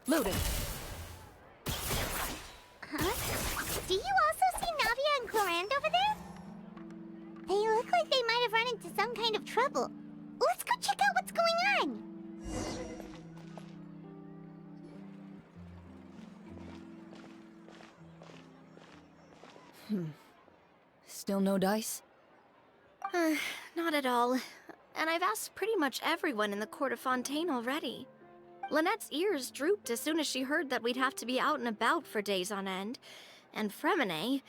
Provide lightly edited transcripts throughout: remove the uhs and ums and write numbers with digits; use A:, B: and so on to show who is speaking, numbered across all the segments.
A: Loaded.
B: Huh? Do you also see Navia and Clorinde over there? They look like they might have run into some kind of trouble. Let's go check out what's going on!
A: Still no dice?
C: Not at all. And I've asked pretty much everyone in the court of Fontaine already. Lynette's ears drooped as soon as she heard that we'd have to be out and about for days on end. And Fremine,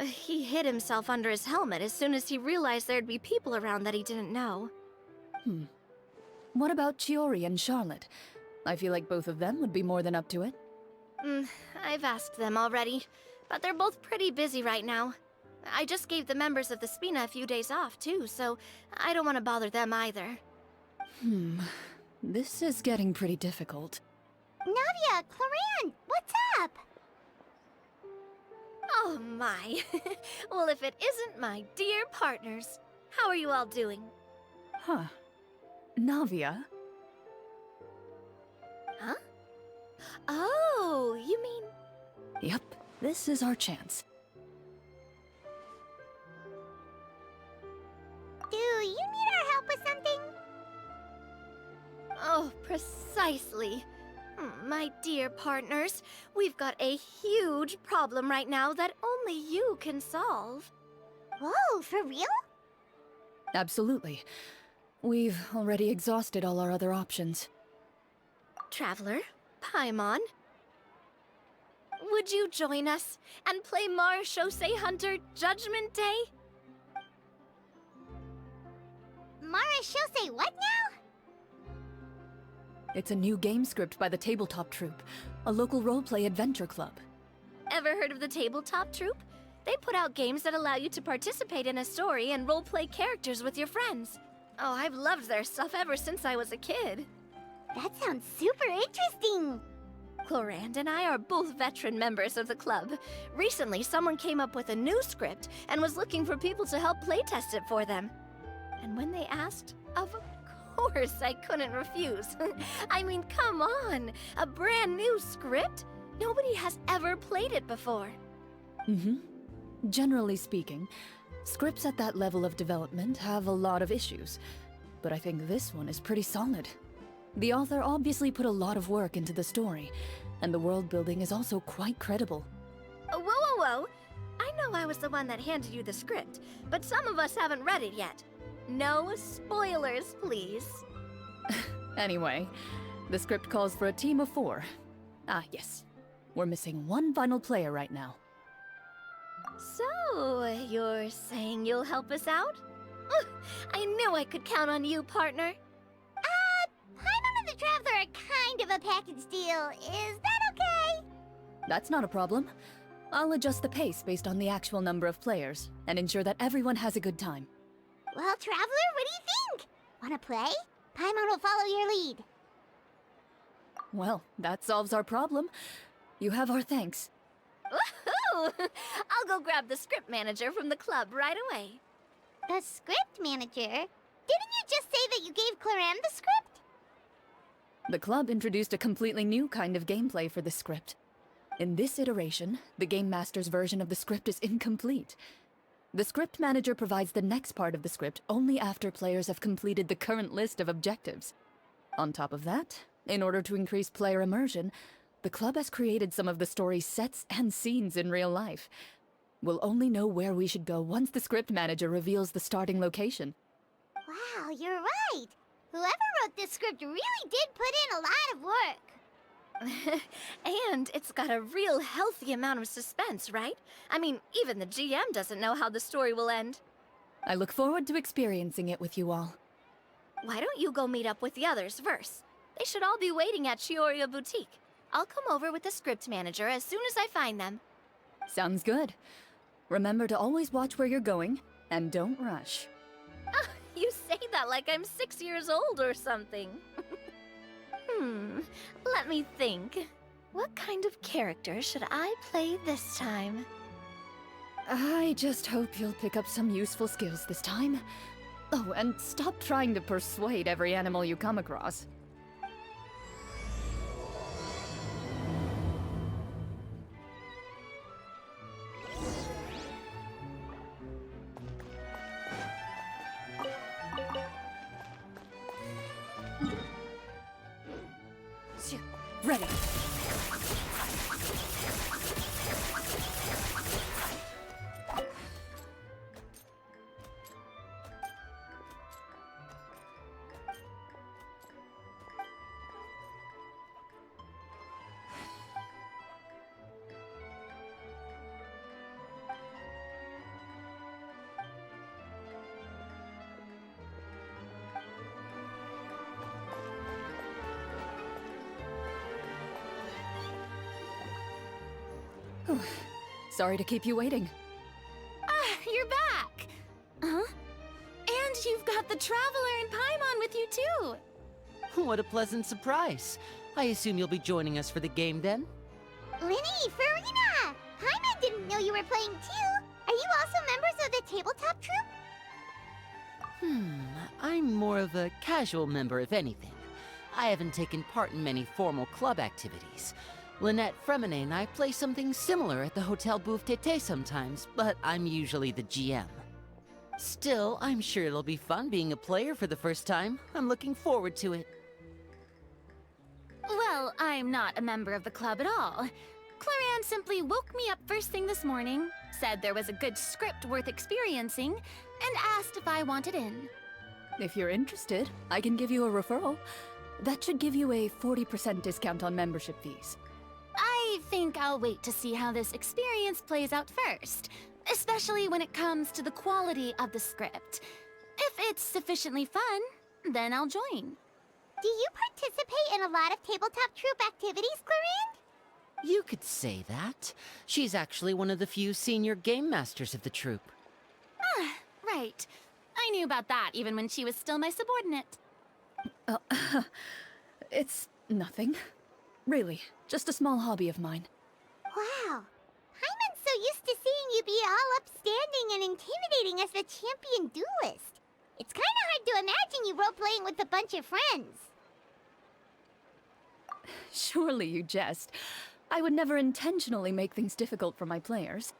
C: he hid himself under his helmet as soon as he realized there'd be people around that he didn't know.
A: What about Chiori and Charlotte? I feel like both of them would be more than up to it.
C: I've asked them already, but they're both pretty busy right now. I just gave the members of the Spina a few days off, too, so I don't want to bother them either.
A: This is getting pretty difficult.
B: Navia, Clorinde, what's up?
C: Oh my. Well, if it isn't my dear partners. How are you all doing?
A: Huh. Navia?
C: Huh? Oh, you mean...
A: Yep, this is our chance.
B: Do you need our help with something?
C: Oh, precisely. My dear partners, we've got a huge problem right now that only you can solve.
B: Whoa, for real?
A: Absolutely. We've already exhausted all our other options.
C: Traveler, Paimon, would you join us and play Marechaussee Hunter Judgment Day?
B: Marechaussee what now?
A: It's a new game script by the Tabletop Troupe, a local roleplay adventure club.
C: Ever heard of the Tabletop Troupe? They put out games that allow you to participate in a story and roleplay characters with your friends. Oh, I've loved their stuff ever since I was a kid.
B: That sounds super interesting!
C: Clorinde and I are both veteran members of the club. Recently, someone came up with a new script and was looking for people to help playtest it for them. And when they asked, of course I couldn't refuse. I mean, come on! A brand new script? Nobody has ever played it before.
A: Generally speaking, scripts at that level of development have a lot of issues, but I think this one is pretty solid. The author obviously put a lot of work into the story, and the world building is also quite credible.
C: Whoa, whoa, whoa! I know I was the one that handed you the script, but some of us haven't read it yet. No spoilers, please.
A: Anyway, the script calls for a team of 4. Ah, yes. We're missing one final player right now.
C: So, you're saying you'll help us out? I knew I could count on you, partner.
B: Paimon and the Traveler are kind of a package deal. Is that okay?
A: That's not a problem. I'll adjust the pace based on the actual number of players, and ensure that everyone has a good time.
B: Well, Traveler, what do you think? Wanna play? Paimon will follow your lead.
A: Well, that solves our problem. You have our thanks.
C: Woohoo! I'll go grab the script manager from the club right away.
B: The script manager? Didn't you just say that you gave Clorinde the script?
A: The club introduced a completely new kind of gameplay for the script. In this iteration, the Game Master's version of the script is incomplete. The script manager provides the next part of the script only after players have completed the current list of objectives. On top of that, in order to increase player immersion, the club has created some of the story's sets and scenes in real life. We'll only know where we should go once the script manager reveals the starting location.
B: Wow, you're right. Whoever wrote this script really did put in a lot of work.
C: And it's got a real healthy amount of suspense, right? I mean, even the GM doesn't know how the story will end.
A: I look forward to experiencing it with you all.
C: Why don't you go meet up with the others first? They should all be waiting at Chioria Boutique. I'll come over with the script manager as soon as I find them.
A: Sounds good. Remember to always watch where you're going, and don't rush.
C: You say that like I'm 6 years old or something. Let me think. What kind of character should I play this time?
A: I just hope you'll pick up some useful skills this time. Oh, and stop trying to persuade every animal you come across. Ready. Sorry to keep you waiting.
D: Ah, you're back! Huh? And you've got the Traveler and Paimon with you, too!
E: What a pleasant surprise. I assume you'll be joining us for the game then?
B: Linny, Farina! Paimon didn't know you were playing too! Are you also members of the tabletop troupe?
E: I'm more of a casual member, if anything. I haven't taken part in many formal club activities. Lynette Fremine and I play something similar at the Hotel Bouffe Tété sometimes, but I'm usually the GM. Still, I'm sure it'll be fun being a player for the first time. I'm looking forward to it.
D: Well, I'm not a member of the club at all. Clorinde simply woke me up first thing this morning, said there was a good script worth experiencing, and asked if I wanted in.
A: If you're interested, I can give you a referral. That should give you a 40% discount on membership fees.
D: I think I'll wait to see how this experience plays out first, especially when it comes to the quality of the script. If it's sufficiently fun, then I'll join.
B: Do you participate in a lot of tabletop troupe activities, Clorinde?
E: You could say that. She's actually one of the few senior game masters of the troupe.
D: Ah, right. I knew about that even when she was still my subordinate.
A: It's nothing. Really, just a small hobby of mine.
B: Wow. Paimon's so used to seeing you be all upstanding and intimidating as the champion duelist. It's kinda hard to imagine you role-playing with a bunch of friends.
A: Surely you jest. I would never intentionally make things difficult for my players.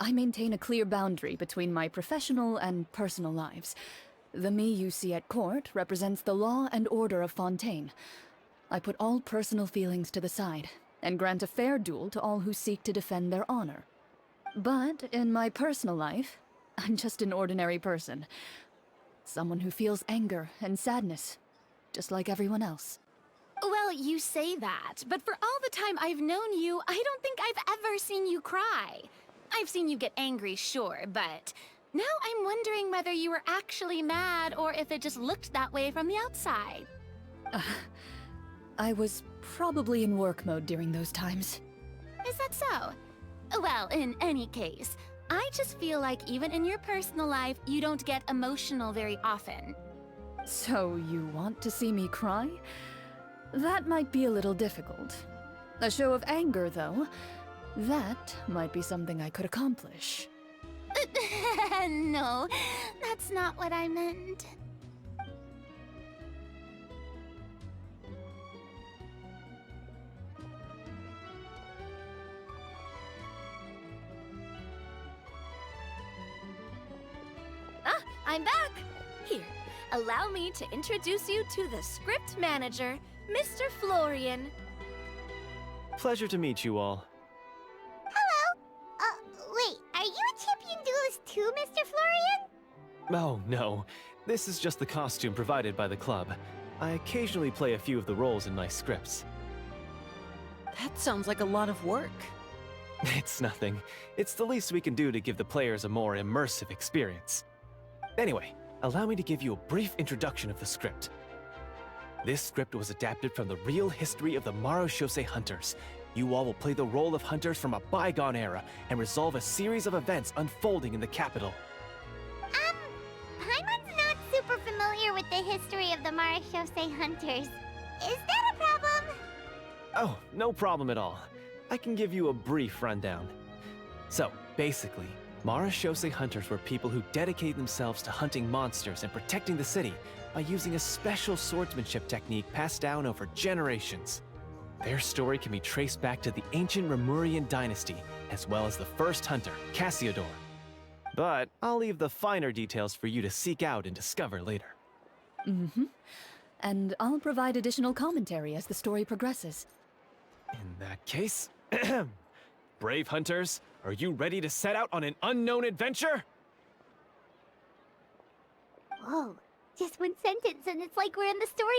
A: I maintain a clear boundary between my professional and personal lives. The me you see at court represents the law and order of Fontaine. I put all personal feelings to the side, and grant a fair duel to all who seek to defend their honor. But in my personal life, I'm just an ordinary person. Someone who feels anger and sadness, just like everyone else.
D: Well, you say that, but for all the time I've known you, I don't think I've ever seen you cry. I've seen you get angry, sure, but now I'm wondering whether you were actually mad or if it just looked that way from the outside.
A: I was probably in work mode during those times.
D: Is that so? Well, in any case, I just feel like even in your personal life, you don't get emotional very often.
A: So you want to see me cry? That might be a little difficult. A show of anger, though, that might be something I could accomplish.
D: No, that's not what I meant.
C: I'm back! Here, allow me to introduce you to the script manager, Mr. Florian.
F: Pleasure to meet you all.
B: Hello? Wait, are you a champion duelist too, Mr. Florian?
F: Oh, no. This is just the costume provided by the club. I occasionally play a few of the roles in my scripts.
E: That sounds like a lot of work.
F: It's nothing. It's the least we can do to give the players a more immersive experience. Anyway, allow me to give you a brief introduction of the script. This script was adapted from the real history of the Marechaussee Hunters. You all will play the role of hunters from a bygone era and resolve a series of events unfolding in the capital.
B: Paimon's not super familiar with the history of the Marechaussee Hunters. Is that a problem?
F: Oh, no problem at all. I can give you a brief rundown. So, basically, Marechaussee Hunters were people who dedicated themselves to hunting monsters and protecting the city by using a special swordsmanship technique passed down over generations. Their story can be traced back to the ancient Rapperia dynasty, as well as the first hunter, Cassiodor. But I'll leave the finer details for you to seek out and discover later.
A: And I'll provide additional commentary as the story progresses.
F: In that case, brave hunters, are you ready to set out on an unknown adventure?
B: Whoa, just one sentence and it's like we're in the story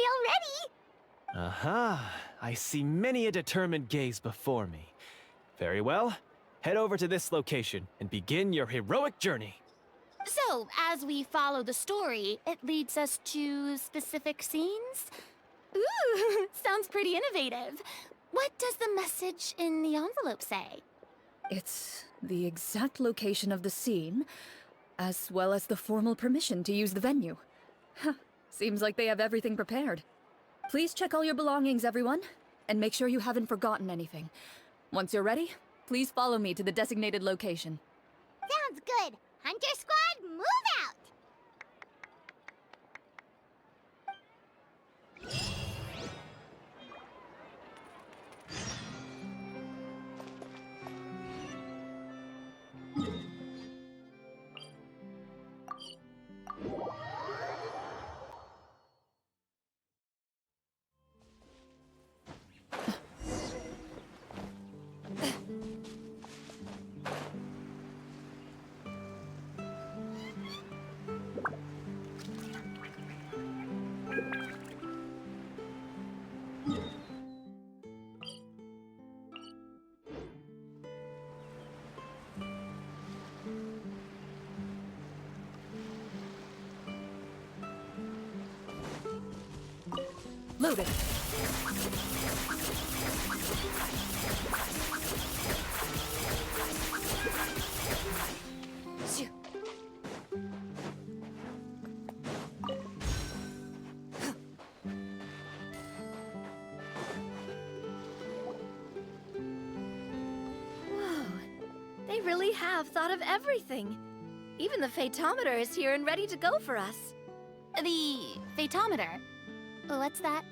B: already!
F: Aha, I see many a determined gaze before me. Very well, head over to this location and begin your heroic journey.
D: So, as we follow the story, it leads us to specific scenes? Ooh, sounds pretty innovative. What does the message in the envelope say?
A: It's the exact location of the scene, as well as the formal permission to use the venue. Huh, seems like they have everything prepared. Please check all your belongings, everyone, and make sure you haven't forgotten anything. Once you're ready, please follow me to the designated location.
B: Sounds good! Hunter Squad, move out!
A: Loaded.
C: Shoo. Whoa, they really have thought of everything. Even the phaetometer is here and ready to go for us.
D: The phaetometer? What's that?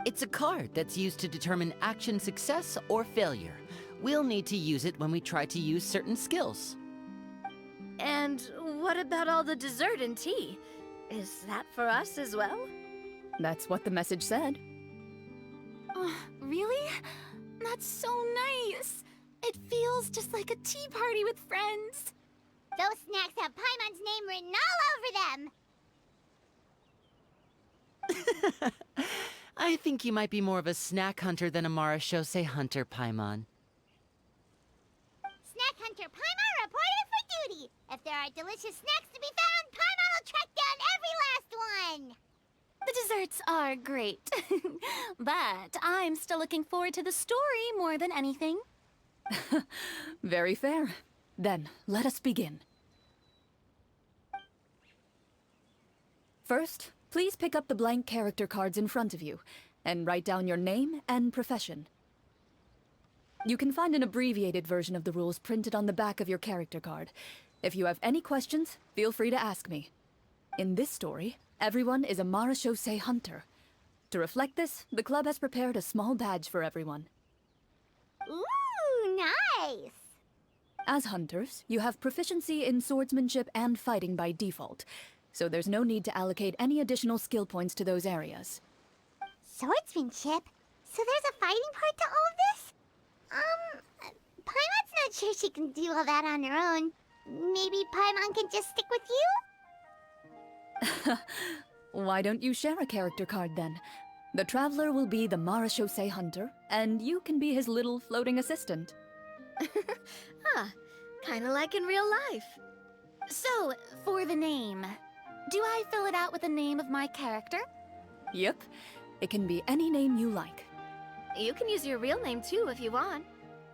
E: It's a card that's used to determine action success or failure. We'll need to use it when we try to use certain skills.
C: And what about all the dessert and tea? Is that for us as well?
A: That's what the message said.
D: Really? That's so nice. It feels just like a tea party with friends.
B: Those snacks have Paimon's name written all over them!
E: I think you might be more of a snack hunter than a Marashose hunter, Paimon.
B: Snack Hunter Paimon reported for duty! If there are delicious snacks to be found, Paimon will track down every last one!
D: The desserts are great. But I'm still looking forward to the story more than anything.
A: Very fair. Then, let us begin. First, please pick up the blank character cards in front of you, and write down your name and profession. You can find an abbreviated version of the rules printed on the back of your character card. If you have any questions, feel free to ask me. In this story, everyone is a Marashose hunter. To reflect this, the club has prepared a small badge for everyone.
B: Ooh, nice!
A: As hunters, you have proficiency in swordsmanship and fighting by default, so there's no need to allocate any additional skill points to those areas.
B: Swordsmanship? So there's a fighting part to all of this? Paimon's not sure she can do all that on her own. Maybe Paimon can just stick with you?
A: Why don't you share a character card then? The Traveler will be the Marashose hunter, and you can be his little floating assistant.
C: Huh, kinda like in real life.
D: So, for the name, do I fill it out with the name of my character?
A: Yep, it can be any name you like.
C: You can use your real name too if you want.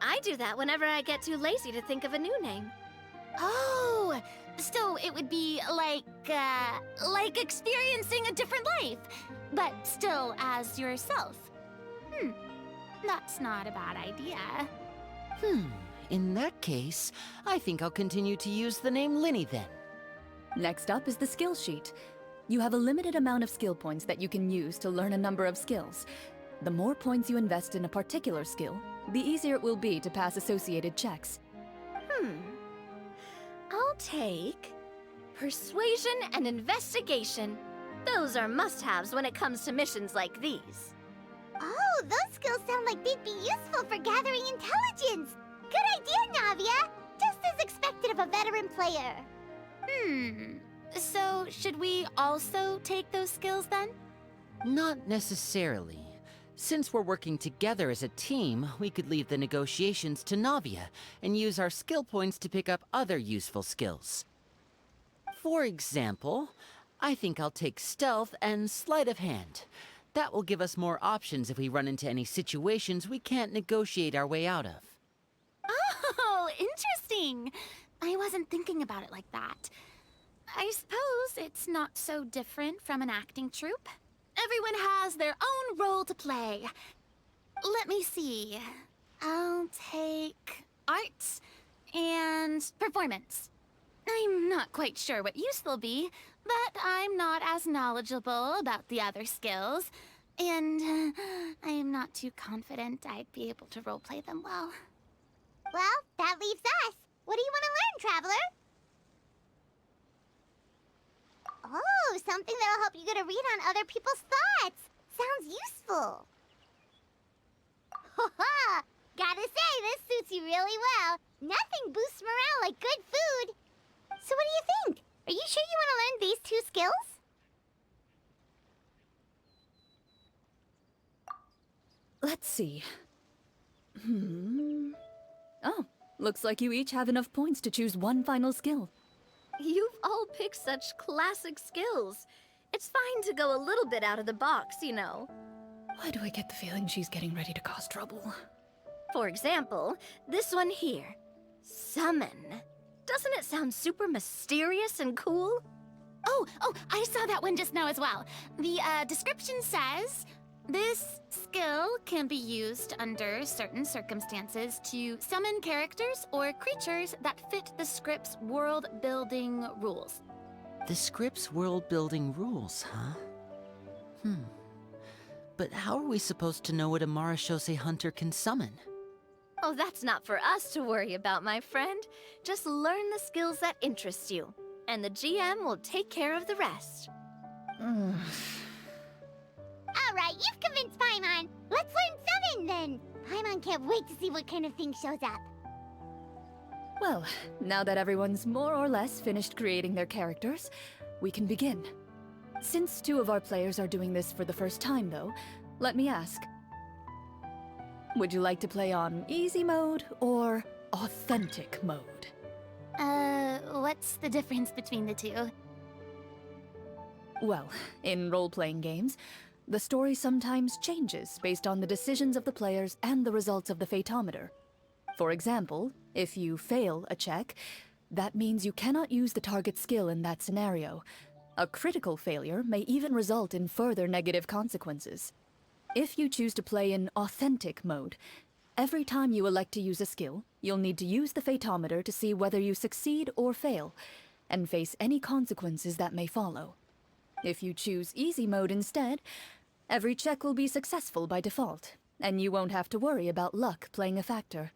C: I do that whenever I get too lazy to think of a new name.
D: Oh, so it would be like experiencing a different life, but still as yourself. That's not a bad idea.
E: In that case, I think I'll continue to use the name Linny then.
A: Next up is the skill sheet. You have a limited amount of skill points that you can use to learn a number of skills. The more points you invest in a particular skill, the easier it will be to pass associated checks.
C: I'll take persuasion and investigation. Those are must-haves when it comes to missions like these.
B: Oh, those skills sound like they'd be useful for gathering intelligence. Good idea, Navia. Just as expected of a veteran player.
D: So, should we also take those skills then?
E: Not necessarily. Since we're working together as a team, we could leave the negotiations to Navia and use our skill points to pick up other useful skills. For example, I think I'll take Stealth and Sleight of Hand. That will give us more options if we run into any situations we can't negotiate our way out of.
D: Oh, interesting. I wasn't thinking about it like that. I suppose it's not so different from an acting troupe. Everyone has their own role to play. Let me see. I'll take arts and performance. I'm not quite sure what use they'll be, but I'm not as knowledgeable about the other skills, and I'm not too confident I'd be able to roleplay them well.
B: Well, that leaves us. What do you want to learn, Traveler? Oh, something that'll help you get a read on other people's thoughts. Sounds useful. Ha! Gotta say, this suits you really well. Nothing boosts morale like good food. So what do you think? Are you sure you want to learn these 2 skills?
A: Let's see. Oh, looks like you each have enough points to choose one final skill.
C: You've all picked such classic skills. It's fine to go a little bit out of the box, you know.
A: Why do I get the feeling she's getting ready to cause trouble?
C: For example, this one here. Summon. Doesn't it sound super mysterious and cool?
D: Oh, I saw that one just now as well. The description says, this skill can be used under certain circumstances to summon characters or creatures that fit the script's world-building rules.
E: The script's world-building rules, huh? But how are we supposed to know what a Marashose hunter can summon?
C: Oh, that's not for us to worry about, my friend. Just learn the skills that interest you, and the GM will take care of the rest.
B: All right, you've convinced Paimon. Let's learn summon then. Paimon can't wait to see what kind of thing shows up.
A: Well, now that everyone's more or less finished creating their characters, we can begin. Since 2 of our players are doing this for the first time, though, let me ask. Would you like to play on easy mode or authentic mode?
D: What's the difference between the 2?
A: Well, in role-playing games, the story sometimes changes based on the decisions of the players and the results of the Fatometer. For example, if you fail a check, that means you cannot use the target skill in that scenario. A critical failure may even result in further negative consequences. If you choose to play in authentic mode, every time you elect to use a skill, you'll need to use the Fatometer to see whether you succeed or fail, and face any consequences that may follow. If you choose easy mode instead, every check will be successful by default, and you won't have to worry about luck playing a factor.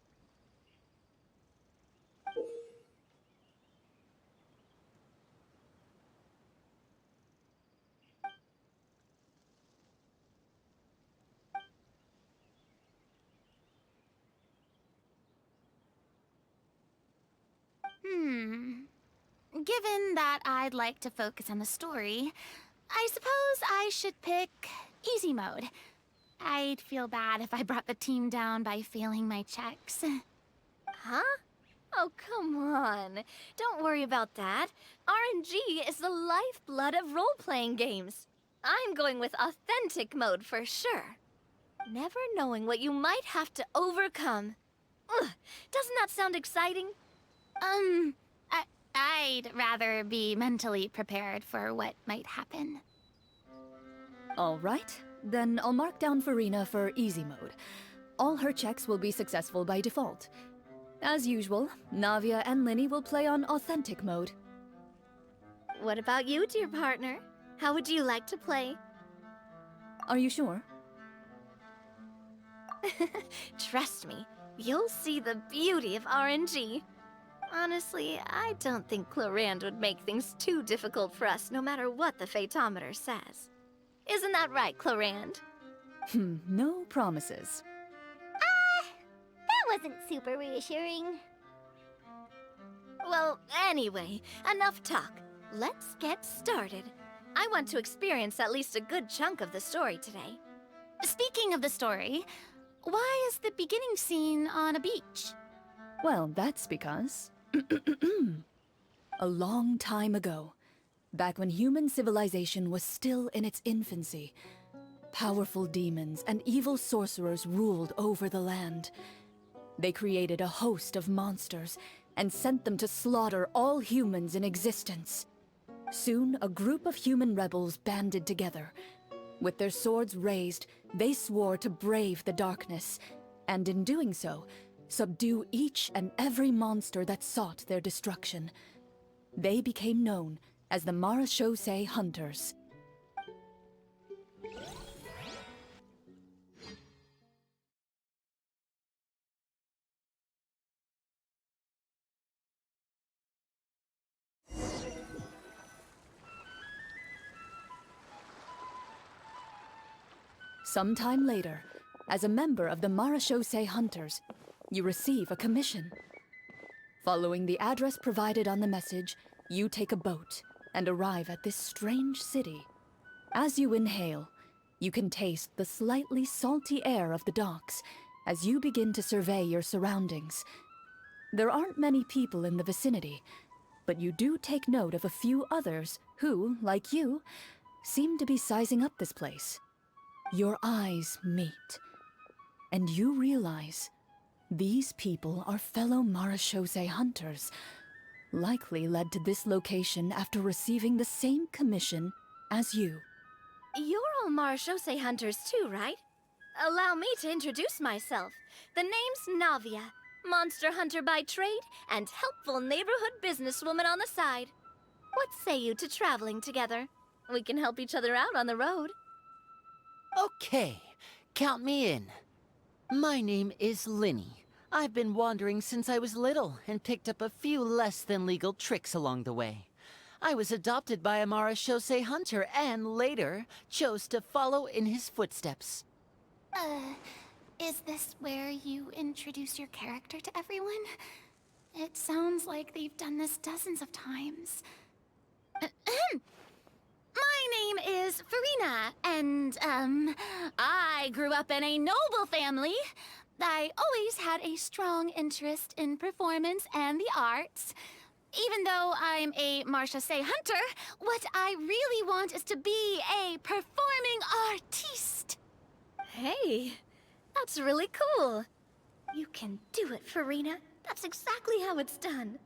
D: Given that I'd like to focus on the story, I suppose I should pick easy mode. I'd feel bad if I brought the team down by failing my checks.
C: Huh? Oh, come on. Don't worry about that. RNG is the lifeblood of role-playing games. I'm going with authentic mode for sure. Never knowing what you might have to overcome. Ugh, doesn't that sound exciting?
D: I'd rather be mentally prepared for what might happen.
A: All right, then I'll mark down Farina for easy mode. All her checks will be successful by default. As usual, Navia and Linny will play on authentic mode.
C: What about you, dear partner? How would you like to play?
A: Are you sure?
C: Trust me, you'll see the beauty of RNG. Honestly, I don't think Clorinde would make things too difficult for us no matter what the Fatometer says. Isn't that right, Clorinde?
A: No promises.
B: That wasn't super reassuring.
C: Well, anyway, enough talk. Let's get started. I want to experience at least a good chunk of the story today.
D: Speaking of the story, why is the beginning scene on a beach?
A: Well, that's because... a long time ago, back when human civilization was still in its infancy, powerful demons and evil sorcerers ruled over the land. They created a host of monsters and sent them to slaughter all humans in existence. Soon, a group of human rebels banded together. With their swords raised, they swore to brave the darkness, and in doing so, subdue each and every monster that sought their destruction. They became known as the Marachose Hunters. Sometime later, as a member of the Marachose Hunters, you receive a commission. Following the address provided on the message, you take a boat and arrive at this strange city. As you inhale, you can taste the slightly salty air of the docks as you begin to survey your surroundings. There aren't many people in the vicinity, but you do take note of a few others who, like you, seem to be sizing up this place. Your eyes meet, and you realize these people are fellow Marachose hunters, likely led to this location after receiving the same commission as you.
C: You're all Marachose hunters too, right? Allow me to introduce myself. The name's Navia, monster hunter by trade and helpful neighborhood businesswoman on the side. What say you to traveling together? We can help each other out on the road.
E: Okay, count me in. My name is Linny. I've been wandering since I was little and picked up a few less than legal tricks along the way. I was adopted by a Marachose hunter and later chose to follow in his footsteps.
D: Is this where you introduce your character to everyone? It sounds like they've done this dozens of times. My name is Farina, and, I grew up in a noble family. I always had a strong interest in performance and the arts. Even though I'm a Marachose hunter, what I really want is to be a performing artiste.
C: Hey, that's really cool. You can do it, Farina. That's exactly how it's done.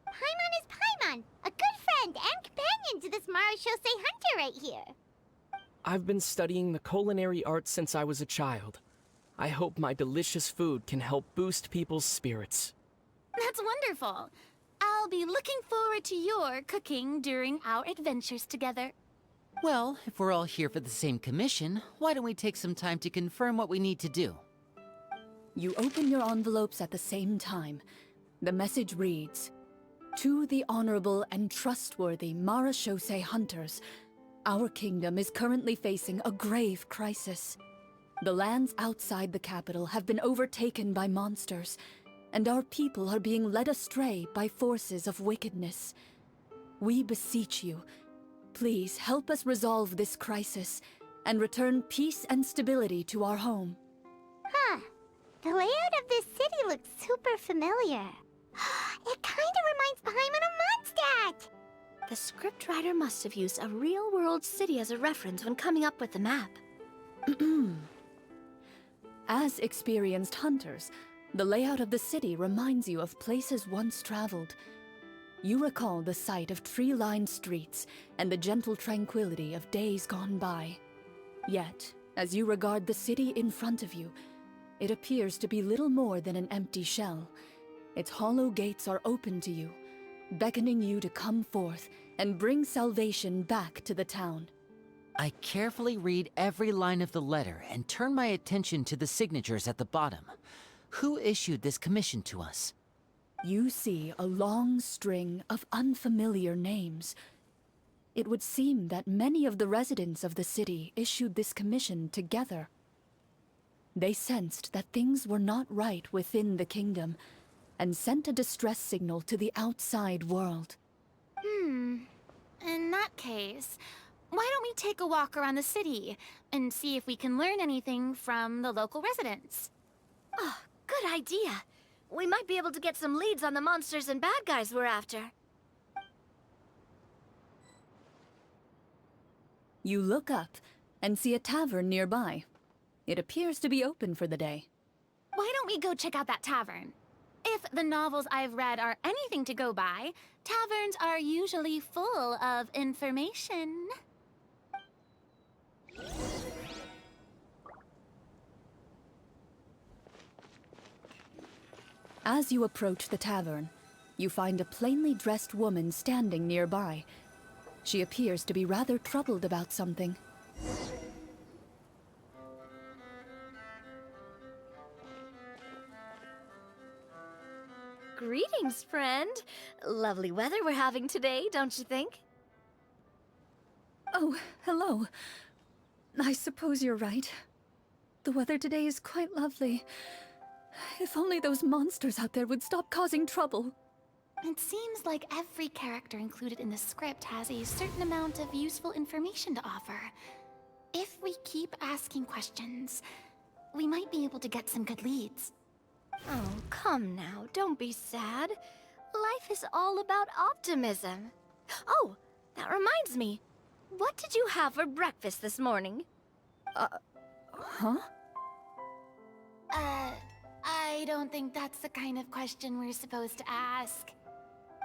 B: Paimon is Paimon, a good friend and companion to this Marachose hunter right here.
G: I've been studying the culinary arts since I was a child. I hope my delicious food can help boost people's spirits.
D: That's wonderful. I'll be looking forward to your cooking during our adventures together.
E: Well, if we're all here for the same commission, why don't we take some time to confirm what we need to do?
A: You open your envelopes at the same time. The message reads, "To the honorable and trustworthy Marachose hunters, our kingdom is currently facing a grave crisis. The lands outside the capital have been overtaken by monsters, and our people are being led astray by forces of wickedness. We beseech you, please help us resolve this crisis and return peace and stability to our home."
B: Huh. The layout of this city looks super familiar. It kinda reminds Paimon of Mondstadt!
C: The scriptwriter must have used a real-world city as a reference when coming up with the map.
A: As experienced hunters, the layout of the city reminds you of places once traveled. You recall the sight of tree-lined streets and the gentle tranquility of days gone by. Yet, as you regard the city in front of you, it appears to be little more than an empty shell. Its hollow gates are open to you, beckoning you to come forth and bring salvation back to the town.
E: I carefully read every line of the letter and turn my attention to the signatures at the bottom. Who issued this commission to us?
A: You see a long string of unfamiliar names. It would seem that many of the residents of the city issued this commission together. They sensed that things were not right within the kingdom, and sent a distress signal to the outside world.
D: In that case, why don't we take a walk around the city and see if we can learn anything from the local residents?
C: Oh, good idea. We might be able to get some leads on the monsters and bad guys we're after.
A: You look up and see a tavern nearby. It appears to be open for the day.
D: Why don't we go check out that tavern? If the novels I've read are anything to go by, taverns are usually full of information.
A: As you approach the tavern, you find a plainly dressed woman standing nearby. She appears to be rather troubled about something.
C: Greetings, friend. Lovely weather we're having today, don't you think?
A: Oh, hello. I suppose you're right. The weather today is quite lovely. If only those monsters out there would stop causing trouble.
D: It seems like every character included in the script has a certain amount of useful information to offer. If we keep asking questions, we might be able to get some good leads.
C: Oh, come now, don't be sad. Life is all about optimism. Oh, that reminds me. What did you have for breakfast this morning?
A: Huh?
D: I don't think that's the kind of question we're supposed to ask.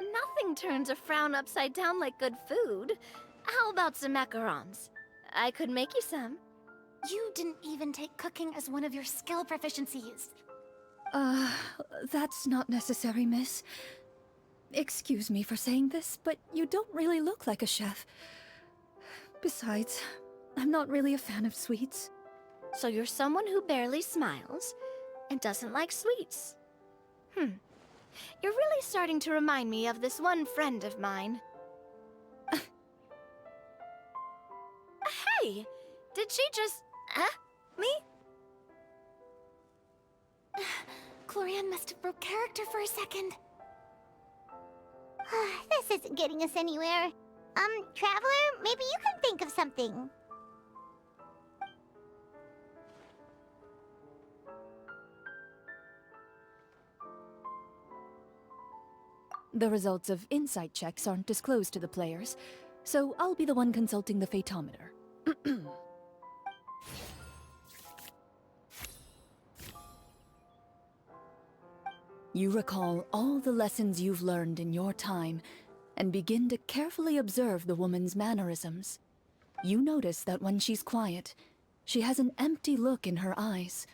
C: Nothing turns a frown upside down like good food. How about some macarons? I could make you some.
D: You didn't even take cooking as one of your skill proficiencies.
A: That's not necessary, miss. Excuse me for saying this, but you don't really look like a chef. Besides, I'm not really a fan of sweets.
C: So you're someone who barely smiles and doesn't like sweets. You're really starting to remind me of this one friend of mine. Hey! Did she just... me?
D: Clorinde must have broke character for a second.
B: This isn't getting us anywhere. Traveler, maybe you can think of something.
A: The results of insight checks aren't disclosed to the players, so I'll be the one consulting the phaetometer. You recall all the lessons you've learned in your time and begin to carefully observe the woman's mannerisms. You notice that when she's quiet, she has an empty look in her eyes,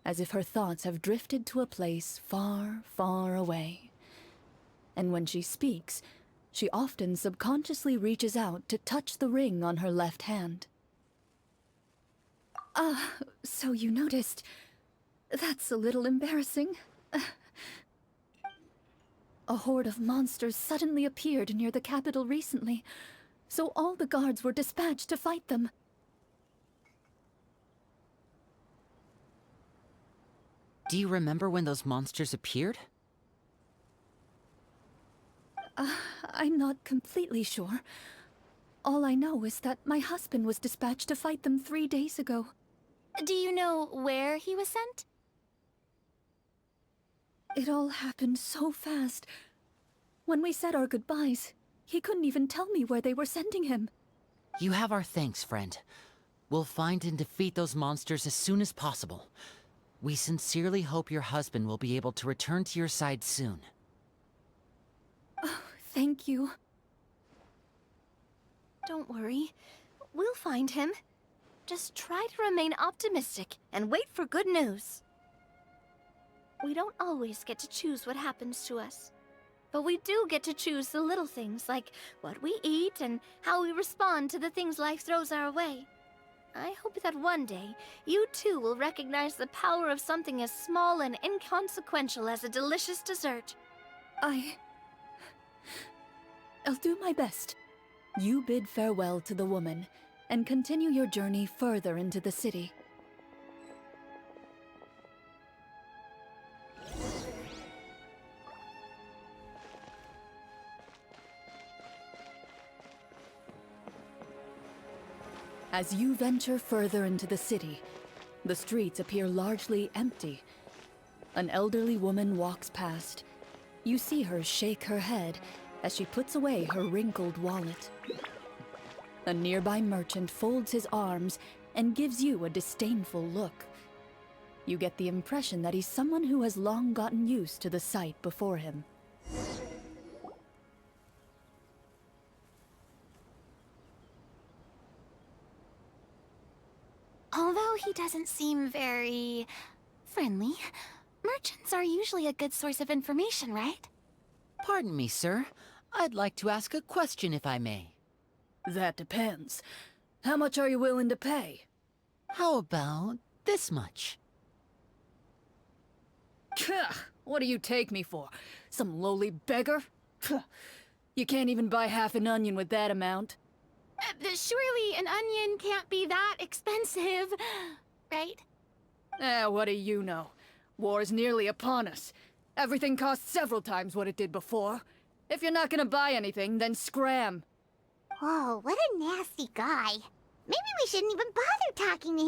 A: as if her thoughts have drifted to a place far, far away. And when she speaks, she often subconsciously reaches out to touch the ring on her left hand. So you noticed. That's a little embarrassing. A horde of monsters suddenly appeared near the capital recently, so all the guards were dispatched to fight them.
E: Do you remember when those monsters appeared?
A: I'm not completely sure. All I know is that my husband was dispatched to fight them 3 days ago.
D: Do you know where he was sent?
A: It all happened so fast. When we said our goodbyes, he couldn't even tell me where they were sending him.
E: You have our thanks, friend. We'll find and defeat those monsters as soon as possible. We sincerely hope your husband will be able to return to your side soon.
A: Oh, thank you.
C: Don't worry. We'll find him. Just try to remain optimistic and wait for good news. We don't always get to choose what happens to us. But we do get to choose the little things, like what we eat and how we respond to the things life throws our way. I hope that one day, you too will recognize the power of something as small and inconsequential as a delicious dessert.
A: I'll do my best. You bid farewell to the woman, and continue your journey further into the city. As you venture further into the city, the streets appear largely empty. An elderly woman walks past. You see her shake her head as she puts away her wrinkled wallet. A nearby merchant folds his arms and gives you a disdainful look. You get the impression that he's someone who has long gotten used to the sight before him.
D: Although he doesn't seem very friendly, merchants are usually a good source of information, right?
E: Pardon me, sir. I'd like to ask a question if I may.
A: That depends. How much are you willing to pay?
E: How about this much?
A: What do you take me for? Some lowly beggar? You can't even buy half an onion with that amount.
D: Surely an onion can't be that expensive, right?
A: What do you know? War's nearly upon us. Everything costs several times what it did before. If you're not gonna buy anything, then scram.
B: Whoa, what a nasty guy. Maybe we shouldn't even bother talking to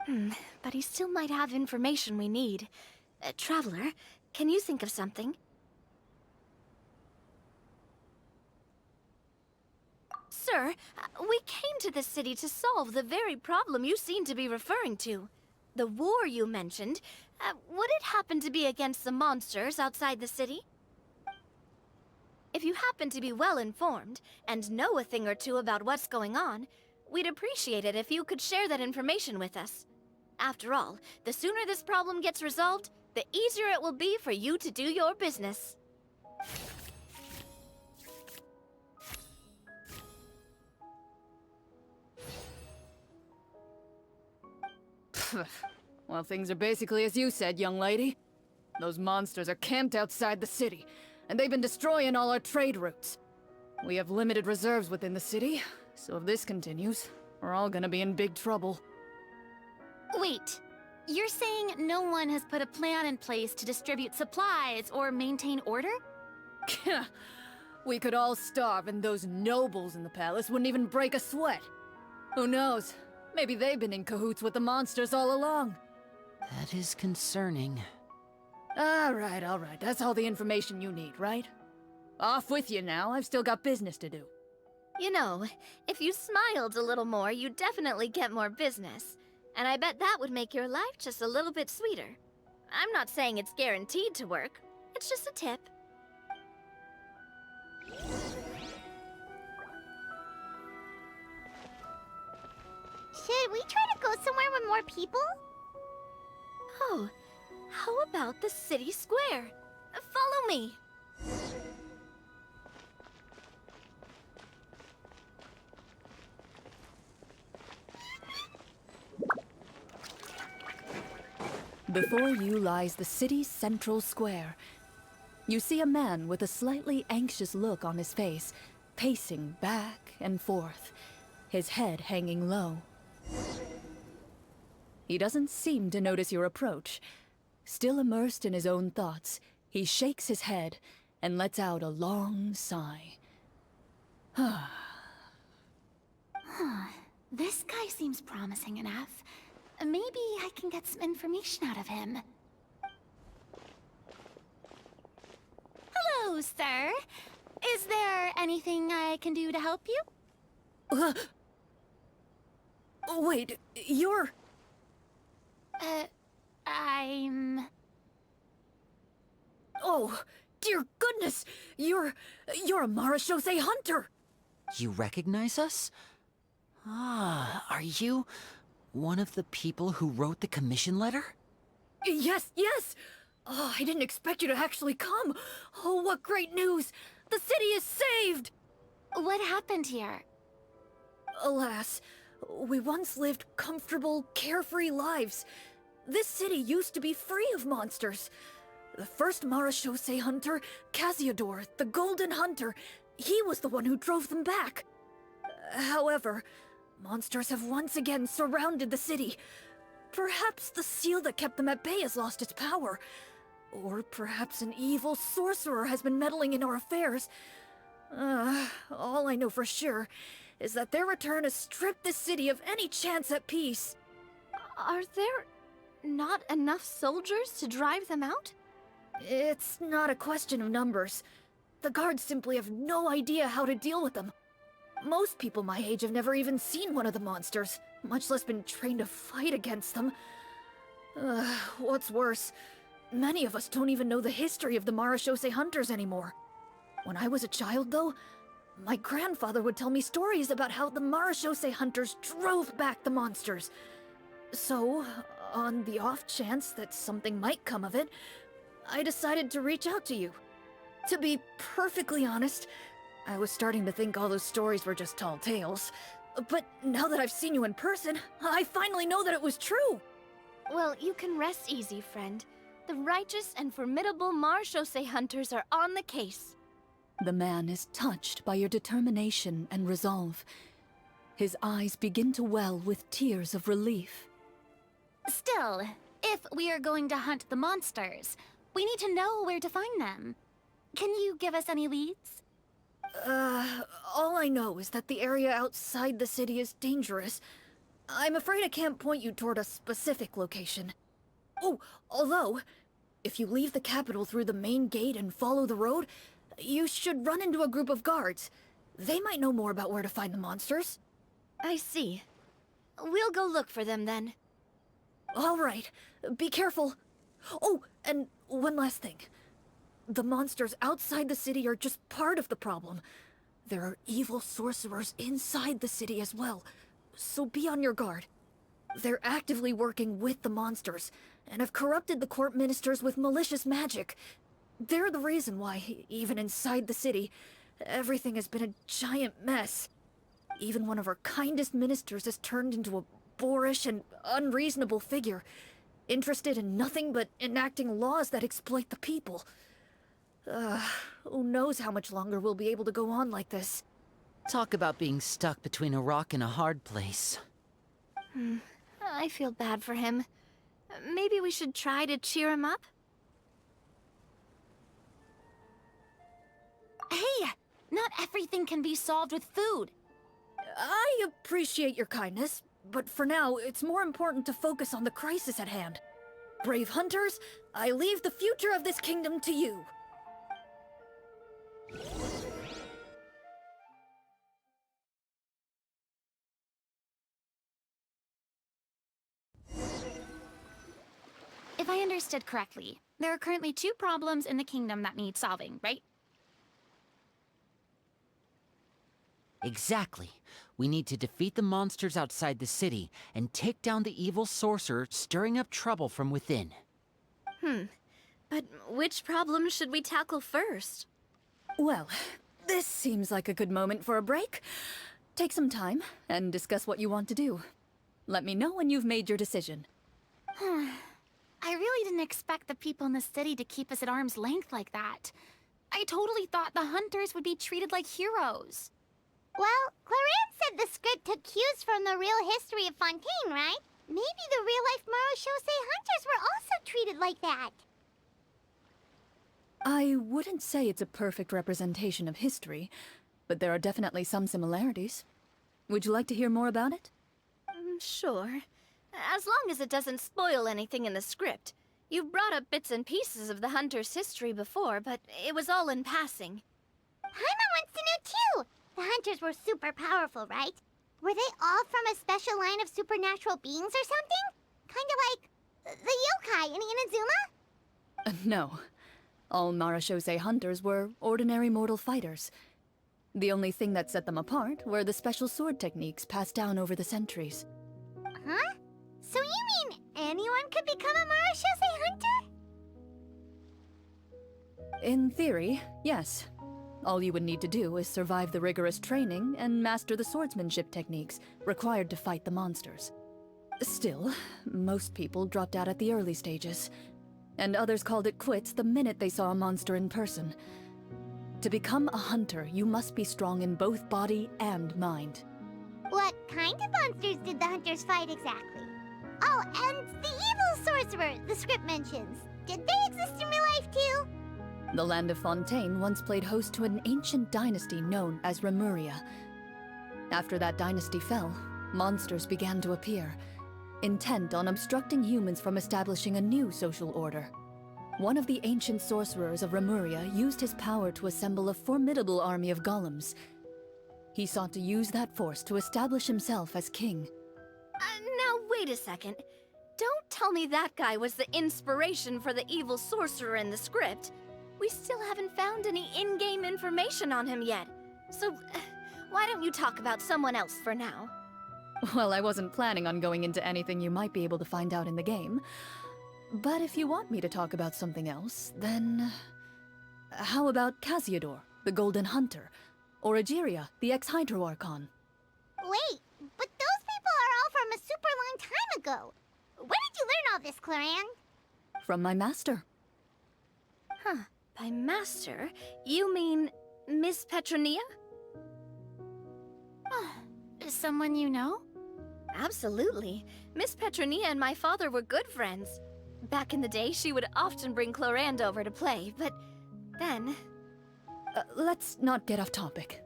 B: him.
C: But he still might have information we need. Traveler, can you think of something? Sir, we came to this city to solve the very problem you seem to be referring to. The war you mentioned, would it happen to be against the monsters outside the city? If you happen to be well informed and know a thing or two about what's going on, we'd appreciate it if you could share that information with us. After all, the sooner this problem gets resolved, the easier it will be for you to do your business.
A: Well, things are basically as you said, young lady. Those monsters are camped outside the city, and they've been destroying all our trade routes. We have limited reserves within the city, so if this continues, we're all gonna be in big trouble.
D: Wait, you're saying no one has put a plan in place to distribute supplies or maintain order?
A: We could all starve, and those nobles in the palace wouldn't even break a sweat. Who knows? Maybe they've been in cahoots with the monsters all along.
E: That is concerning.
A: All right. That's all the information you need, right? Off with you now. I've still got business to do.
C: You know, if you smiled a little more, you'd definitely get more business. And I bet that would make your life just a little bit sweeter. I'm not saying it's guaranteed to work. It's just a tip.
B: Should we try to go somewhere with more people?
C: Oh, how about the city square? Follow me.
A: Before you lies the city's central square. You see a man with a slightly anxious look on his face, pacing back and forth, his head hanging low. He doesn't seem to notice your approach. Still immersed in his own thoughts, he shakes his head and lets out a long sigh.
D: This guy seems promising enough. Maybe I can get some information out of him. Hello, sir. Is there anything I can do to help you?
A: Wait, you're...
D: I'm...
A: Oh, dear goodness! You're a Marashose hunter!
E: You recognize us? Ah, are you one of the people who wrote the commission letter?
A: Yes! Oh, I didn't expect you to actually come! Oh, what great news! The city is saved!
D: What happened here?
A: Alas, we once lived comfortable, carefree lives. This city used to be free of monsters. The first Marashose hunter, Casiodor, the Golden Hunter, he was the one who drove them back. However, monsters have once again surrounded the city. Perhaps the seal that kept them at bay has lost its power. Or perhaps an evil sorcerer has been meddling in our affairs. All I know for sure is that their return has stripped the city of any chance at peace.
C: Are there not enough soldiers to drive them out?
A: It's not a question of numbers. The guards simply have no idea how to deal with them. Most people my age have never even seen one of the monsters, much less been trained to fight against them. What's worse, many of us don't even know the history of the Marashose hunters anymore. When I was a child, though, my grandfather would tell me stories about how the Marashose hunters drove back the monsters. So, on the off chance that something might come of it, I decided to reach out to you. To be perfectly honest, I was starting to think all those stories were just tall tales. But now that I've seen you in person, I finally know that it was true!
C: Well, you can rest easy, friend. The righteous and formidable Marashose hunters are on the case.
A: The man is touched by your determination and resolve. His eyes begin to well with tears of relief.
D: Still, if we are going to hunt the monsters, we need to know where to find them. Can you give us any leads?
A: All I know is that the area outside the city is dangerous. I'm afraid I can't point you toward a specific location. Oh, although, if you leave the capital through the main gate and follow the road, you should run into a group of guards. They might know more about where to find the monsters.
C: I see. We'll go look for them then.
A: All right, be careful. Oh, and one last thing. The monsters outside the city are just part of the problem. There are evil sorcerers inside the city as well, so be on your guard. They're actively working with the monsters, and have corrupted the court ministers with malicious magic. They're the reason why, even inside the city, everything has been a giant mess. Even one of our kindest ministers has turned into a boorish and unreasonable figure, interested in nothing but enacting laws that exploit the people. Who knows how much longer we'll be able to go on like this.
E: Talk about being stuck between a rock and a hard place.
C: I feel bad for him. Maybe we should try to cheer him up?
D: Hey! Not everything can be solved with food.
A: I appreciate your kindness, but for now, it's more important to focus on the crisis at hand. Brave hunters, I leave the future of this kingdom to you.
D: If I understood correctly, there are currently 2 problems in the kingdom that need solving, right?
E: Exactly. We need to defeat the monsters outside the city and take down the evil sorcerer stirring up trouble from within.
C: But which problem should we tackle first?
A: Well, this seems like a good moment for a break. Take some time and discuss what you want to do. Let me know when you've made your decision.
D: I really didn't expect the people in the city to keep us at arm's length like that. I totally thought the hunters would be treated like heroes.
B: Well, Clorinde said the script took cues from the real history of Fontaine, right? Maybe the real-life Marashose hunters were also treated like that.
A: I wouldn't say it's a perfect representation of history, but there are definitely some similarities. Would you like to hear more about it?
C: Sure. As long as it doesn't spoil anything in the script. You brought up bits and pieces of the hunter's history before, but it was all in passing.
B: Paimon wants to know too! The hunters were super powerful, right? Were they all from a special line of supernatural beings or something? Kinda like the yokai in Inazuma?
A: No. All Marashose hunters were ordinary mortal fighters. The only thing that set them apart were the special sword techniques passed down over the centuries.
B: Huh? So you mean anyone could become a Marashose hunter?
A: In theory, yes. All you would need to do is survive the rigorous training and master the swordsmanship techniques required to fight the monsters. Still, most people dropped out at the early stages, and others called it quits the minute they saw a monster in person. To become a hunter, you must be strong in both body and mind.
B: What kind of monsters did the hunters fight exactly? Oh, and the evil sorcerer the script mentions. Did they exist in real life too?
A: The land of Fontaine once played host to an ancient dynasty known as Rapperia. After that dynasty fell, monsters began to appear, intent on obstructing humans from establishing a new social order. One of the ancient sorcerers of Rapperia used his power to assemble a formidable army of golems. He sought to use that force to establish himself as king.
C: Now wait a second. Don't tell me that guy was the inspiration for the evil sorcerer in the script. We still haven't found any in-game information on him yet. So, why don't you talk about someone else for now?
A: Well, I wasn't planning on going into anything you might be able to find out in the game. But if you want me to talk about something else, then... How about Casiodor, the Golden Hunter? Or Egeria, the ex-Hydro Archon?
B: Wait, but those people are all from a super long time ago. Where did you learn all this, Clorinde?
A: From my master.
C: Huh. By master, you mean Miss Petronia?
D: Someone you know?
C: Absolutely. Miss Petronia and my father were good friends. Back in the day, she would often bring Clorinde over to play, but then...
A: Let's not get off topic.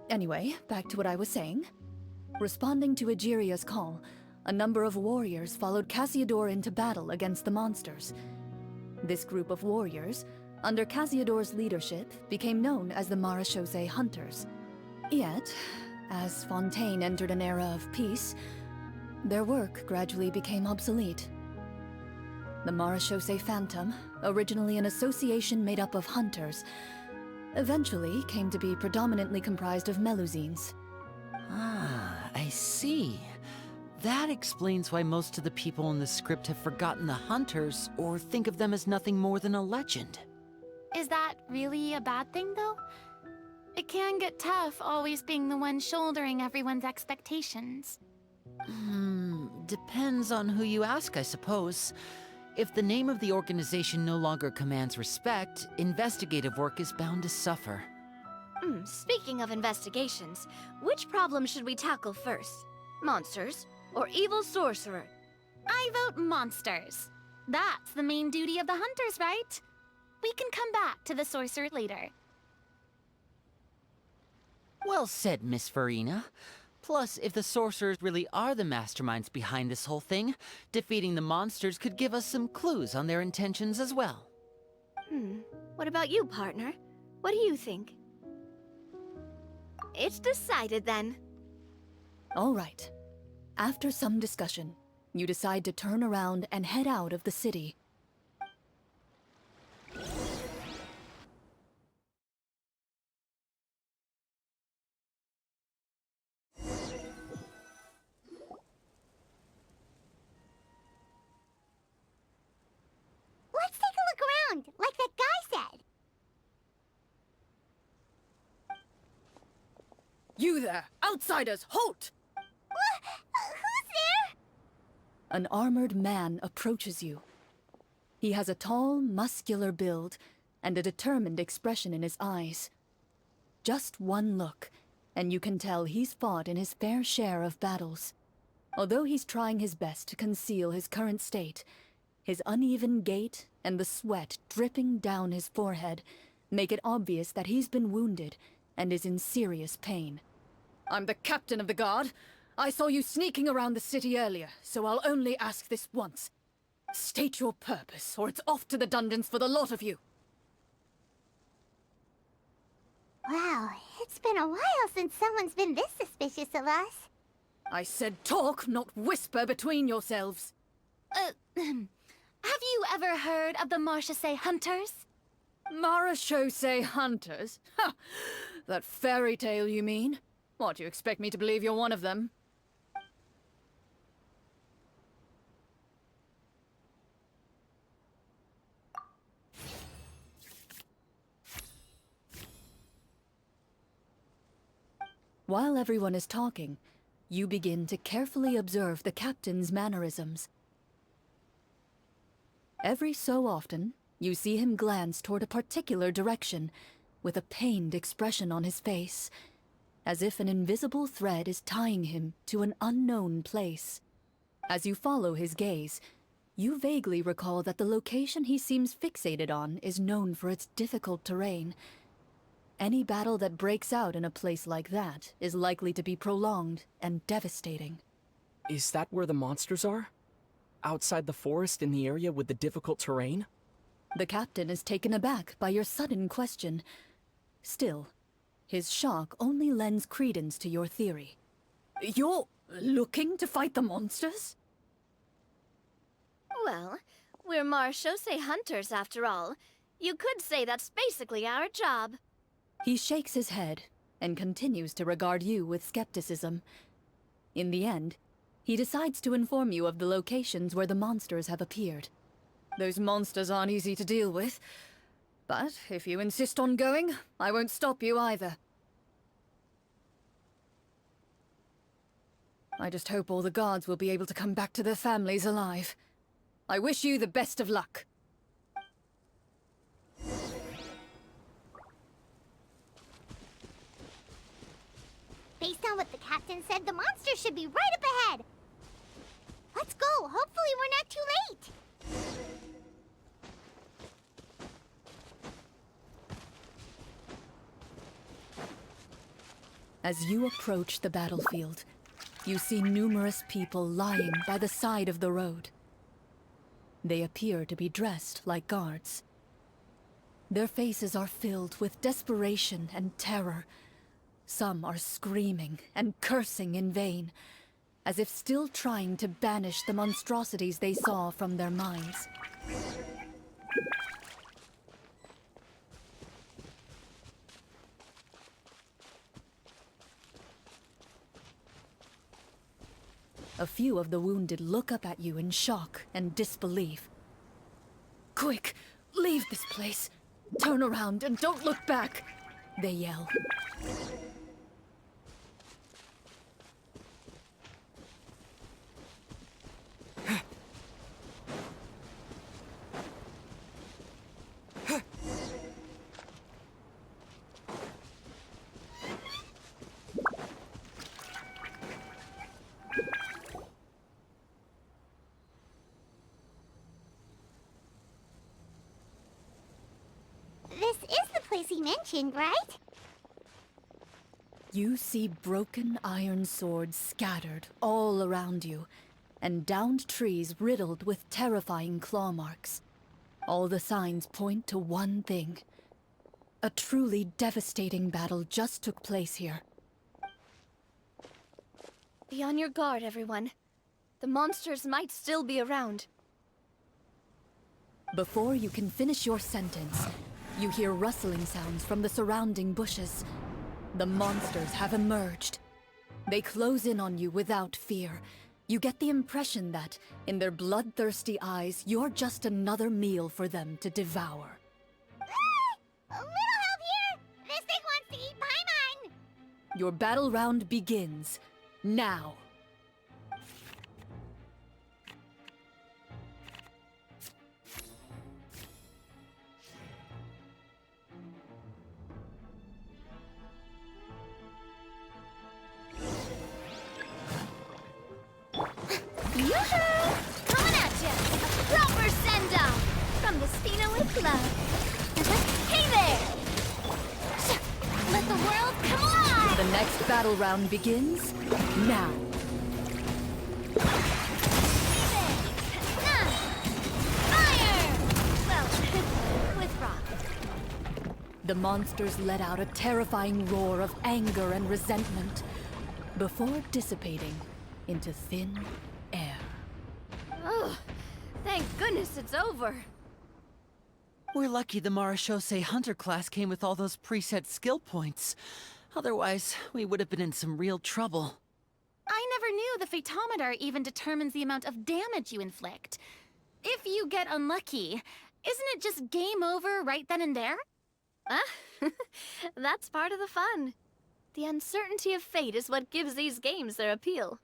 A: Anyway, back to what I was saying. Responding to Egeria's call, a number of warriors followed Casiodor into battle against the monsters. This group of warriors, under Casiodor's leadership, became known as the Marechaussee Hunters. Yet, as Fontaine entered an era of peace, their work gradually became obsolete. The Marechaussee Phantom, originally an association made up of hunters, eventually came to be predominantly comprised of Melusines.
E: Ah, I see. That explains why most of the people in the script have forgotten the hunters or think of them as nothing more than a legend.
D: Is that really a bad thing, though? It can get tough always being the one shouldering everyone's expectations.
E: Depends on who you ask, I suppose. If the name of the organization no longer commands respect, investigative work is bound to suffer.
C: Speaking of investigations, which problem should we tackle first? Monsters or evil sorcerer?
D: I vote monsters. That's the main duty of the hunters, right? We can come back to the sorcerer later.
E: Well said, Miss Farina. Plus, if the sorcerers really are the masterminds behind this whole thing, defeating the monsters could give us some clues on their intentions as well.
C: What about you, partner? What do you think? It's decided then.
A: All right. After some discussion, you decide to turn around and head out of the city.
B: Let's take a look around, like that guy said.
A: You there! Outsiders, halt!
B: Who's there?
A: An armored man approaches you. He has a tall, muscular build and a determined expression in his eyes. Just one look, and you can tell he's fought in his fair share of battles. Although he's trying his best to conceal his current state, his uneven gait and the sweat dripping down his forehead make it obvious that he's been wounded and is in serious pain. I'm the captain of the guard. I saw you sneaking around the city earlier, so I'll only ask this once. State your purpose, or it's off to the dungeons for the lot of you.
B: Wow, it's been a while since someone's been this suspicious of us.
A: I said talk, not whisper between yourselves.
D: Have you ever heard of the Marechaussee Hunters?
A: Marechaussee Hunters? Ha! That fairy tale, you mean? What, you expect me to believe you're one of them? While everyone is talking, you begin to carefully observe the captain's mannerisms. Every so often, you see him glance toward a particular direction, with a pained expression on his face, as if an invisible thread is tying him to an unknown place. As you follow his gaze, you vaguely recall that the location he seems fixated on is known for its difficult terrain. Any battle that breaks out in a place like that is likely to be prolonged and devastating.
G: Is that where the monsters are? Outside the forest in the area with the difficult terrain?
A: The captain is taken aback by your sudden question. Still, his shock only lends credence to your theory. You're looking to fight the monsters?
C: Well, we're marechaussee hunters after all. You could say that's basically our job.
A: He shakes his head and continues to regard you with skepticism. In the end, he decides to inform you of the locations where the monsters have appeared. Those monsters aren't easy to deal with, but if you insist on going, I won't stop you either. I just hope all the guards will be able to come back to their families alive. I wish you the best of luck.
B: Based on what the captain said, the monsters should be right up ahead. Let's go. Hopefully we're not too late.
A: As you approach the battlefield, you see numerous people lying by the side of the road. They appear to be dressed like guards. Their faces are filled with desperation and terror. Some are screaming and cursing in vain, as if still trying to banish the monstrosities they saw from their minds. A few of the wounded look up at you in shock and disbelief. Quick, leave this place. Turn around and don't look back, they yell.
B: This is the place he mentioned, right?
A: You see broken iron swords scattered all around you, and downed trees riddled with terrifying claw marks. All the signs point to one thing. A truly devastating battle just took place here.
C: Be on your guard, everyone. The monsters might still be around.
A: Before you can finish your sentence, you hear rustling sounds from the surrounding bushes. The monsters have emerged. They close in on you without fear. You get the impression that, in their bloodthirsty eyes, you're just another meal for them to devour.
B: A little help here! This thing wants to eat Paimon!
A: Your battle round begins now.
C: Yoo-hoo! Coming at ya! A proper send-off from the Steenaway Club. Hey there! Let the world come alive!
A: The next battle round begins now.
C: Fire! Well, with rock.
A: The monsters let out a terrifying roar of anger and resentment before dissipating into thin air.
C: Oh, thank goodness it's over.
E: We're lucky the marechaussee hunter class came with all those preset skill points. Otherwise, we would have been in some real trouble.
D: I never knew the phytometer even determines the amount of damage you inflict. If you get unlucky, isn't it just game over right then and there?
C: That's part of the fun. The uncertainty of fate is what gives these games their appeal.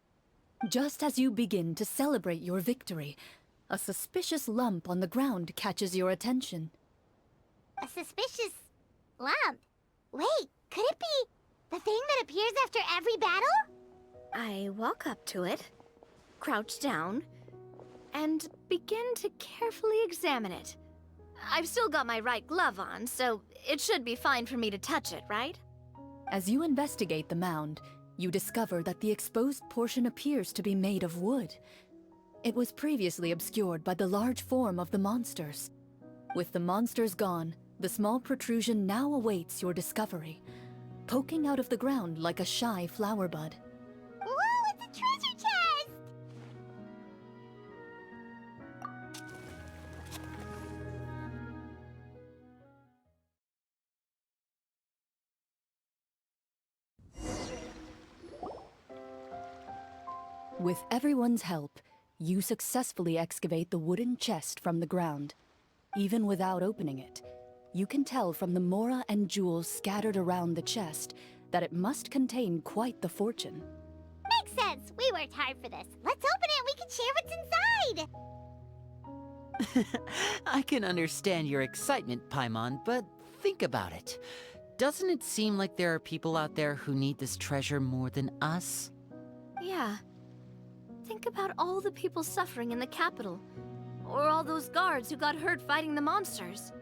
A: Just as you begin to celebrate your victory, a suspicious lump on the ground catches your attention.
B: A suspicious lump. Wait, could it be the thing that appears after every battle?
C: I walk up to it, crouch down, and begin to carefully examine it. I've still got my right glove on, so it should be fine for me to touch it, right?
A: As you investigate the mound, you discover that the exposed portion appears to be made of wood. It was previously obscured by the large form of the monsters. With the monsters gone, the small protrusion now awaits your discovery, poking out of the ground like a shy flower bud.
B: Whoa, it's a treasure chest!
A: With everyone's help, you successfully excavate the wooden chest from the ground. Even without opening it, you can tell from the mora and jewels scattered around the chest that it must contain quite the fortune.
B: Makes sense. We worked hard for this. Let's open it and we can share what's inside!
E: I can understand your excitement, Paimon, but think about it. Doesn't it seem like there are people out there who need this treasure more than us?
C: Yeah. Think about all the people suffering in the capital. Or all those guards who got hurt fighting the monsters.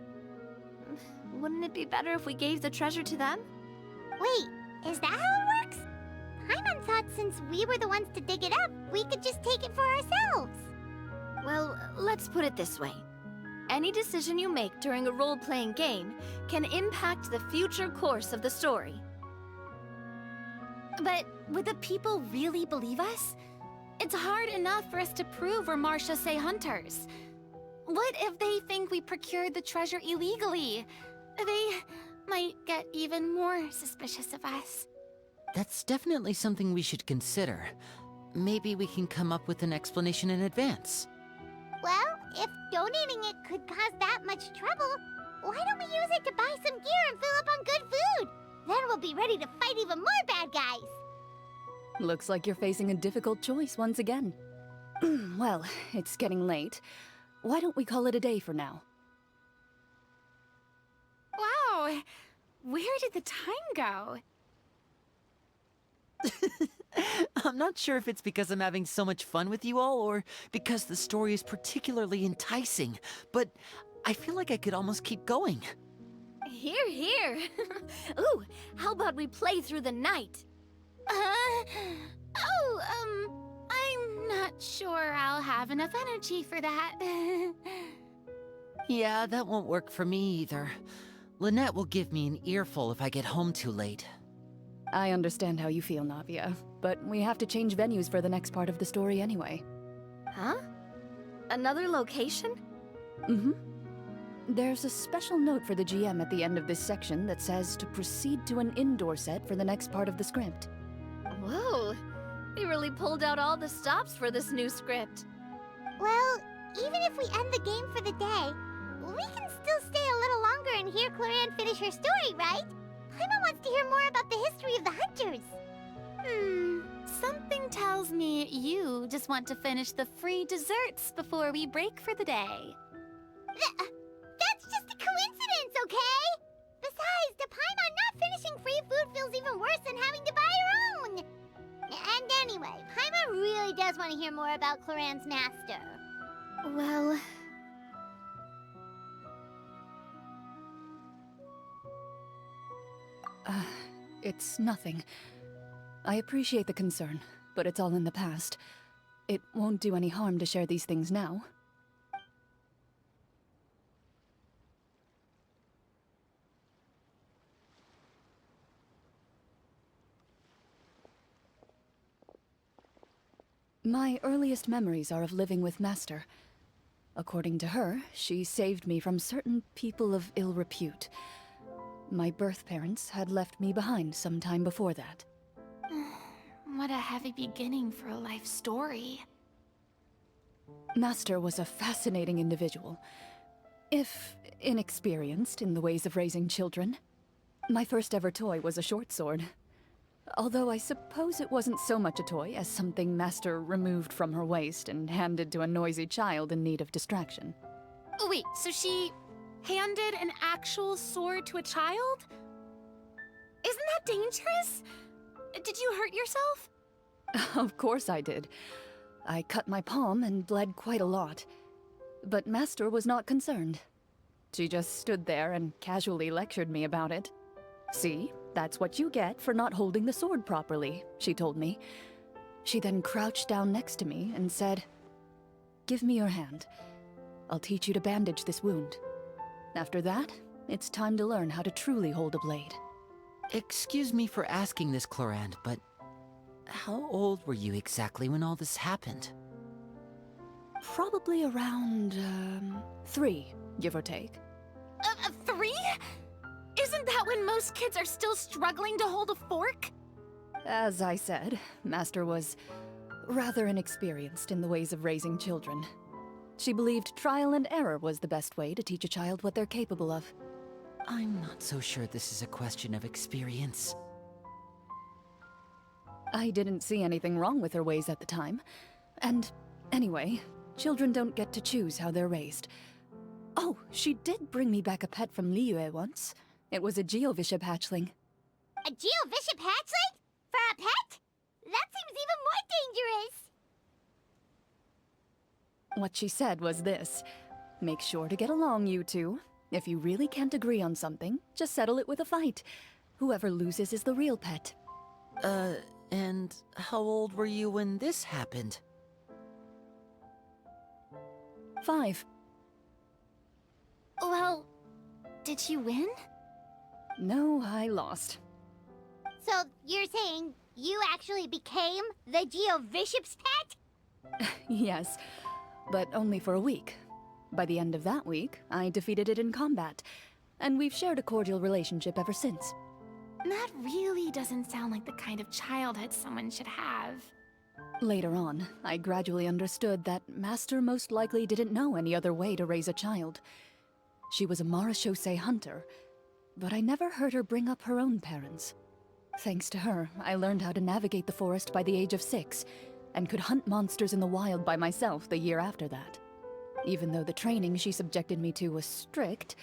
C: Wouldn't it be better if we gave the treasure to them?
B: Wait, is that how it works? Paimon thought since we were the ones to dig it up, we could just take it for ourselves.
C: Well, let's put it this way. Any decision you make during a role-playing game can impact the future course of the story.
D: But would the people really believe us? It's hard enough for us to prove we're Marchese hunters. What if they think we procured the treasure illegally? They might get even more suspicious of us.
E: That's definitely something we should consider. Maybe we can come up with an explanation in advance.
B: Well, if donating it could cause that much trouble, why don't we use it to buy some gear and fill up on good food? Then we'll be ready to fight even more bad guys.
A: Looks like you're facing a difficult choice once again. Well, it's getting late. Why don't we call it a day for now?
D: Wow, where did the time go?
E: I'm not sure if it's because I'm having so much fun with you all, or because the story is particularly enticing, but I feel like I could almost keep going.
C: Here, here. Ooh, how about we play through the night?
D: I'm not sure I'll have enough energy for that.
E: Yeah, that won't work for me either. Lynette will give me an earful if I get home too late.
A: I understand how you feel, Navia, but we have to change venues for the next part of the story anyway.
C: Huh? Another location?
A: Mm-hmm. There's a special note for the GM at the end of this section that says to proceed to an indoor set for the next part of the script.
C: Whoa, they really pulled out all the stops for this new script.
B: Well, even if we end the game for the day, we can still stay a little longer and hear Clorinde finish her story, right? Paimon wants to hear more about the history of the hunters.
D: Something tells me you just want to finish the free desserts before we break for the day.
B: That's just a coincidence, okay? Besides, to Paimon, not finishing free food feels even worse than having to buy her own. And anyway, Paimon really does want to hear more about Clorinde's master.
C: Well...
A: It's nothing. I appreciate the concern, but it's all in the past. It won't do any harm to share these things now. My earliest memories are of living with Master. According to her, she saved me from certain people of ill repute. My birth parents had left me behind some time before that.
D: What a heavy beginning for a life story.
A: Master was a fascinating individual, if inexperienced in the ways of raising children. My first ever toy was a short sword. Although I suppose it wasn't so much a toy as something Master removed from her waist and handed to a noisy child in need of distraction.
D: Oh, wait, so she handed an actual sword to a child? Isn't that dangerous? Did you hurt yourself?
A: Of course I did. I cut my palm and bled quite a lot. But Master was not concerned. She just stood there and casually lectured me about it. "See, that's what you get for not holding the sword properly," she told me. She then crouched down next to me and said, "Give me your hand. I'll teach you to bandage this wound. After that, it's time to learn how to truly hold a blade."
E: Excuse me for asking this, Clorinde, but how old were you exactly when all this happened?
A: Probably around, 3, give or take.
D: 3? Isn't that when most kids are still struggling to hold a fork?
A: As I said, Master was rather inexperienced in the ways of raising children. She believed trial and error was the best way to teach a child what they're capable of.
E: I'm not so sure this is a question of experience.
A: I didn't see anything wrong with her ways at the time. And anyway, children don't get to choose how they're raised. Oh, she did bring me back a pet from Liyue once. It was a Geovishap hatchling.
B: A Geovishap hatchling? For a pet? That seems even more dangerous!
A: What she said was this: "Make sure to get along, you two. If you really can't agree on something, just settle it with a fight. Whoever loses is the real pet."
E: And how old were you when this happened?
A: 5.
D: Well, did you win?
A: No, I lost.
B: So, you're saying you actually became the Geovishap's pet?
A: Yes, but only for a week. By the end of that week, I defeated it in combat, and we've shared a cordial relationship ever since.
D: That really doesn't sound like the kind of childhood someone should have.
A: Later on, I gradually understood that Master most likely didn't know any other way to raise a child. She was a Marashosei hunter, but I never heard her bring up her own parents. Thanks to her, I learned how to navigate the forest by the age of 6, and could hunt monsters in the wild by myself the year after that. Even though the training she subjected me to was strict,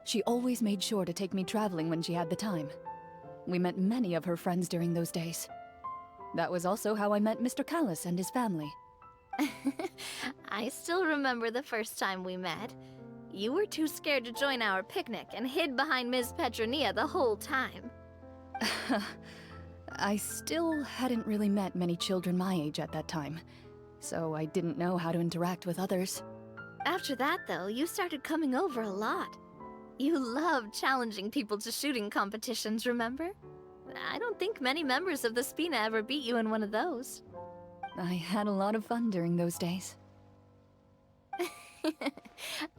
A: she always made sure to take me traveling when she had the time. We met many of her friends during those days. That was also how I met Mr. Callis and his family.
C: I still remember the first time we met. You were too scared to join our picnic and hid behind Ms. Petronia the whole time.
A: I still hadn't really met many children my age at that time, so I didn't know how to interact with others.
C: After that, though, you started coming over a lot. You loved challenging people to shooting competitions, remember? I don't think many members of the Spina ever beat you in one of those.
A: I had a lot of fun during those days.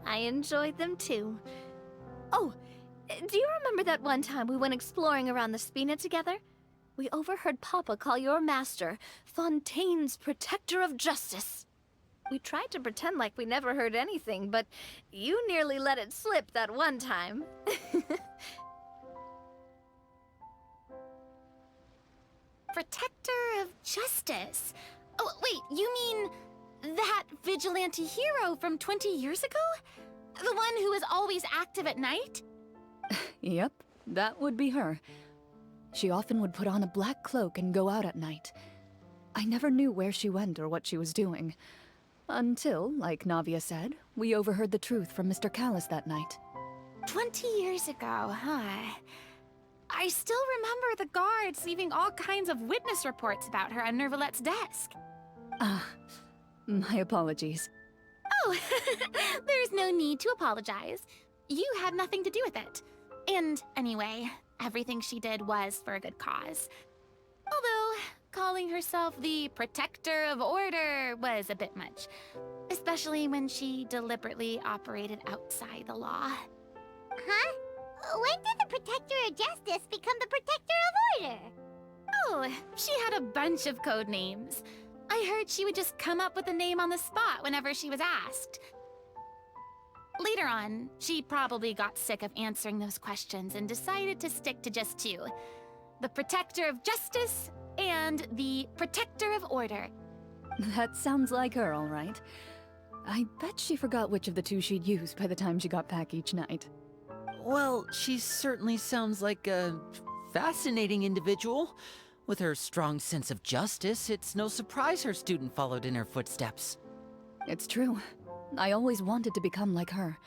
C: I enjoyed them too. Oh, do you remember that one time we went exploring around the Spina together? We overheard Papa call your master Fontaine's Protector of Justice. We tried to pretend like we never heard anything, but you nearly let it slip that one time.
D: Protector of Justice? Oh, wait, you mean that vigilante hero from 20 years ago? The one who is always active at night?
A: Yep, that would be her. She often would put on a black cloak and go out at night. I never knew where she went or what she was doing. Until, like Navia said, we overheard the truth from Mr. Callis that night.
D: 20 years ago, huh? I still remember the guards leaving all kinds of witness reports about her on Nervalette's desk.
A: My apologies.
D: Oh, there's no need to apologize. You had nothing to do with it. And anyway, everything she did was for a good cause. Although, calling herself the Protector of Order was a bit much. Especially when she deliberately operated outside the law.
B: Huh? When did the Protector of Justice become the Protector of Order?
D: Oh, she had a bunch of code names. I heard she would just come up with a name on the spot whenever she was asked. Later on, she probably got sick of answering those questions and decided to stick to just 2. The Protector of Justice and the Protector of Order.
A: That sounds like her, all right. I bet she forgot which of the 2 she'd use by the time she got back each night.
E: Well, she certainly sounds like a fascinating individual. With her strong sense of justice, it's no surprise her student followed in her footsteps.
A: It's true. I always wanted to become like her.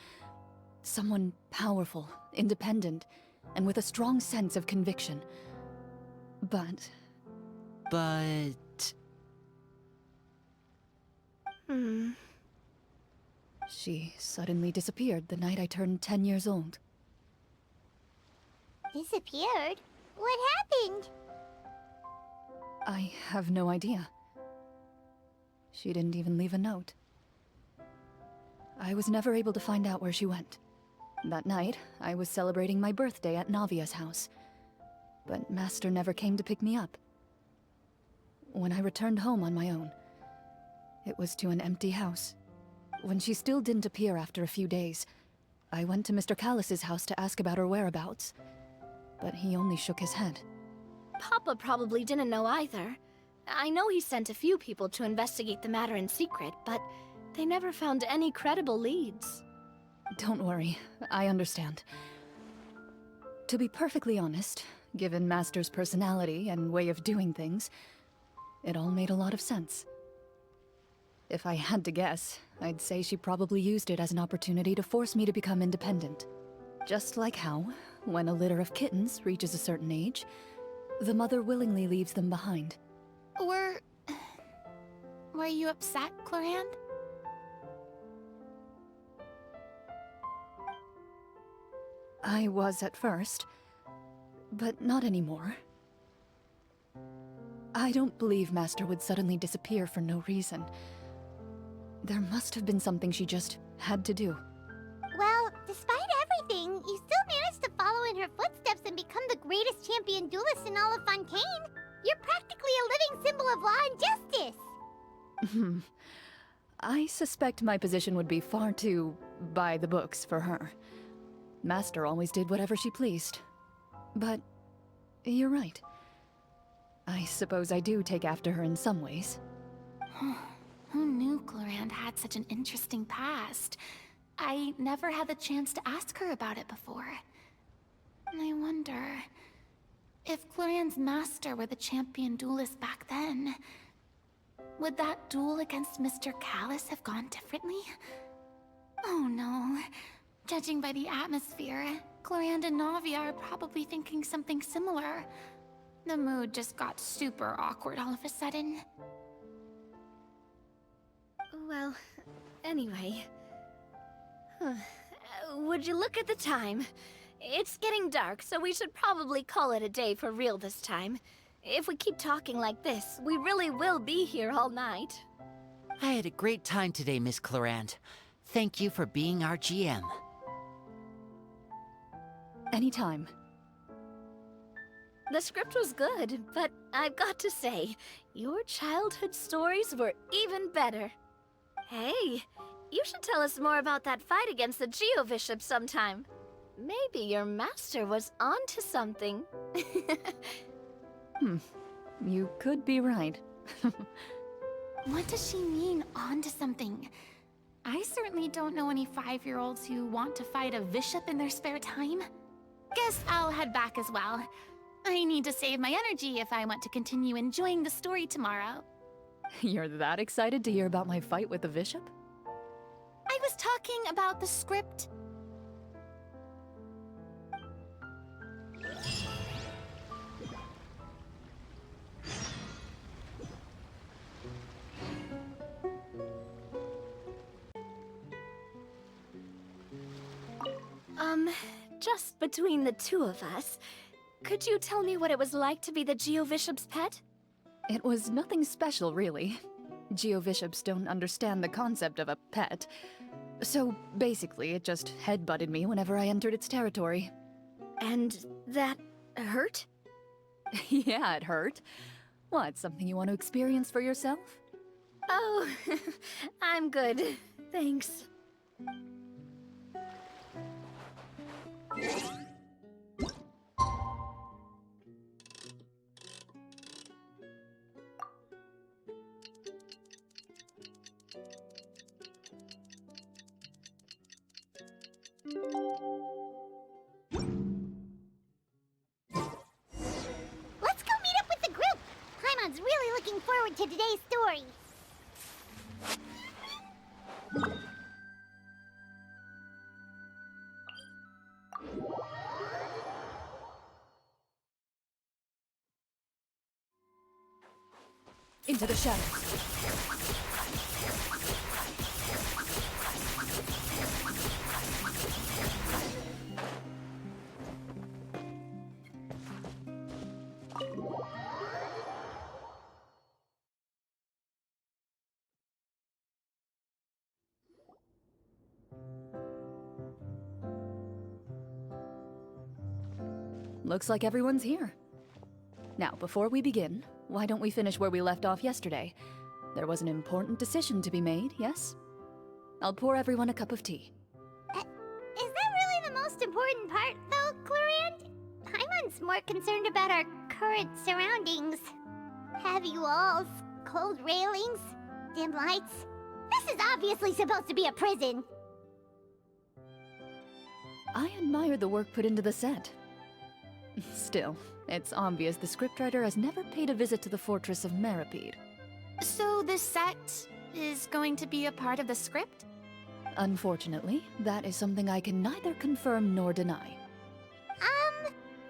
A: Someone powerful, independent, and with a strong sense of conviction. But she suddenly disappeared the night I turned 10 years old.
B: Disappeared? What happened?
A: I have no idea. She didn't even leave a note. I was never able to find out where she went. That night, I was celebrating my birthday at Navia's house, but Master never came to pick me up. When I returned home on my own, it was to an empty house. When she still didn't appear after a few days, I went to Mr. Callus's house to ask about her whereabouts, but he only shook his head.
C: Papa probably didn't know either. I know he sent a few people to investigate the matter in secret, but they never found any credible leads.
A: Don't worry, I understand. To be perfectly honest, given Master's personality and way of doing things, it all made a lot of sense. If I had to guess, I'd say she probably used it as an opportunity to force me to become independent. Just like how, when a litter of kittens reaches a certain age, the mother willingly leaves them behind.
D: Were you upset, Clorinde?
A: I was at first, but not anymore. I don't believe Master would suddenly disappear for no reason. There must have been something she just had to do.
B: Well, despite everything, you still managed to follow in her footsteps and become the greatest champion duelist in all of Fontaine. You're practically a living symbol of law and justice.
A: I suspect my position would be far too by the books for her. Master always did whatever she pleased. But you're right. I suppose I do take after her in some ways.
D: Who knew Clorinde had such an interesting past? I never had the chance to ask her about it before. I wonder if Clorinde's master were the champion duelist back then. Would that duel against Mr. Callus have gone differently? Oh no. Judging by the atmosphere, Clorinde and Navia are probably thinking something similar. The mood just got super awkward all of a sudden.
C: Well, anyway. Would you look at the time? It's getting dark, so we should probably call it a day for real this time. If we keep talking like this, we really will be here all night.
E: I had a great time today, Miss Clorinde. Thank you for being our GM.
A: Anytime.
C: The script was good, but I've got to say, your childhood stories were even better. Hey, you should tell us more about that fight against the Geo-Bishop sometime. Maybe your master was onto something.
A: You could be right.
D: What does she mean, onto something? I certainly don't know any 5-year-olds who want to fight a bishop in their spare time. Guess I'll head back as well. I need to save my energy if I want to continue enjoying the story tomorrow.
A: You're that excited to hear about my fight with the bishop?
D: I was talking about the script.
C: Just between the two of us, could you tell me what it was like to be the Geo-Bishop's pet?
A: It was nothing special, really. Geo-Bishops don't understand the concept of a pet. So, basically, it just headbutted me whenever I entered its territory.
C: And that hurt?
A: Yeah, it hurt. What, something you want to experience for yourself?
C: Oh, I'm good. Thanks.
B: Let's go meet up with the group! Paimon's really looking forward to today's story.
A: Into the shadows. Looks like everyone's here. Now, before we begin, why don't we finish where we left off yesterday? There was an important decision to be made, yes? I'll pour everyone a cup of tea.
B: Is that really the most important part, though, Clorinde? Paimon's more concerned about our current surroundings. Heavy walls, cold railings, dim lights. This is obviously supposed to be a prison.
A: I admire the work put into the set. Still, it's obvious the scriptwriter has never paid a visit to the fortress of Rapperia.
D: So this set is going to be a part of the script?
A: Unfortunately, that is something I can neither confirm nor deny.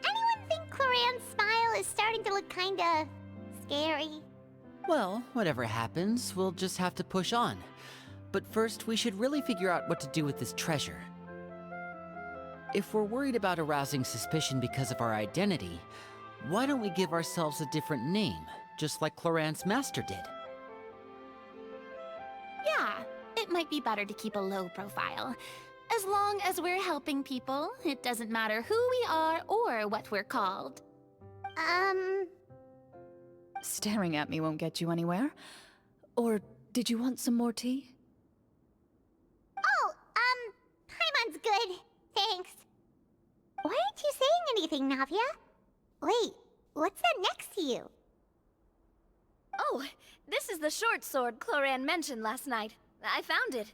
B: Anyone think Clorinde's smile is starting to look kinda scary?
E: Well, whatever happens, we'll just have to push on. But first, we should really figure out what to do with this treasure. If we're worried about arousing suspicion because of our identity, why don't we give ourselves a different name, just like Clorinde's master did?
D: Yeah, it might be better to keep a low profile. As long as we're helping people, it doesn't matter who we are or what we're called.
A: Staring at me won't get you anywhere. Or did you want some more tea?
B: Oh, Paimon's good. Thanks. Why aren't you saying anything, Navia? Wait, what's that next to you?
C: Oh, this is the short sword Clorinde mentioned last night. I found it.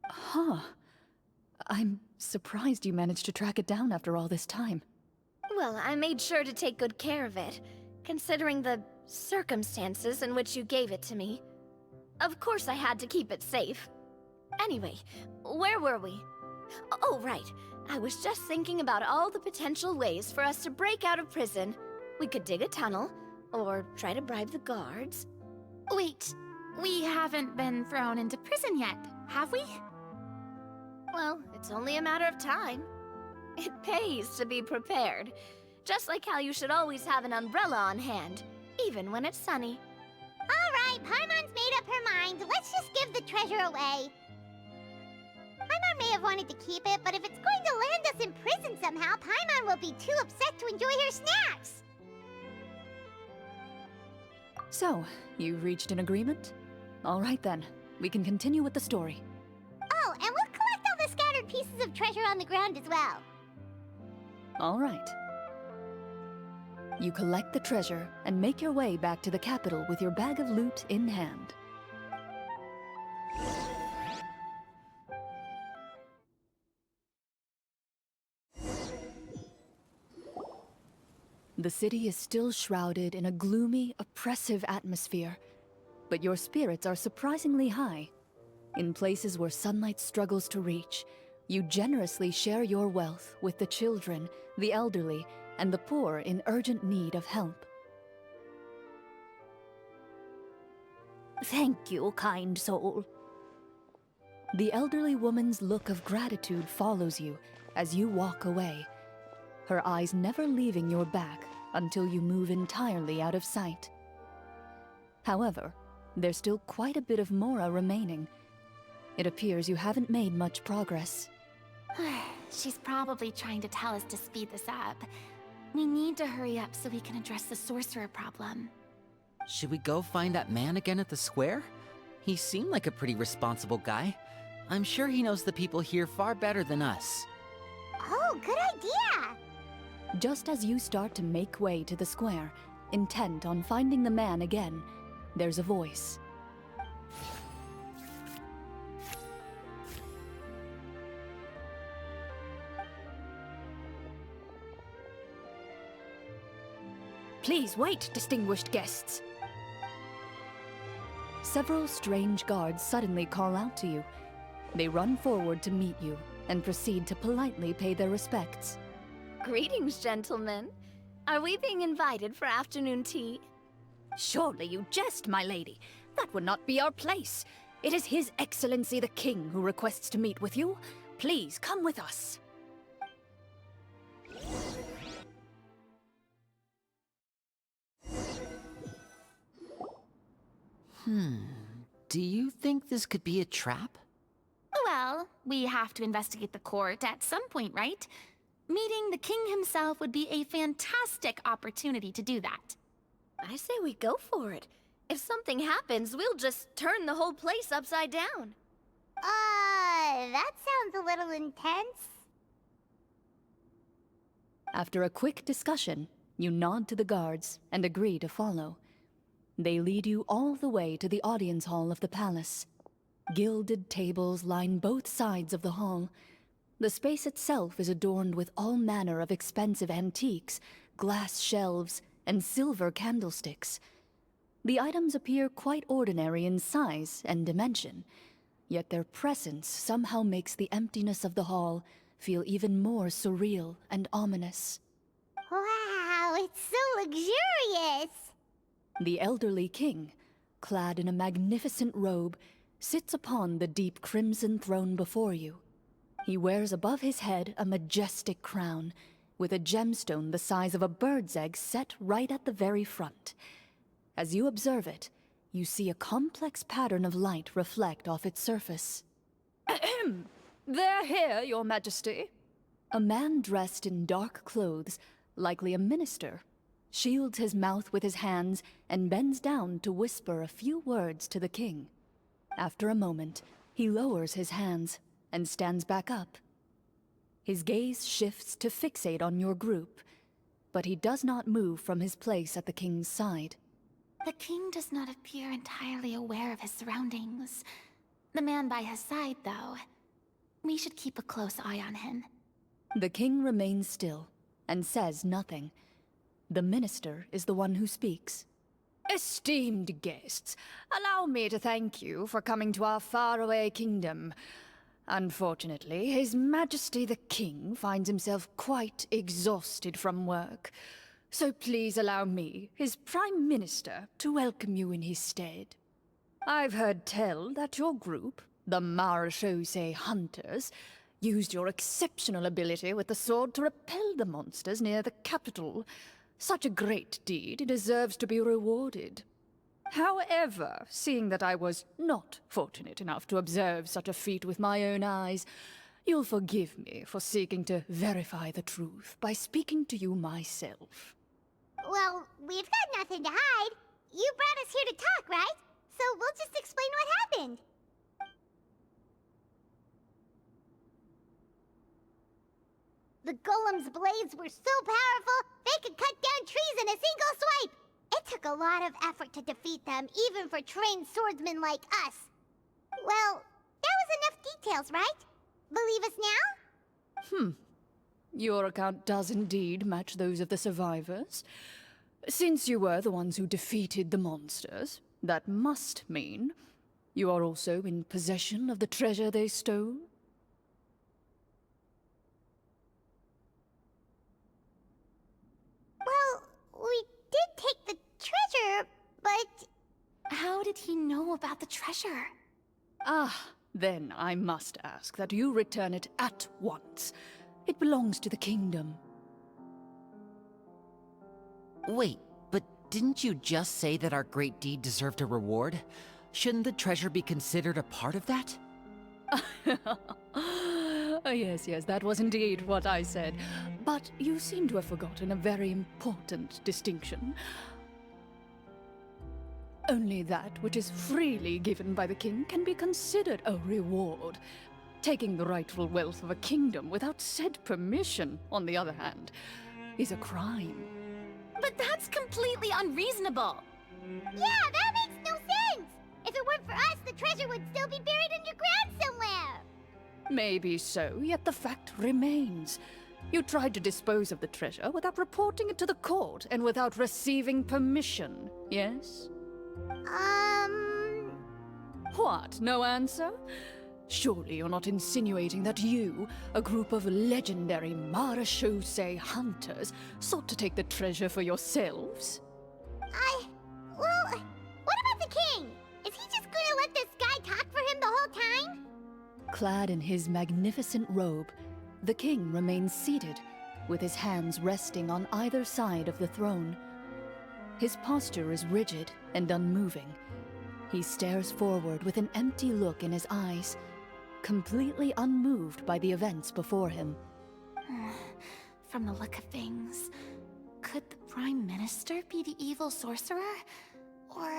A: Huh. I'm surprised you managed to track it down after all this time.
C: Well, I made sure to take good care of it, considering the circumstances in which you gave it to me. Of course I had to keep it safe. Anyway, where were we? Oh, right. I was just thinking about all the potential ways for us to break out of prison. We could dig a tunnel, or try to bribe the guards.
D: Wait, we haven't been thrown into prison yet, have we?
C: Well, it's only a matter of time. It pays to be prepared. Just like how you should always have an umbrella on hand, even when it's sunny.
B: Alright, Paimon's made up her mind. Let's just give the treasure away. Paimon may have wanted to keep it, but if it's going to land us in prison somehow, Paimon will be too upset to enjoy her snacks.
A: So, you've reached an agreement? All right then, we can continue with the story.
B: Oh, and we'll collect all the scattered pieces of treasure on the ground as well.
A: All right. You collect the treasure and make your way back to the capital with your bag of loot in hand. The city is still shrouded in a gloomy, oppressive atmosphere, but your spirits are surprisingly high. In places where sunlight struggles to reach, you generously share your wealth with the children, the elderly, and the poor in urgent need of help.
B: Thank you, kind soul.
A: The elderly woman's look of gratitude follows you as you walk away, her eyes never leaving your back until you move entirely out of sight. However, there's still quite a bit of Mora remaining. It appears you haven't made much progress.
D: She's probably trying to tell us to speed this up. We need to hurry up so we can address the sorcerer problem.
E: Should we go find that man again at the square? He seemed like a pretty responsible guy. I'm sure he knows the people here far better than us.
B: Oh, good idea!
A: Just as you start to make way to the square, intent on finding the man again, there's a voice. Please wait, distinguished guests. Several strange guards suddenly call out to you. They run forward to meet you and proceed to politely pay their respects.
C: Greetings, gentlemen. Are we being invited for afternoon tea?
A: Surely you jest, my lady. That would not be our place. It is His Excellency the King who requests to meet with you. Please come with us.
E: Do you think this could be a trap?
D: Well, we have to investigate the court at some point, right? Meeting the king himself would be a fantastic opportunity to do that.
C: I say we go for it. If something happens, we'll just turn the whole place upside down.
B: That sounds a little intense.
A: After a quick discussion, you nod to the guards and agree to follow. They lead you all the way to the audience hall of the palace. Gilded tables line both sides of the hall. The space itself is adorned with all manner of expensive antiques, glass shelves, and silver candlesticks. The items appear quite ordinary in size and dimension, yet their presence somehow makes the emptiness of the hall feel even more surreal and ominous.
B: Wow, it's so luxurious!
A: The elderly king, clad in a magnificent robe, sits upon the deep crimson throne before you. He wears above his head a majestic crown, with a gemstone the size of a bird's egg set right at the very front. As you observe it, you see a complex pattern of light reflect off its surface. Ahem! They're here, Your Majesty. A man dressed in dark clothes, likely a minister, shields his mouth with his hands and bends down to whisper a few words to the king. After a moment, he lowers his hands and stands back up. His gaze shifts to fixate on your group, but he does not move from his place at the king's side.
D: The king does not appear entirely aware of his surroundings. The man by his side, though. We should keep a close eye on him.
A: The king remains still and says nothing. The minister is the one who speaks. Esteemed guests, allow me to thank you for coming to our faraway kingdom. Unfortunately, His Majesty the King finds himself quite exhausted from work. So please allow me, his Prime Minister, to welcome you in his stead. I've heard tell that your group, the Marechaussee Hunters, used your exceptional ability with the sword to repel the monsters near the capital. Such a great deed deserves to be rewarded. However, seeing that I was not fortunate enough to observe such a feat with my own eyes, you'll forgive me for seeking to verify the truth by speaking to you myself.
B: Well, we've got nothing to hide. You brought us here to talk, right? So we'll just explain what happened. The golem's blades were so powerful, they could cut down trees in a single swipe! It took a lot of effort to defeat them, even for trained swordsmen like us. Well, that was enough details, right? Believe us now?
A: Your account does indeed match those of the survivors. Since you were the ones who defeated the monsters, that must mean you are also in possession of the treasure they stole?
B: Well, we did take the treasure, but...
D: How did he know about the treasure?
A: Ah, then I must ask that you return it at once. It belongs to the kingdom.
E: Wait, but didn't you just say that our great deed deserved a reward? Shouldn't the treasure be considered a part of that?
A: Yes, that was indeed what I said. But you seem to have forgotten a very important distinction. Only that which is freely given by the king can be considered a reward. Taking the rightful wealth of a kingdom without said permission, on the other hand, is a crime.
D: But that's completely unreasonable!
B: Yeah, that makes no sense! If it weren't for us, the treasure would still be buried underground somewhere!
A: Maybe so, yet the fact remains. You tried to dispose of the treasure without reporting it to the court and without receiving permission, yes? What, no answer? Surely you're not insinuating that you, a group of legendary Marechaussee hunters, sought to take the treasure for yourselves?
B: Well,
A: Clad in his magnificent robe, the king remains seated, with his hands resting on either side of the throne. His posture is rigid and unmoving. He stares forward with an empty look in his eyes, completely unmoved by the events before him.
D: From the look of things, could the Prime Minister be the evil sorcerer? Or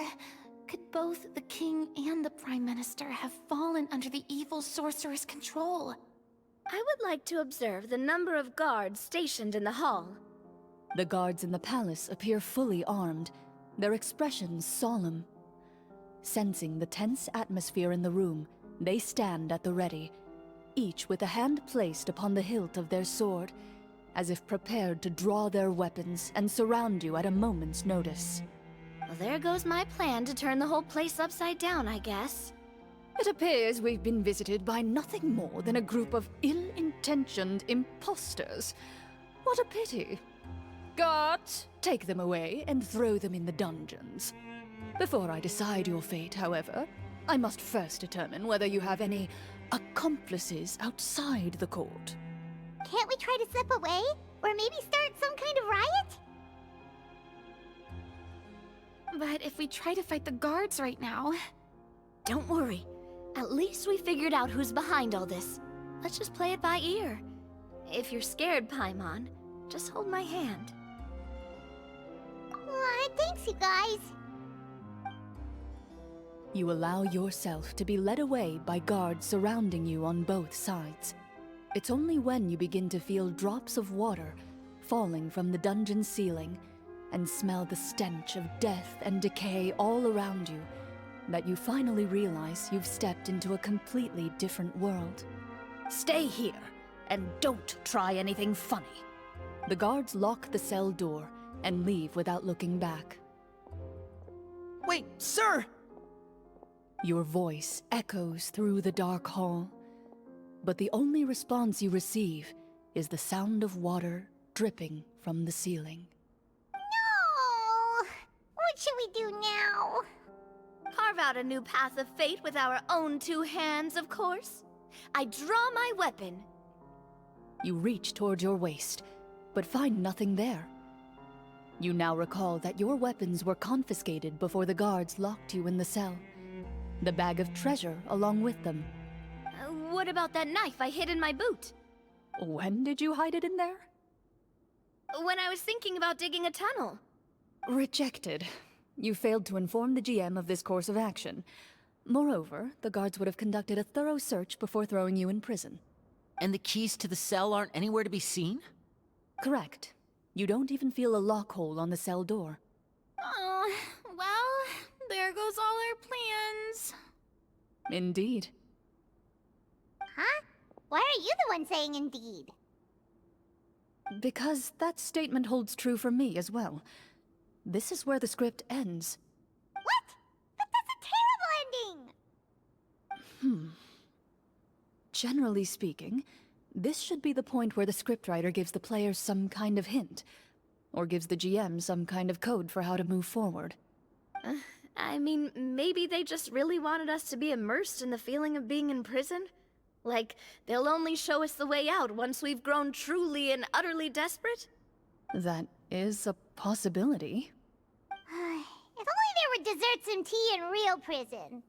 D: could both the King and the Prime Minister have fallen under the evil sorcerer's control?
C: I would like to observe the number of guards stationed in the hall.
A: The guards in the palace appear fully armed, their expressions solemn. Sensing the tense atmosphere in the room, they stand at the ready, each with a hand placed upon the hilt of their sword, as if prepared to draw their weapons and surround you at a moment's notice.
C: Well, there goes my plan to turn the whole place upside down, I guess.
A: It appears we've been visited by nothing more than a group of ill-intentioned imposters. What a pity. Guards, take them away and throw them in the dungeons. Before I decide your fate, however, I must first determine whether you have any accomplices outside the court.
B: Can't we try to slip away? Or maybe start some kind of riot?
D: But if we try to fight the guards right now...
C: Don't worry. At least we figured out who's behind all this. Let's just play it by ear. If you're scared, Paimon, just hold my hand.
B: Aw, thanks, you guys.
A: You allow yourself to be led away by guards surrounding you on both sides. It's only when you begin to feel drops of water falling from the dungeon ceiling and smell the stench of death and decay all around you that you finally realize you've stepped into a completely different world.
H: Stay here, and don't try anything funny.
A: The guards lock the cell door and leave without looking back.
E: Wait, sir!
A: Your voice echoes through the dark hall, but the only response you receive is the sound of water dripping from the ceiling.
B: No! What should we do now?
C: Carve out a new path of fate with our own two hands, of course. I draw my weapon.
A: You reach toward your waist, but find nothing there. You now recall that your weapons were confiscated before the guards locked you in the cell. The bag of treasure along with them.
C: What about that knife I hid in my boot?
A: When did you hide it in there?
C: When I was thinking about digging a tunnel.
A: Rejected. You failed to inform the GM of this course of action. Moreover, the guards would have conducted a thorough search before throwing you in prison.
E: And the keys to the cell aren't anywhere to be seen?
A: Correct. You don't even feel a lock hole on the cell door.
D: Oh, well, there goes all our plans.
A: Indeed.
B: Huh? Why are you the one saying indeed?
A: Because that statement holds true for me as well. This is where the script ends.
B: What? But that's a terrible ending!
A: Generally speaking, this should be the point where the scriptwriter gives the players some kind of hint, or gives the GM some kind of code for how to move forward.
C: I mean, maybe they just really wanted us to be immersed in the feeling of being in prison? Like, they'll only show us the way out once we've grown truly and utterly desperate?
A: That is a possibility.
B: If only there were desserts and tea in real prison.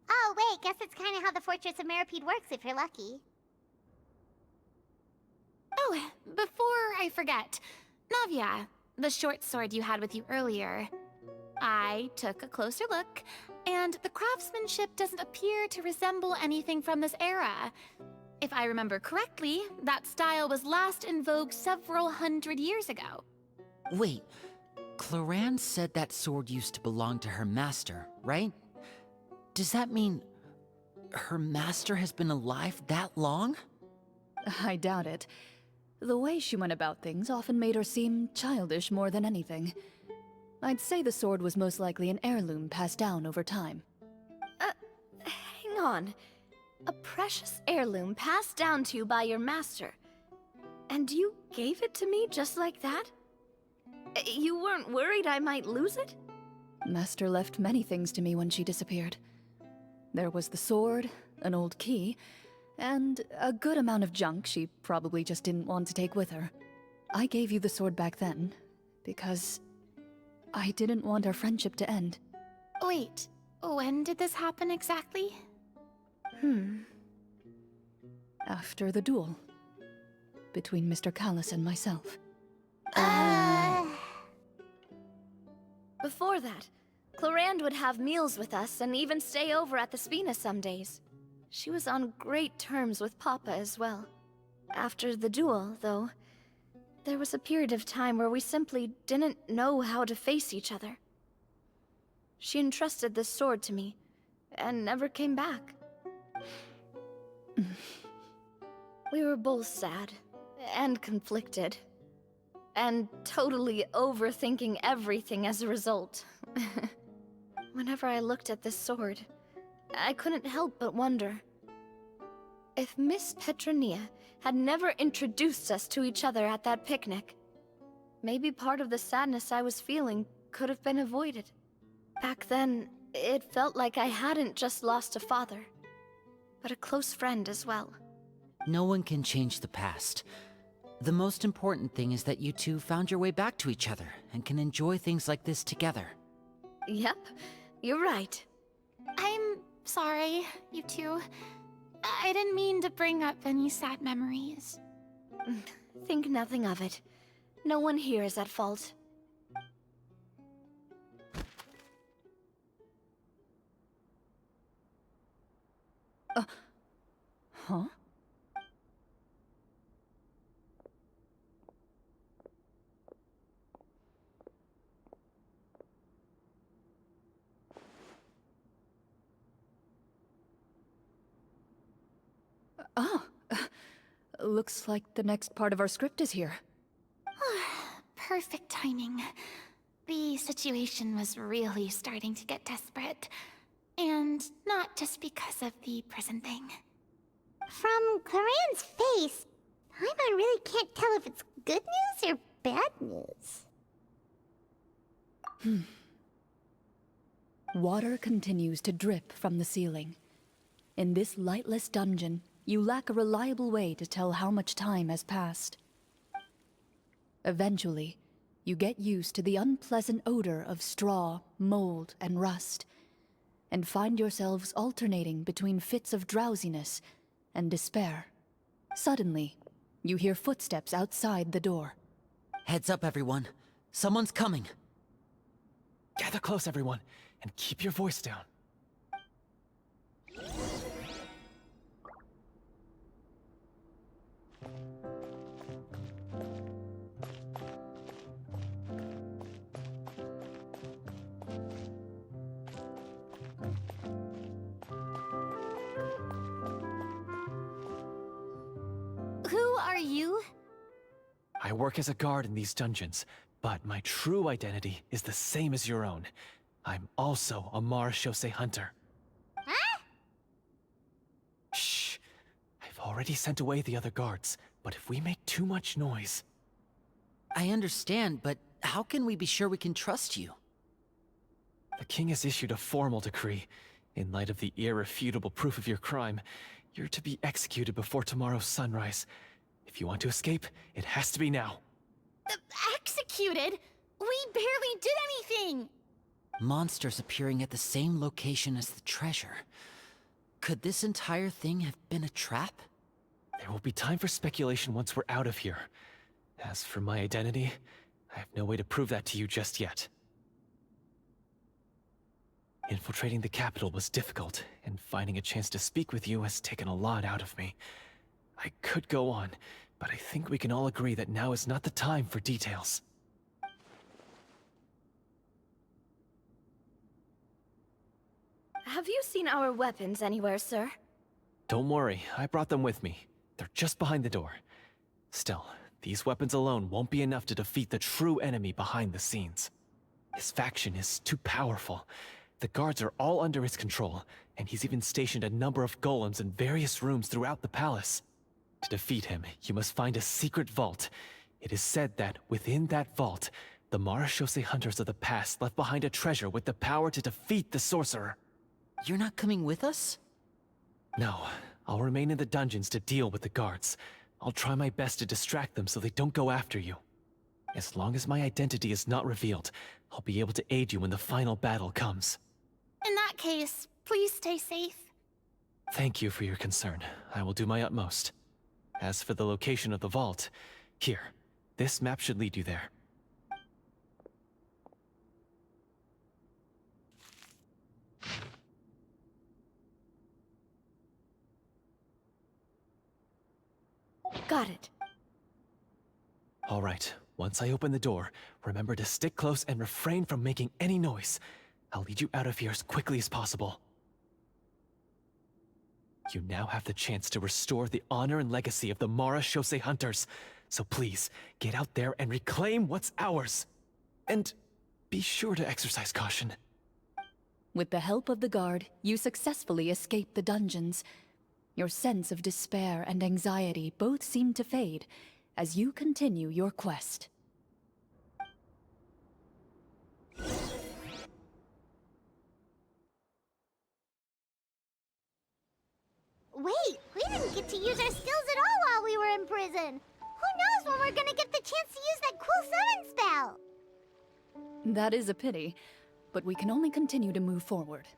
B: Oh, wait, guess that's kind of how the Fortress of Meripede works if you're lucky.
D: Oh, before I forget, Navia, the short sword you had with you earlier. I took a closer look, and the craftsmanship doesn't appear to resemble anything from this era. If I remember correctly, that style was last in vogue several hundred years ago.
E: Wait, Clorinde said that sword used to belong to her master, right? Does that mean her master has been alive that long?
A: I doubt it. The way she went about things often made her seem childish more than anything. I'd say the sword was most likely an heirloom passed down over time.
C: Hang on. A precious heirloom passed down to you by your master. And you gave it to me just like that? You weren't worried I might lose it?
A: Master left many things to me when she disappeared. There was the sword, an old key, And a good amount of junk she probably just didn't want to take with her. I gave you the sword back then, because I didn't want our friendship to end.
D: Wait, when did this happen exactly?
A: After the duel. Between Mr. Callis and myself.
C: Before that, Clorinde would have meals with us and even stay over at the Spina some days. She was on great terms with Papa as well. After the duel, though, there was a period of time where we simply didn't know how to face each other. She entrusted this sword to me, and never came back. We were both sad, and conflicted, and totally overthinking everything as a result. Whenever I looked at this sword, I couldn't help but wonder if Miss Petronia had never introduced us to each other at that picnic. Maybe part of the sadness I was feeling could have been avoided. Back then, it felt like I hadn't just lost a father, but a close friend as well.
E: No one can change the past. The most important thing is that you two found your way back to each other and can enjoy things like this together.
C: Yep, you're right.
D: I'm sorry, you two. I didn't mean to bring up any sad memories.
C: Think nothing of it. No one here is at fault.
A: Huh? Oh, looks like the next part of our script is here.
D: Perfect timing. The situation was really starting to get desperate. And not just because of the prison thing.
B: From Clorinde's face, Paimon really can't tell if it's good news or bad news.
A: Water continues to drip from the ceiling. In this lightless dungeon, you lack a reliable way to tell how much time has passed. Eventually, you get used to the unpleasant odor of straw, mold, and rust, and find yourselves alternating between fits of drowsiness and despair. Suddenly, you hear footsteps outside the door.
E: Heads up, everyone. Someone's coming.
F: Gather close, everyone, and keep your voice down.
D: Who are you?
F: I work as a guard in these dungeons, but my true identity is the same as your own. I'm also a Marechaussee hunter.
B: Huh?
F: Shh! I've already sent away the other guards, but if we make too much noise...
E: I understand, but how can we be sure we can trust you?
F: The king has issued a formal decree. In light of the irrefutable proof of your crime, you're to be executed before tomorrow's sunrise. If you want to escape, it has to be now.
D: Executed? We barely did anything!
E: Monsters appearing at the same location as the treasure. Could this entire thing have been a trap?
F: There will be time for speculation once we're out of here. As for my identity, I have no way to prove that to you just yet. Infiltrating the capital was difficult, and finding a chance to speak with you has taken a lot out of me. I could go on, but I think we can all agree that now is not the time for details.
C: Have you seen our weapons anywhere, sir?
F: Don't worry, I brought them with me. They're just behind the door. Still, these weapons alone won't be enough to defeat the true enemy behind the scenes. His faction is too powerful. The guards are all under his control, and he's even stationed a number of golems in various rooms throughout the palace. To defeat him, you must find a secret vault. It is said that within that vault, the Marechaussee hunters of the past left behind a treasure with the power to defeat the sorcerer.
E: You're not coming with us?
F: No, I'll remain in the dungeons to deal with the guards. I'll try my best to distract them so they don't go after you. As long as my identity is not revealed, I'll be able to aid you when the final battle comes.
D: In that case, please stay safe.
F: Thank you for your concern. I will do my utmost. As for the location of the vault, here, this map should lead you there.
C: Got it.
F: All right, once I open the door, remember to stick close and refrain from making any noise. I'll lead you out of here as quickly as possible. You now have the chance to restore the honor and legacy of the Mara Shosei Hunters. So please, get out there and reclaim what's ours. And be sure to exercise caution.
A: With the help of the guard, you successfully escape the dungeons. Your sense of despair and anxiety both seem to fade as you continue your quest.
B: Wait, we didn't get to use our skills at all while we were in prison. Who knows when we're gonna get the chance to use that cool summon spell?
A: That is a pity, but we can only continue to move forward.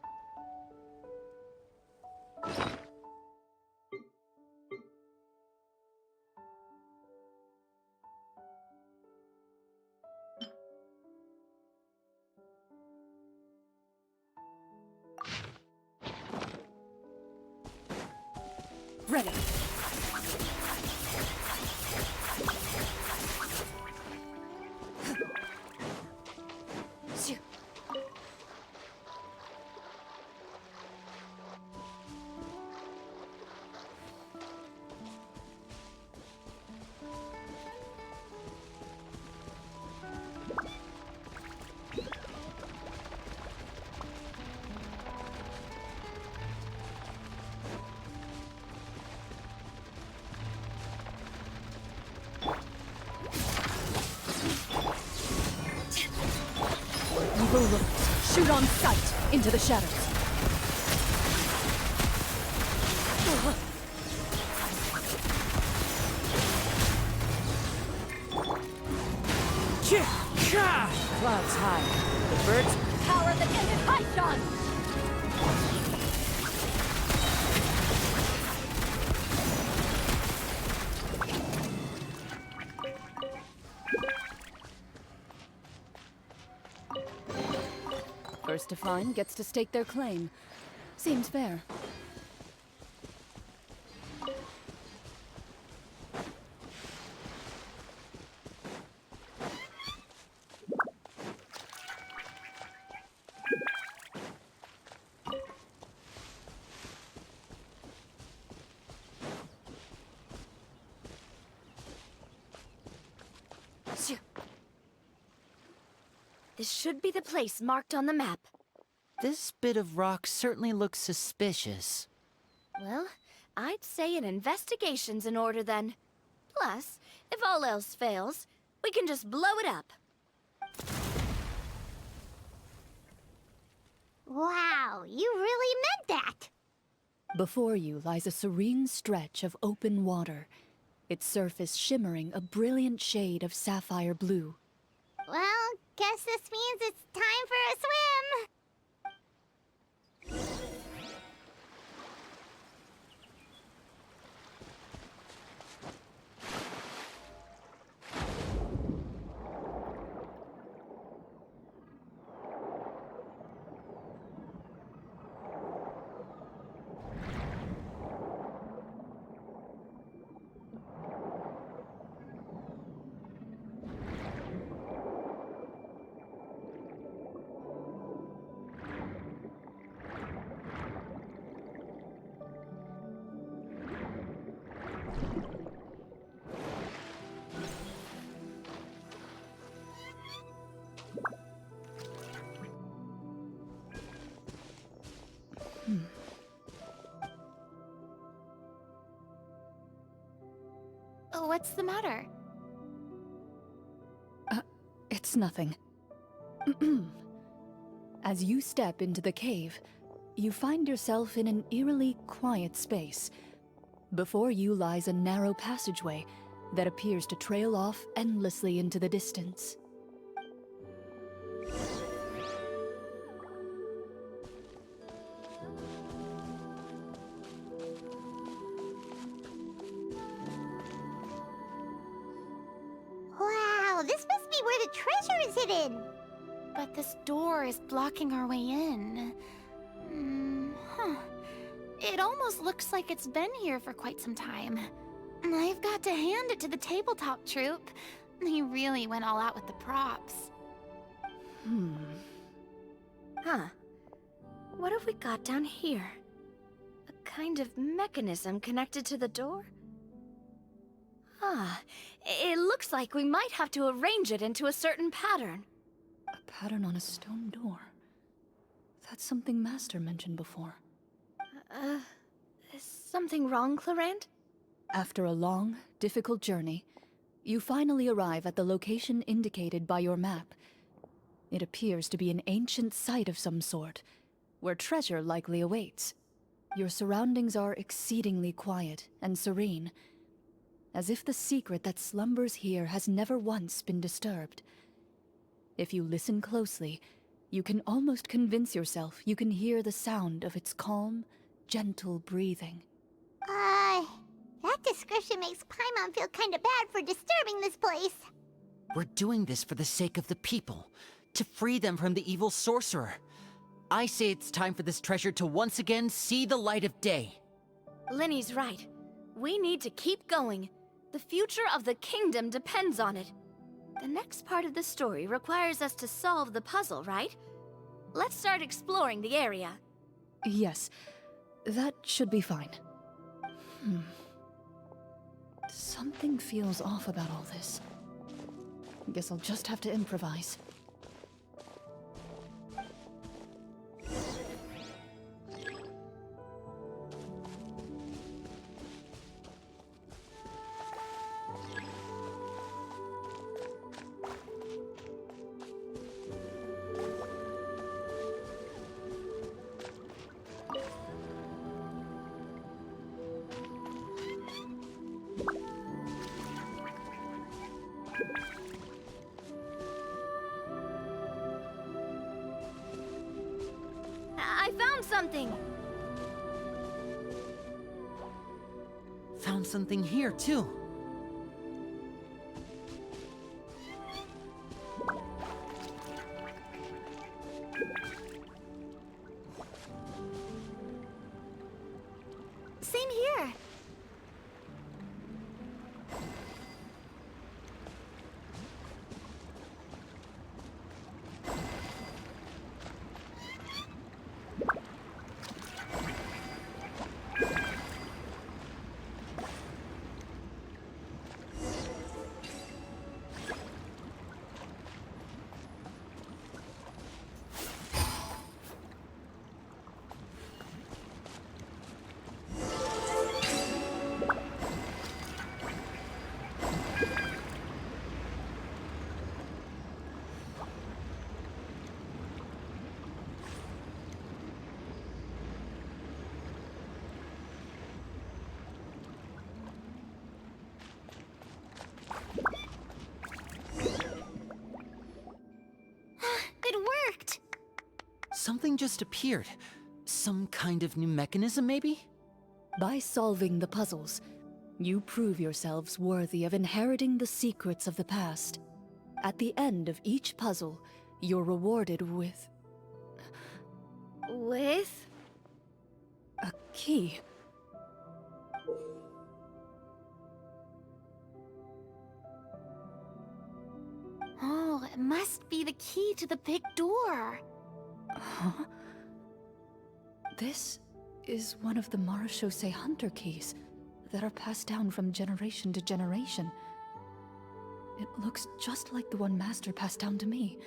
A: Ready. Evil looks. Shoot on sight into the shadows.
H: Clouds high. The birds
C: Power that ended Python!
A: First to find gets to stake their claim. Seems fair.
C: This should be the place marked on the map.
E: This bit of rock certainly looks suspicious.
C: Well, I'd say an investigation's in order then. Plus, if all else fails, we can just blow it up.
B: Wow, you really meant that!
A: Before you lies a serene stretch of open water, its surface shimmering a brilliant shade of sapphire blue.
B: Well, guess this means it's time for a swim!
D: What's the matter?
A: It's nothing. As you step into the cave, you find yourself in an eerily quiet space, Before you lies a narrow passageway that appears to trail off endlessly into the distance.
B: Wow, this must be where the treasure is hidden.
D: But this door is blocking our way in. Huh. It almost looks like it's been here for quite some time. I've got to hand it to the tabletop troupe. They really went all out with the props.
C: Huh. What have we got down here? A kind of mechanism connected to the door? Ah, it looks like we might have to arrange it into a certain pattern.
A: A pattern on a stone door. That's something Master mentioned before.
C: Is something wrong, Clorinde?
A: After a long, difficult journey, you finally arrive at the location indicated by your map. It appears to be an ancient site of some sort, where treasure likely awaits. Your surroundings are exceedingly quiet and serene, as if the secret that slumbers here has never once been disturbed. If you listen closely, you can almost convince yourself you can hear the sound of its calm, gentle breathing.
B: That description makes Paimon feel kinda bad for disturbing this place.
E: We're doing this for the sake of the people, to free them from the evil sorcerer. I say it's time for this treasure to once again see the light of day.
C: Linny's right. We need to keep going. The future of the kingdom depends on it. The next part of the story requires us to solve the puzzle, right? Let's start exploring the area.
A: Yes, that should be fine. Something feels off about all this. Guess I'll just have to improvise.
C: I found something!
E: Found something here, too.
D: Same here. It worked!
E: Something just appeared. Some kind of new mechanism, maybe?
A: By solving the puzzles, you prove yourselves worthy of inheriting the secrets of the past. At the end of each puzzle, you're rewarded with
C: With?
A: a key.
D: Oh, it must be the key to the big door.
A: Huh? This is one of the Marechaussee Hunter keys that are passed down from generation to generation. It looks just like the one Master passed down to me.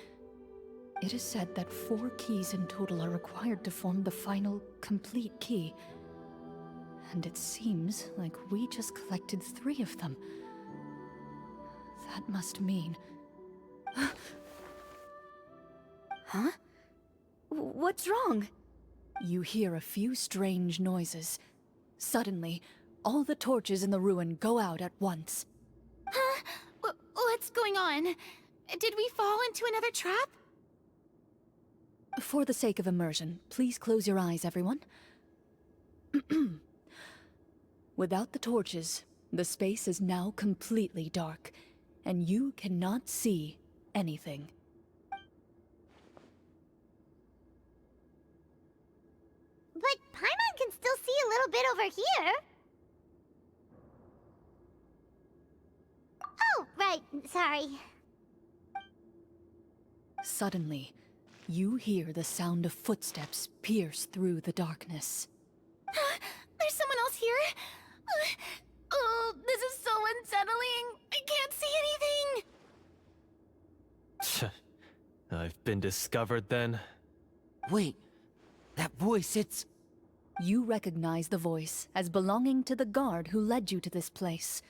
A: It is said that 4 keys in total are required to form the final, complete key. And it seems like we just collected 3 of them. That must mean...
C: Huh? What's wrong?
A: You hear a few strange noises. Suddenly, all the torches in the ruin go out at once.
D: Huh? What's going on? Did we fall into another trap?
A: For the sake of immersion, please close your eyes, everyone. Without the torches, the space is now completely dark, and you cannot see anything.
B: But Paimon can still see a little bit over here. Oh, right. Sorry.
A: Suddenly, you hear the sound of footsteps pierce through the darkness.
D: There's someone else here? Oh, this is so unsettling. I can't see anything.
F: I've been discovered then.
E: Wait, that voice, it's...
A: You recognize the voice as belonging to the guard who led you to this place.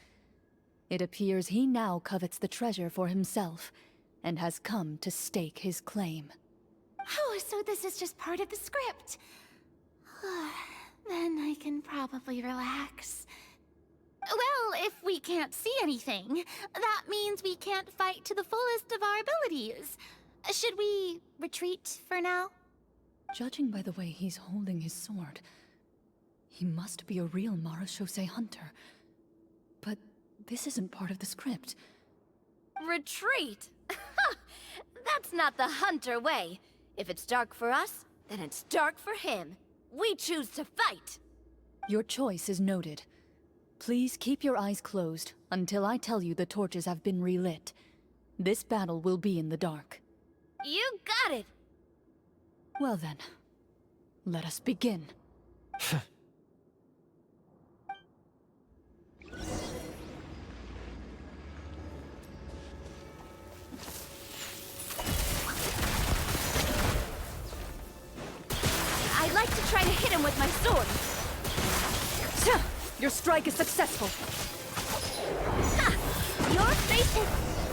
A: It appears he now covets the treasure for himself, and has come to stake his claim.
D: Oh, so this is just part of the script. Then I can probably relax. Well, if we can't see anything, that means we can't fight to the fullest of our abilities. Should we retreat for now?
A: Judging by the way he's holding his sword, he must be a real Marashose hunter. But this isn't part of the script.
C: Retreat? That's not the hunter way. If it's dark for us, then it's dark for him. We choose to fight.
A: Your choice is noted. Please keep your eyes closed until I tell you the torches have been relit. This battle will be in the dark.
C: You got it!
A: Well then, let us begin.
C: I'd like to try to hit him with my sword.
A: Your strike is successful.
C: Your face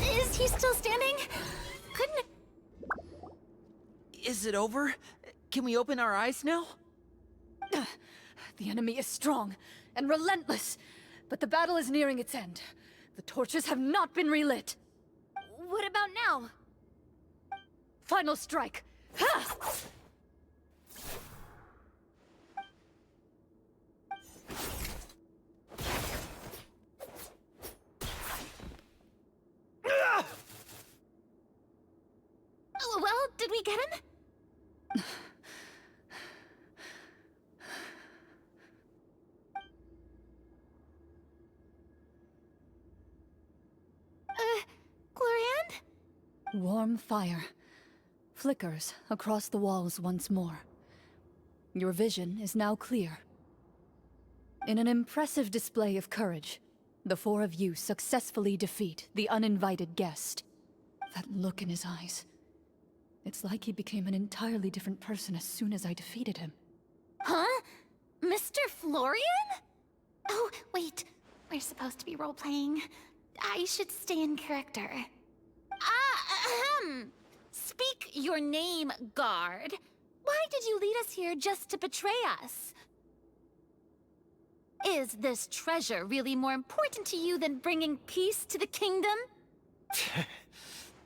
D: Is he still standing? Couldn't...
E: Is it over? Can we open our eyes now?
A: The enemy is strong and relentless, but the battle is nearing its end. The torches have not been relit.
C: What about now?
A: Final strike. Ha!
D: Well, did we get him? Clorinde?
A: Warm fire flickers across the walls once more. Your vision is now clear. In an impressive display of courage, the four of you successfully defeat the uninvited guest. That look in his eyes. It's like he became an entirely different person as soon as I defeated him.
D: Huh? Mr. Florian? Oh, wait. We're supposed to be role-playing. I should stay in character. Speak your name, guard. Why did you lead us here just to betray us? Is this treasure really more important to you than bringing peace to the kingdom?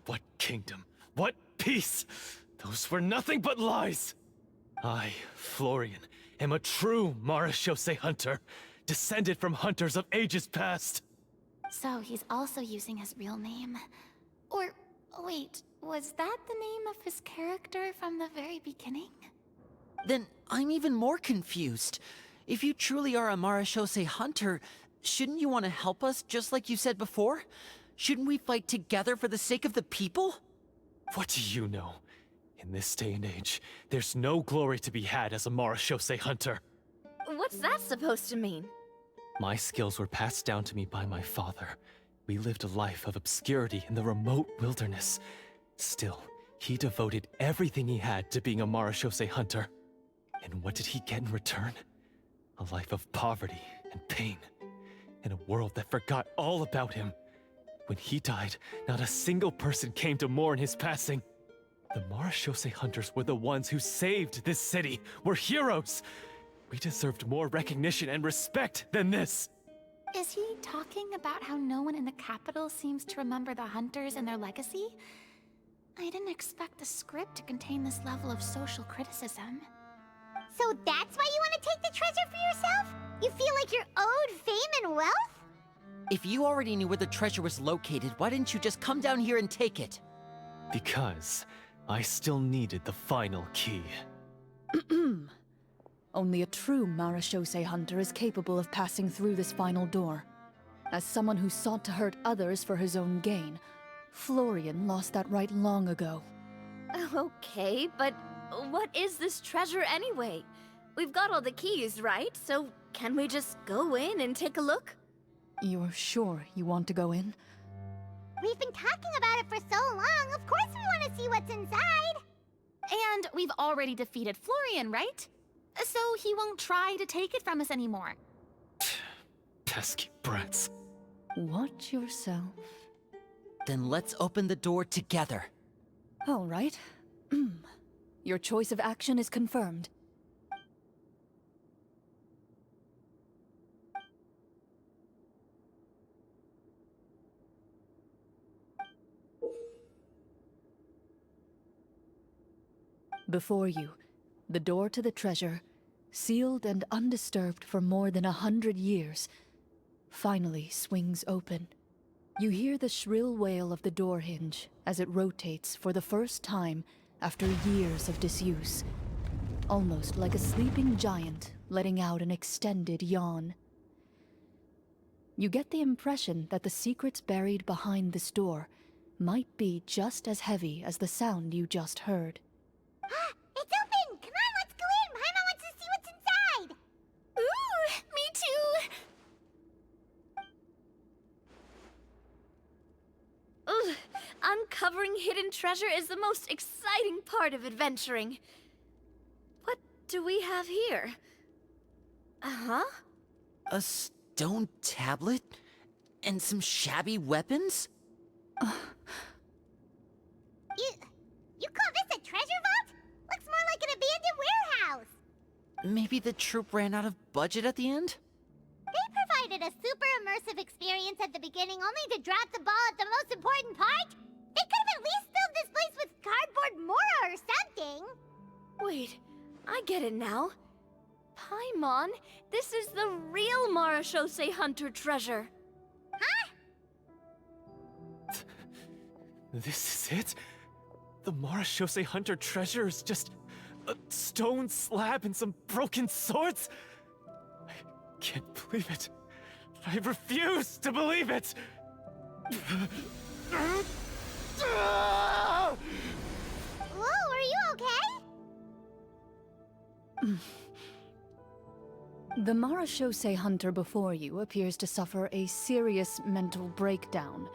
F: What kingdom? What peace? Those were nothing but lies! I, Florian, am a true Marashose hunter, descended from hunters of ages past.
D: So he's also using his real name. Or, wait, was that the name of his character from the very beginning?
E: Then I'm even more confused. If you truly are a Marashose hunter, shouldn't you want to help us just like you said before? Shouldn't we fight together for the sake of the people?
F: What do you know? In this day and age, there's no glory to be had as a Marashose hunter.
C: What's that supposed to mean?
F: My skills were passed down to me by my father. We lived a life of obscurity in the remote wilderness. Still, he devoted everything he had to being a Marashose hunter. And what did he get in return? A life of poverty and pain. In a world that forgot all about him. When he died, not a single person came to mourn his passing. The Marashose hunters were the ones who saved this city, were heroes. We deserved more recognition and respect than this!
D: Is he talking about how no one in the capital seems to remember the hunters and their legacy? I didn't expect the script to contain this level of social criticism.
B: So that's why you want to take the treasure for yourself? You feel like you're owed fame and wealth?
E: If you already knew where the treasure was located, why didn't you just come down here and take it?
F: Because I still needed the final key.
A: Only a true Marachose hunter is capable of passing through this final door. As someone who sought to hurt others for his own gain, Florian lost that right long ago.
C: Okay, but what is this treasure anyway? We've got all the keys, right? So can we just go in and take a look?
A: You're sure you want to go in?
B: We've been talking about it for so long, of course we want to see what's inside!
D: And we've already defeated Florian, right? So he won't try to take it from us anymore.
F: Pesky brats.
A: Watch yourself.
E: Then let's open the door together.
A: All right. Your choice of action is confirmed. Before you, the door to the treasure, sealed and undisturbed for more than 100 years, finally swings open. You hear the shrill wail of the door hinge as it rotates for the first time after years of disuse, almost like a sleeping giant letting out an extended yawn. You get the impression that the secrets buried behind this door might be just as heavy as the sound you just heard.
B: It's open! Come on, let's go in! Paimon wants to see what's inside!
D: Ooh, me too!
C: Ugh, uncovering hidden treasure is the most exciting part of adventuring. What do we have here? Uh-huh.
E: A stone tablet? And some shabby weapons?
B: You call this a treasure vault? Looks more like an abandoned warehouse!
E: Maybe the troop ran out of budget at the end?
B: They provided a super immersive experience at the beginning only to drop the ball at the most important part? They could have at least filled this place with cardboard Mora or something!
C: Wait, I get it now. Paimon, this is the real Marachose hunter treasure.
B: Huh?
F: This is it? The Marachose Hunter treasure is just a stone slab and some broken swords? I can't believe it. I refuse to believe it!
B: Whoa, are you okay?
A: The Marachose hunter before you appears to suffer a serious mental breakdown.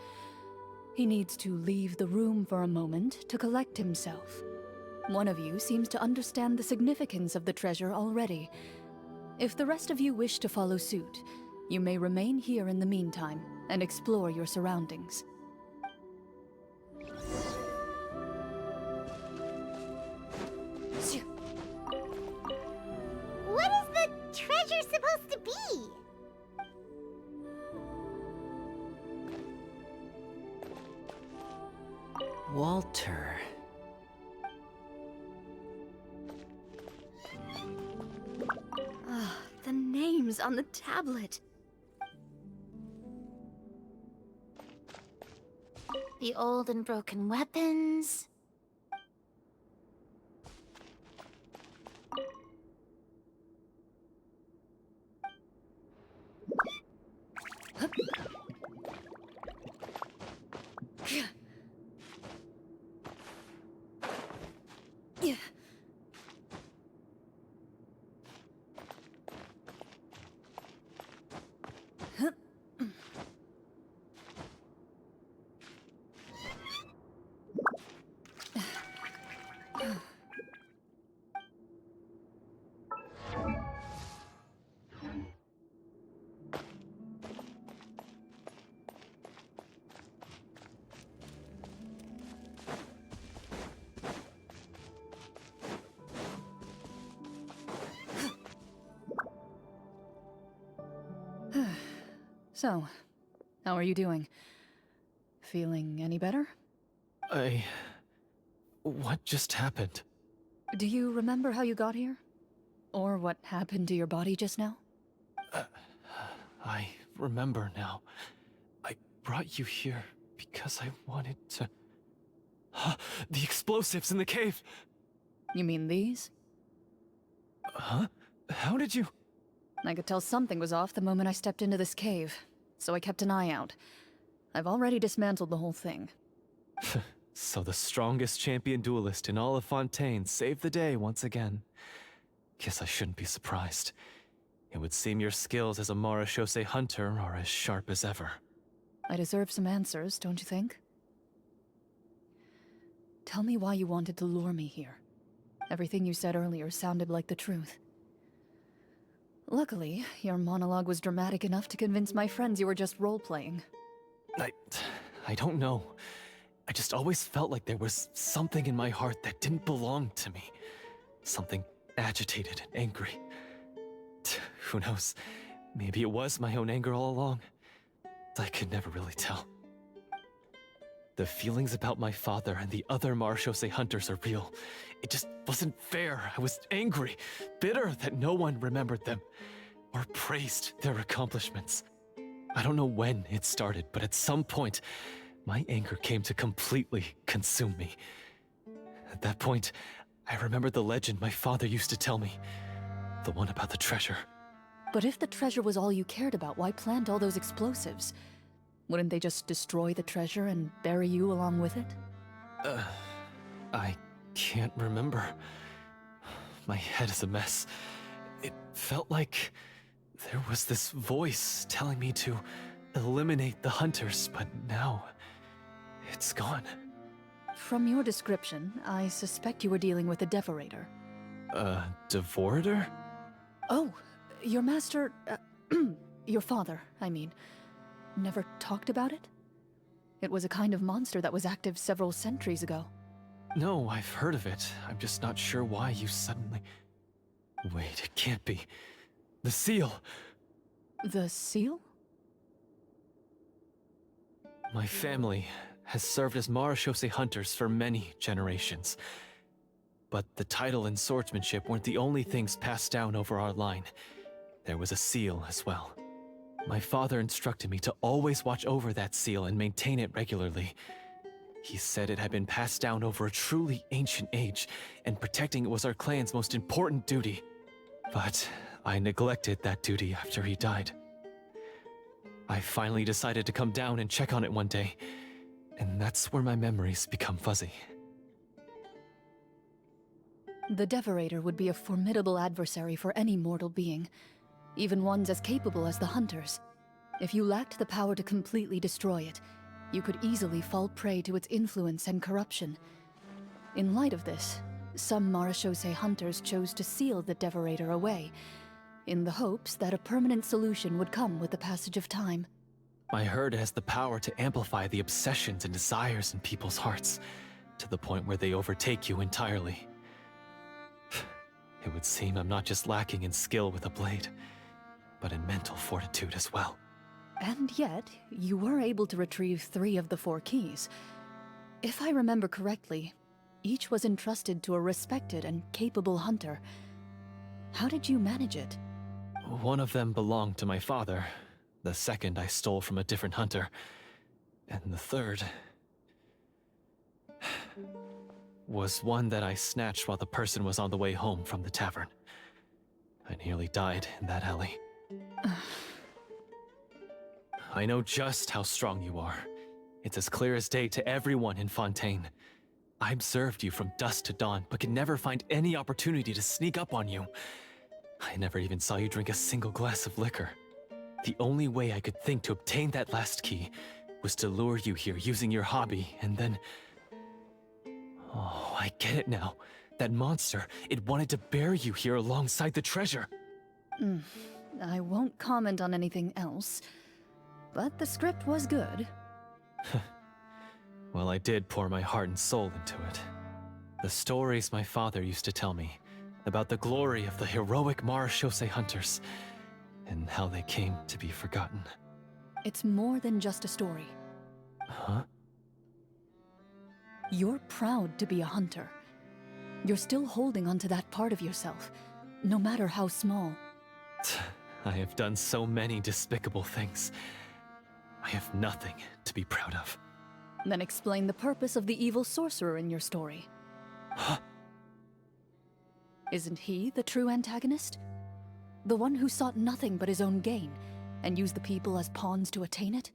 A: He needs to leave the room for a moment to collect himself. One of you seems to understand the significance of the treasure already. If the rest of you wish to follow suit, you may remain here in the meantime and explore your surroundings.
B: What is the treasure supposed to be?
E: Walter.
C: The names on the tablet.
D: The old and broken weapons.
A: So, how are you doing? Feeling any better?
F: What just happened?
A: Do you remember how you got here? Or what happened to your body just now?
F: I remember now. I brought you here because I wanted to... The explosives in the cave!
A: You mean these?
F: Huh? How did you...
A: I could tell something was off the moment I stepped into this cave, so I kept an eye out. I've already dismantled the whole thing.
F: So the strongest champion duelist in all of Fontaine saved the day once again. Guess I shouldn't be surprised. It would seem your skills as a Marechaussee hunter are as sharp as ever.
A: I deserve some answers, don't you think? Tell me why you wanted to lure me here. Everything you said earlier sounded like the truth. Luckily, your monologue was dramatic enough to convince my friends you were just role-playing.
F: I don't know. I just always felt like there was something in my heart that didn't belong to me. Something agitated and angry. Who knows? Maybe it was my own anger all along. I could never really tell. The feelings about my father and the other Marechaussee hunters are real. It just wasn't fair. I was angry, bitter that no one remembered them or praised their accomplishments. I don't know when it started, but at some point, my anger came to completely consume me. At that point, I remembered the legend my father used to tell me. The one about the treasure.
A: But if the treasure was all you cared about, why plant all those explosives? Wouldn't they just destroy the treasure and bury you along with it?
F: I can't remember. My head is a mess. It felt like there was this voice telling me to eliminate the hunters, but now it's gone.
A: From your description, I suspect you were dealing with a Devorator.
F: Devorator?
A: Oh, your master... your father, I mean. Never talked about it? It was a kind of monster that was active several centuries ago.
F: No, I've heard of it. I'm just not sure why you suddenly... Wait, it can't be. The seal!
A: The seal?
F: My family has served as Marechaussee hunters for many generations. But the title and swordsmanship weren't the only things passed down over our line. There was a seal as well. My father instructed me to always watch over that seal and maintain it regularly. He said it had been passed down over a truly ancient age, and protecting it was our clan's most important duty. But I neglected that duty after he died. I finally decided to come down and check on it one day, and that's where my memories become fuzzy.
A: The Devorator would be a formidable adversary for any mortal being, even ones as capable as the Hunters. If you lacked the power to completely destroy it, you could easily fall prey to its influence and corruption. In light of this, some Marechaussee hunters chose to seal the Devorator away, in the hopes that a permanent solution would come with the passage of time.
F: I heard it has the power to amplify the obsessions and desires in people's hearts, to the point where they overtake you entirely. It would seem I'm not just lacking in skill with a blade, but in mental fortitude as well.
A: And yet, you were able to retrieve 3 of the 4 keys. If I remember correctly, each was entrusted to a respected and capable hunter. How did you manage it?
F: One of them belonged to my father. The second I stole from a different hunter. And the third... was one that I snatched while the person was on the way home from the tavern. I nearly died in that alley. I know just how strong you are. It's as clear as day to everyone in Fontaine. I observed you from dusk to dawn, but could never find any opportunity to sneak up on you. I never even saw you drink a single glass of liquor. The only way I could think to obtain that last key was to lure you here using your hobby, and then... Oh, I get it now. That monster, it wanted to bury you here alongside the treasure.
A: I won't comment on anything else, but the script was good.
F: Well, I did pour my heart and soul into it. The stories my father used to tell me about the glory of the heroic Marechaussee hunters and how they came to be forgotten.
A: It's more than just a story.
F: Huh?
A: You're proud to be a hunter. You're still holding onto that part of yourself, no matter how small.
F: I have done so many despicable things. I have nothing to be proud of.
A: Then explain the purpose of the evil sorcerer in your story.
F: Huh?
A: Isn't he the true antagonist? The one who sought nothing but his own gain, and used the people as pawns to attain it?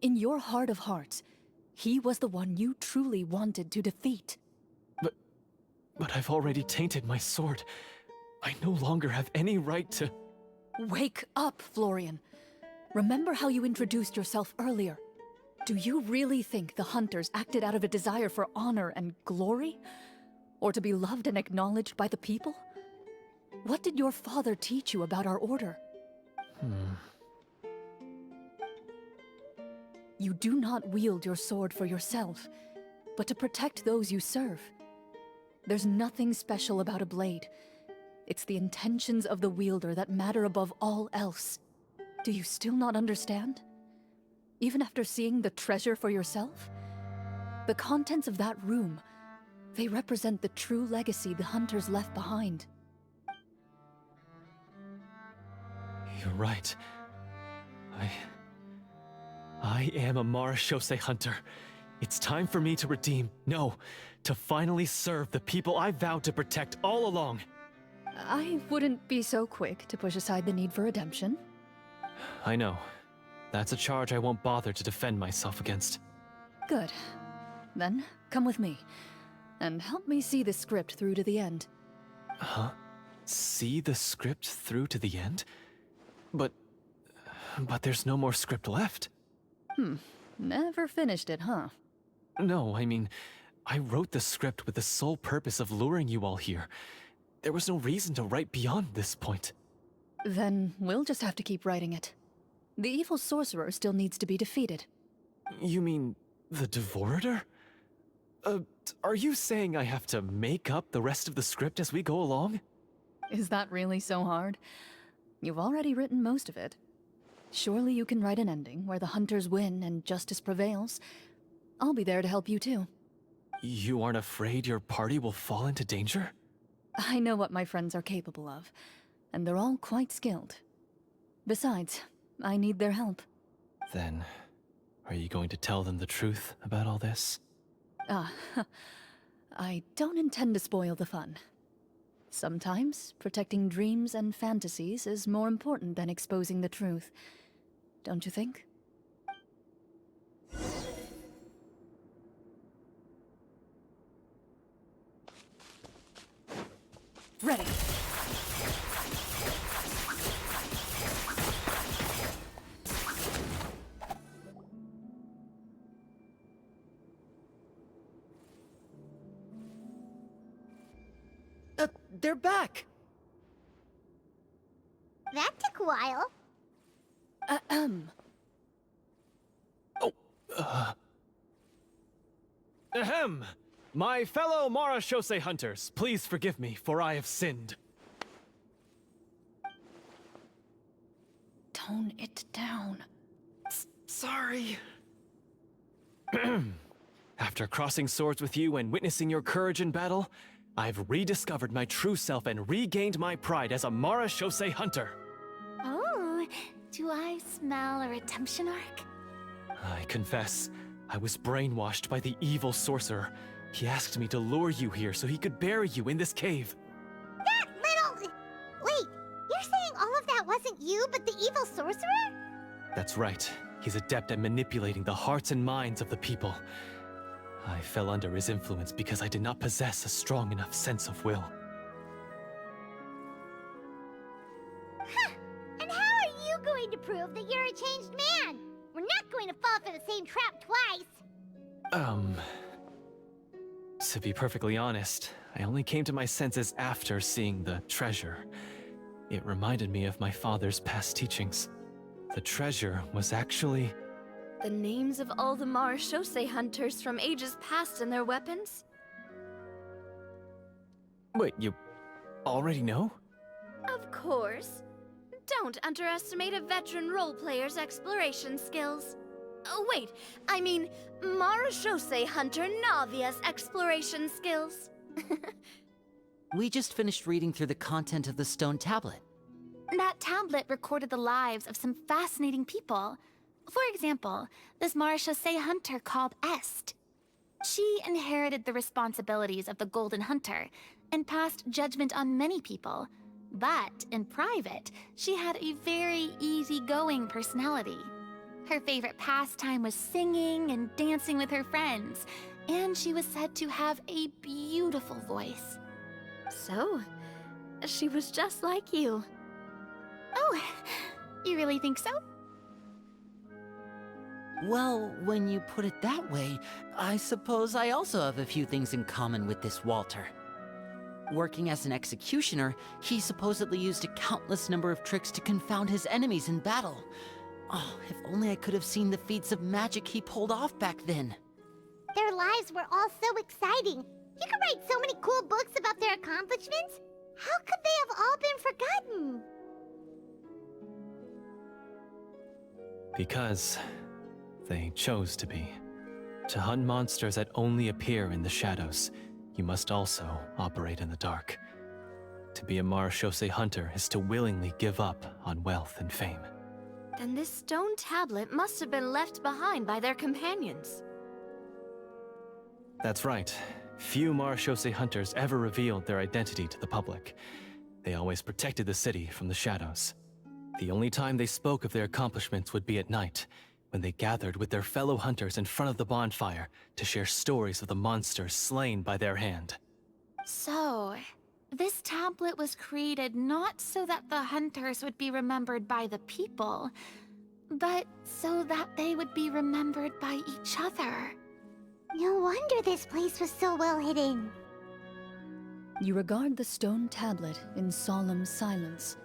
A: In your heart of hearts, he was the one you truly wanted to defeat.
F: But I've already tainted my sword. I no longer have any right to...
A: Wake up, Florian. Remember how you introduced yourself earlier. Do you really think the hunters acted out of a desire for honor and glory? Or to be loved and acknowledged by the people? What did your father teach you about our order? You do not wield your sword for yourself, but to protect those you serve. There's nothing special about a blade. It's the intentions of the wielder that matter above all else. Do you still not understand? Even after seeing the treasure for yourself? The contents of that room, they represent the true legacy the hunters left behind.
F: You're right. I am a Marashose hunter. It's time for me to redeem, no, to finally serve the people I vowed to protect all along.
A: I wouldn't be so quick to push aside the need for redemption.
F: I know. That's a charge I won't bother to defend myself against.
A: Good. Then, come with me, and help me see the script through to the end.
F: Huh? See the script through to the end? But there's no more script left.
A: Never finished it, huh?
F: No, I mean, I wrote the script with the sole purpose of luring you all here. There was no reason to write beyond this point.
A: Then we'll just have to keep writing it. The evil sorcerer still needs to be defeated.
F: You mean the Devorator? Are you saying I have to make up the rest of the script as we go along?
A: Is that really so hard? You've already written most of it. Surely you can write an ending where the hunters win and justice prevails. I'll be there to help you too.
F: You aren't afraid your party will fall into danger?
A: I know what my friends are capable of, and they're all quite skilled. Besides, I need their help.
F: Then, are you going to tell them the truth about all this?
A: I don't intend to spoil the fun. Sometimes, protecting dreams and fantasies is more important than exposing the truth. Don't you think? Ready.
G: They're back!
B: That took a while.
F: Ahem! My fellow Marashose hunters, please forgive me, for I have sinned.
A: Tone it down.
F: Sorry. After crossing swords with you and witnessing your courage in battle, I've rediscovered my true self and regained my pride as a Marashose hunter.
D: Oh, do I smell a redemption arc?
F: I confess, I was brainwashed by the evil sorcerer. He asked me to lure you here so he could bury you in this cave.
B: That little... Wait, you're saying all of that wasn't you, but the evil sorcerer?
F: That's right. He's adept at manipulating the hearts and minds of the people. I fell under his influence because I did not possess a strong enough sense of will.
B: Huh. And how are you going to prove that you're a changed man? We're not going to fall for the same trap twice.
F: To be perfectly honest, I only came to my senses after seeing the treasure. It reminded me of my father's past teachings. The treasure was actually...
C: The names of all the Marashose hunters from ages past and their weapons?
F: Wait, you already know?
C: Of course. don't underestimate a veteran role-player's exploration skills. Oh, wait, I mean, Marashose Hunter Navia's exploration skills.
E: We just finished reading through the content of the stone tablet.
D: That tablet recorded the lives of some fascinating people. For example, this Marashose Hunter called Est. She inherited the responsibilities of the Golden Hunter and passed judgment on many people. But in private, she had a very easygoing personality. Her favorite pastime was singing and dancing with her friends, and she was said to have a beautiful voice.
C: So, she was just like you.
D: Oh, you really think so?
E: Well, when you put it that way, I suppose I also have a few things in common with this Walter. Working as an executioner, he supposedly used a countless number of tricks to confound his enemies in battle. Oh, if only I could have seen the feats of magic he pulled off back then.
B: Their lives were all so exciting. You could write so many cool books about their accomplishments. How could they have all been forgotten?
F: Because they chose to be. To hunt monsters that only appear in the shadows, you must also operate in the dark. To be a Marashose hunter is to willingly give up on wealth and fame.
C: Then this stone tablet must have been left behind by their companions.
F: That's right. Few Marashose hunters ever revealed their identity to the public. They always protected the city from the shadows. The only time they spoke of their accomplishments would be at night, when they gathered with their fellow hunters in front of the bonfire to share stories of the monsters slain by their hand.
D: So, this tablet was created not so that the hunters would be remembered by the people, but so that they would be remembered by each other.
B: No wonder this place was so well hidden.
A: You regard the stone tablet in solemn silence.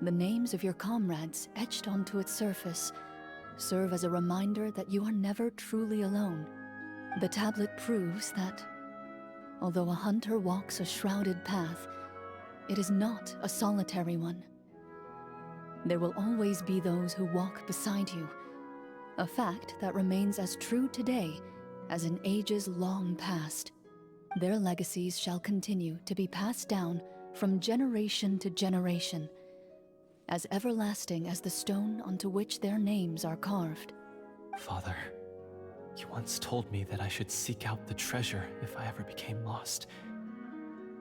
A: The names of your comrades etched onto its surface serve as a reminder that you are never truly alone. The tablet proves that, although a hunter walks a shrouded path, it is not a solitary one. There will always be those who walk beside you, a fact that remains as true today as in ages long past. Their legacies shall continue to be passed down from generation to generation, as everlasting as the stone onto which their names are carved.
F: Father, you once told me that I should seek out the treasure if I ever became lost.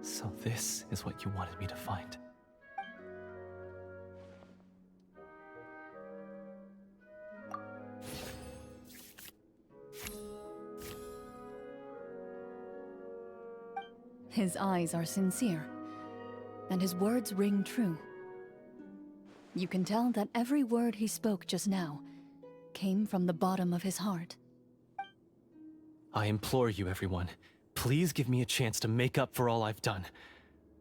F: So this is what you wanted me to find.
A: His eyes are sincere, and his words ring true. You can tell that every word he spoke just now came from the bottom of his heart.
F: I implore you, everyone, please give me a chance to make up for all I've done.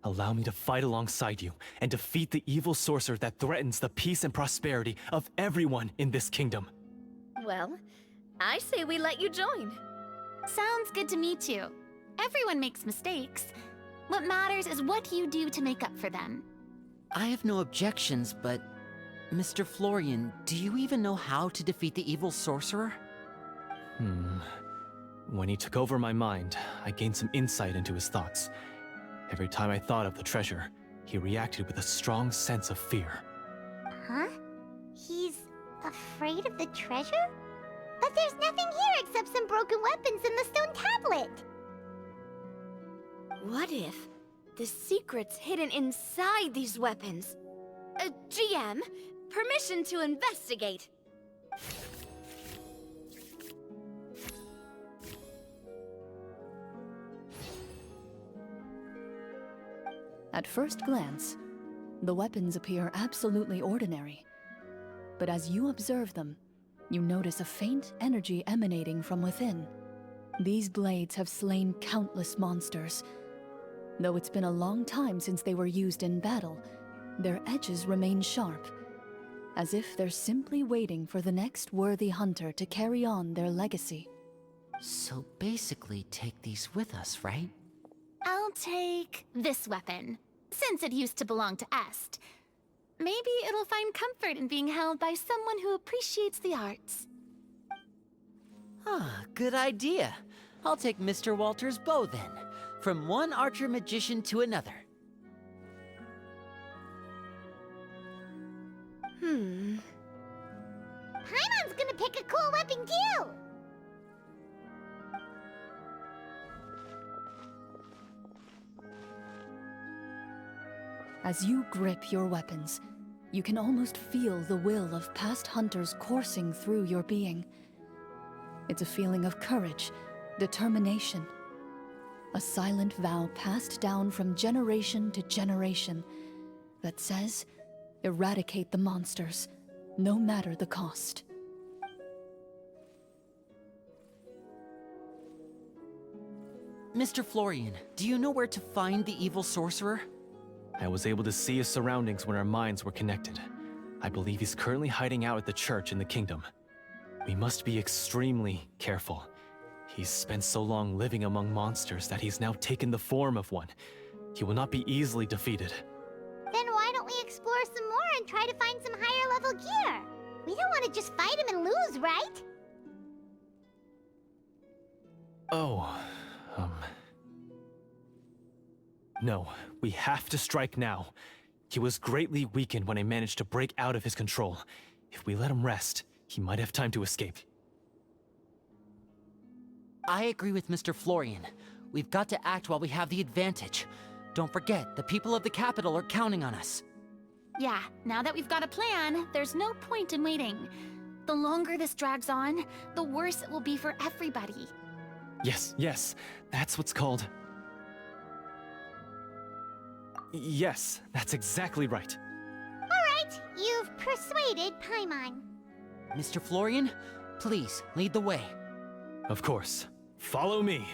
F: Allow me to fight alongside you and defeat the evil sorcerer that threatens the peace and prosperity of everyone in this kingdom.
C: Well, I say we let you join.
D: Sounds good to me too. Everyone makes mistakes. What matters is what you do to make up for them.
E: I have no objections, but Mr. Florian, do you even know how to defeat the evil sorcerer?
F: When he took over my mind, I gained some insight into his thoughts. Every time I thought of the treasure, he reacted with a strong sense of fear.
B: Huh? He's afraid of the treasure? But there's nothing here except some broken weapons and the stone tablet.
C: What if the secret's hidden inside these weapons? GM, permission to investigate.
A: At first glance, the weapons appear absolutely ordinary. But as you observe them, you notice a faint energy emanating from within. These blades have slain countless monsters. Though it's been a long time since they were used in battle, their edges remain sharp, as if they're simply waiting for the next worthy hunter to carry on their legacy.
E: So basically take these with us, right?
D: I'll take this weapon, since it used to belong to Est. Maybe it'll find comfort in being held by someone who appreciates the arts.
E: Ah, good idea. I'll take Mr. Walter's bow then. From one archer magician to another.
B: Paimon's gonna pick a cool weapon too!
A: As you grip your weapons, you can almost feel the will of past hunters coursing through your being. It's a feeling of courage, determination. A silent vow passed down from generation to generation that says, eradicate the monsters, no matter the cost.
E: Mr. Florian, do you know where to find the evil sorcerer?
F: I was able to see his surroundings when our minds were connected. I believe he's currently hiding out at the church in the kingdom. We must be extremely careful. He's spent so long living among monsters that he's now taken the form of one. He will not be easily defeated.
B: Then why don't we explore some more and try to find some higher level gear? We don't want to just fight him and lose, right?
F: No, we have to strike now. He was greatly weakened when I managed to break out of his control. If we let him rest, he might have time to escape.
E: I agree with Mr. Florian. We've got to act while we have the advantage. Don't forget, the people of the capital are counting on us.
D: Yeah, now that we've got a plan, there's no point in waiting. The longer this drags on, the worse it will be for everybody.
F: Yes, that's what's called... Yes, that's exactly right.
B: Alright, you've persuaded Paimon.
E: Mr. Florian, please, lead the way.
F: Of course. Follow me.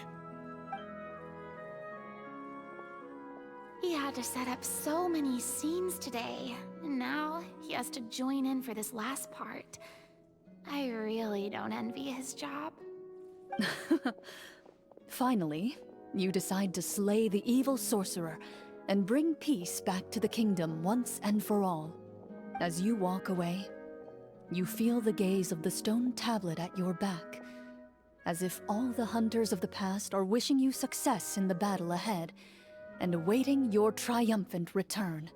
D: He had to set up so many scenes today, and now he has to join in for this last part. I really don't envy his job.
A: Finally, you decide to slay the evil sorcerer and bring peace back to the kingdom once and for all. As you walk away, you feel the gaze of the stone tablet at your back, as if all the hunters of the past are wishing you success in the battle ahead and awaiting your triumphant return.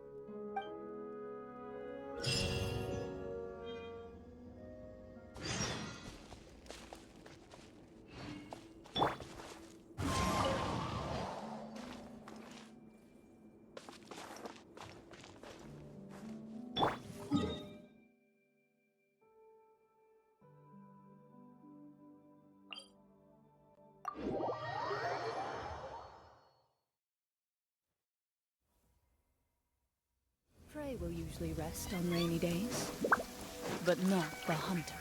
A: Prey will usually rest on rainy days, but not the hunter.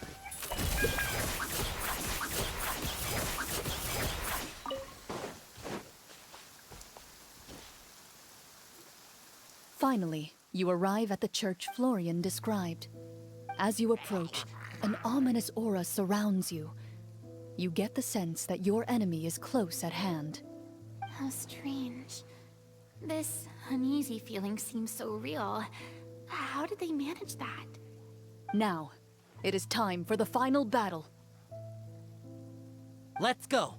A: Finally, you arrive at the church Florian described. As you approach, an ominous aura surrounds you. You get the sense that your enemy is close at hand.
D: How strange. This uneasy feeling seems so real. How did they manage that?
A: Now, it is time for the final battle.
E: Let's go!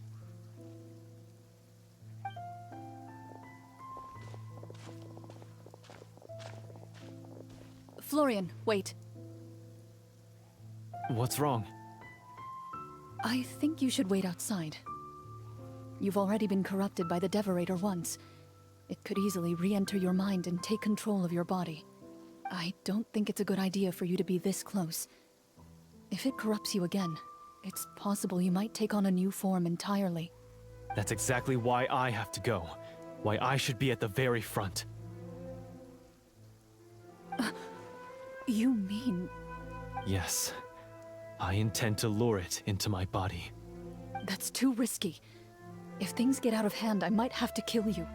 A: Florian, wait.
F: What's wrong?
A: I think you should wait outside. You've already been corrupted by the Devorator once. It could easily re-enter your mind and take control of your body. I don't think it's a good idea for you to be this close. If it corrupts you again, it's possible you might take on a new form entirely.
F: That's exactly why I have to go. Why I should be at the very front.
A: You mean...
F: Yes. I intend to lure it into my body.
A: That's too risky. If things get out of hand, I might have to kill you.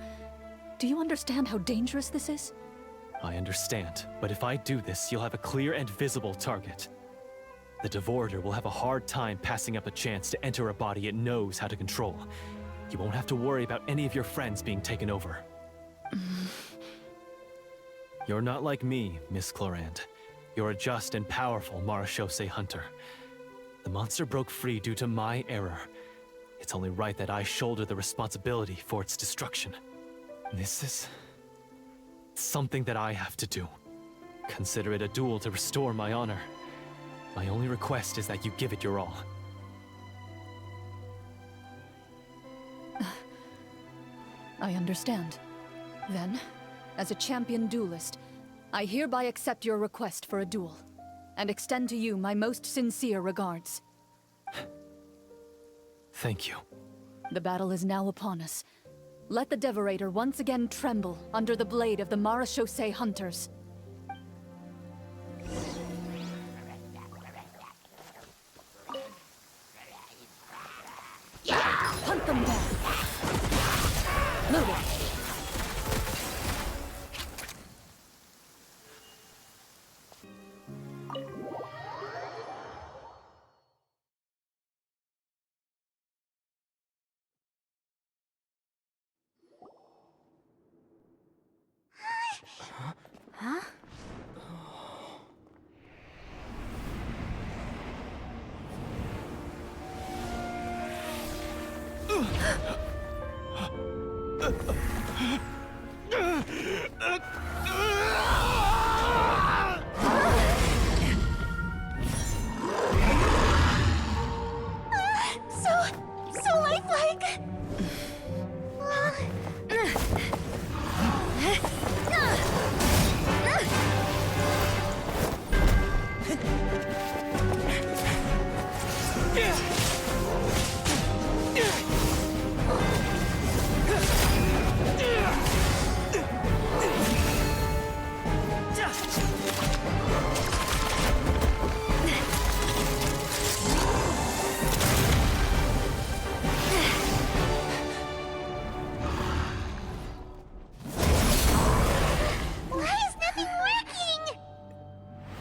A: Do you understand how dangerous this is?
F: I understand, but if I do this, you'll have a clear and visible target. The Devorator will have a hard time passing up a chance to enter a body it knows how to control. You won't have to worry about any of your friends being taken over. You're not like me, Miss Clorinde. You're a just and powerful Marechaussee hunter. The monster broke free due to my error. It's only right that I shoulder the responsibility for its destruction. This is something that I have to do. Consider it a duel to restore my honor. My only request is that you give it your all.
A: I understand. Then, as a champion duelist, I hereby accept your request for a duel, and extend to you my most sincere regards.
F: Thank you.
A: The battle is now upon us. Let the Devorator once again tremble under the blade of the Marechaussee hunters. Hunt them down! Loaded!
B: So lifelike!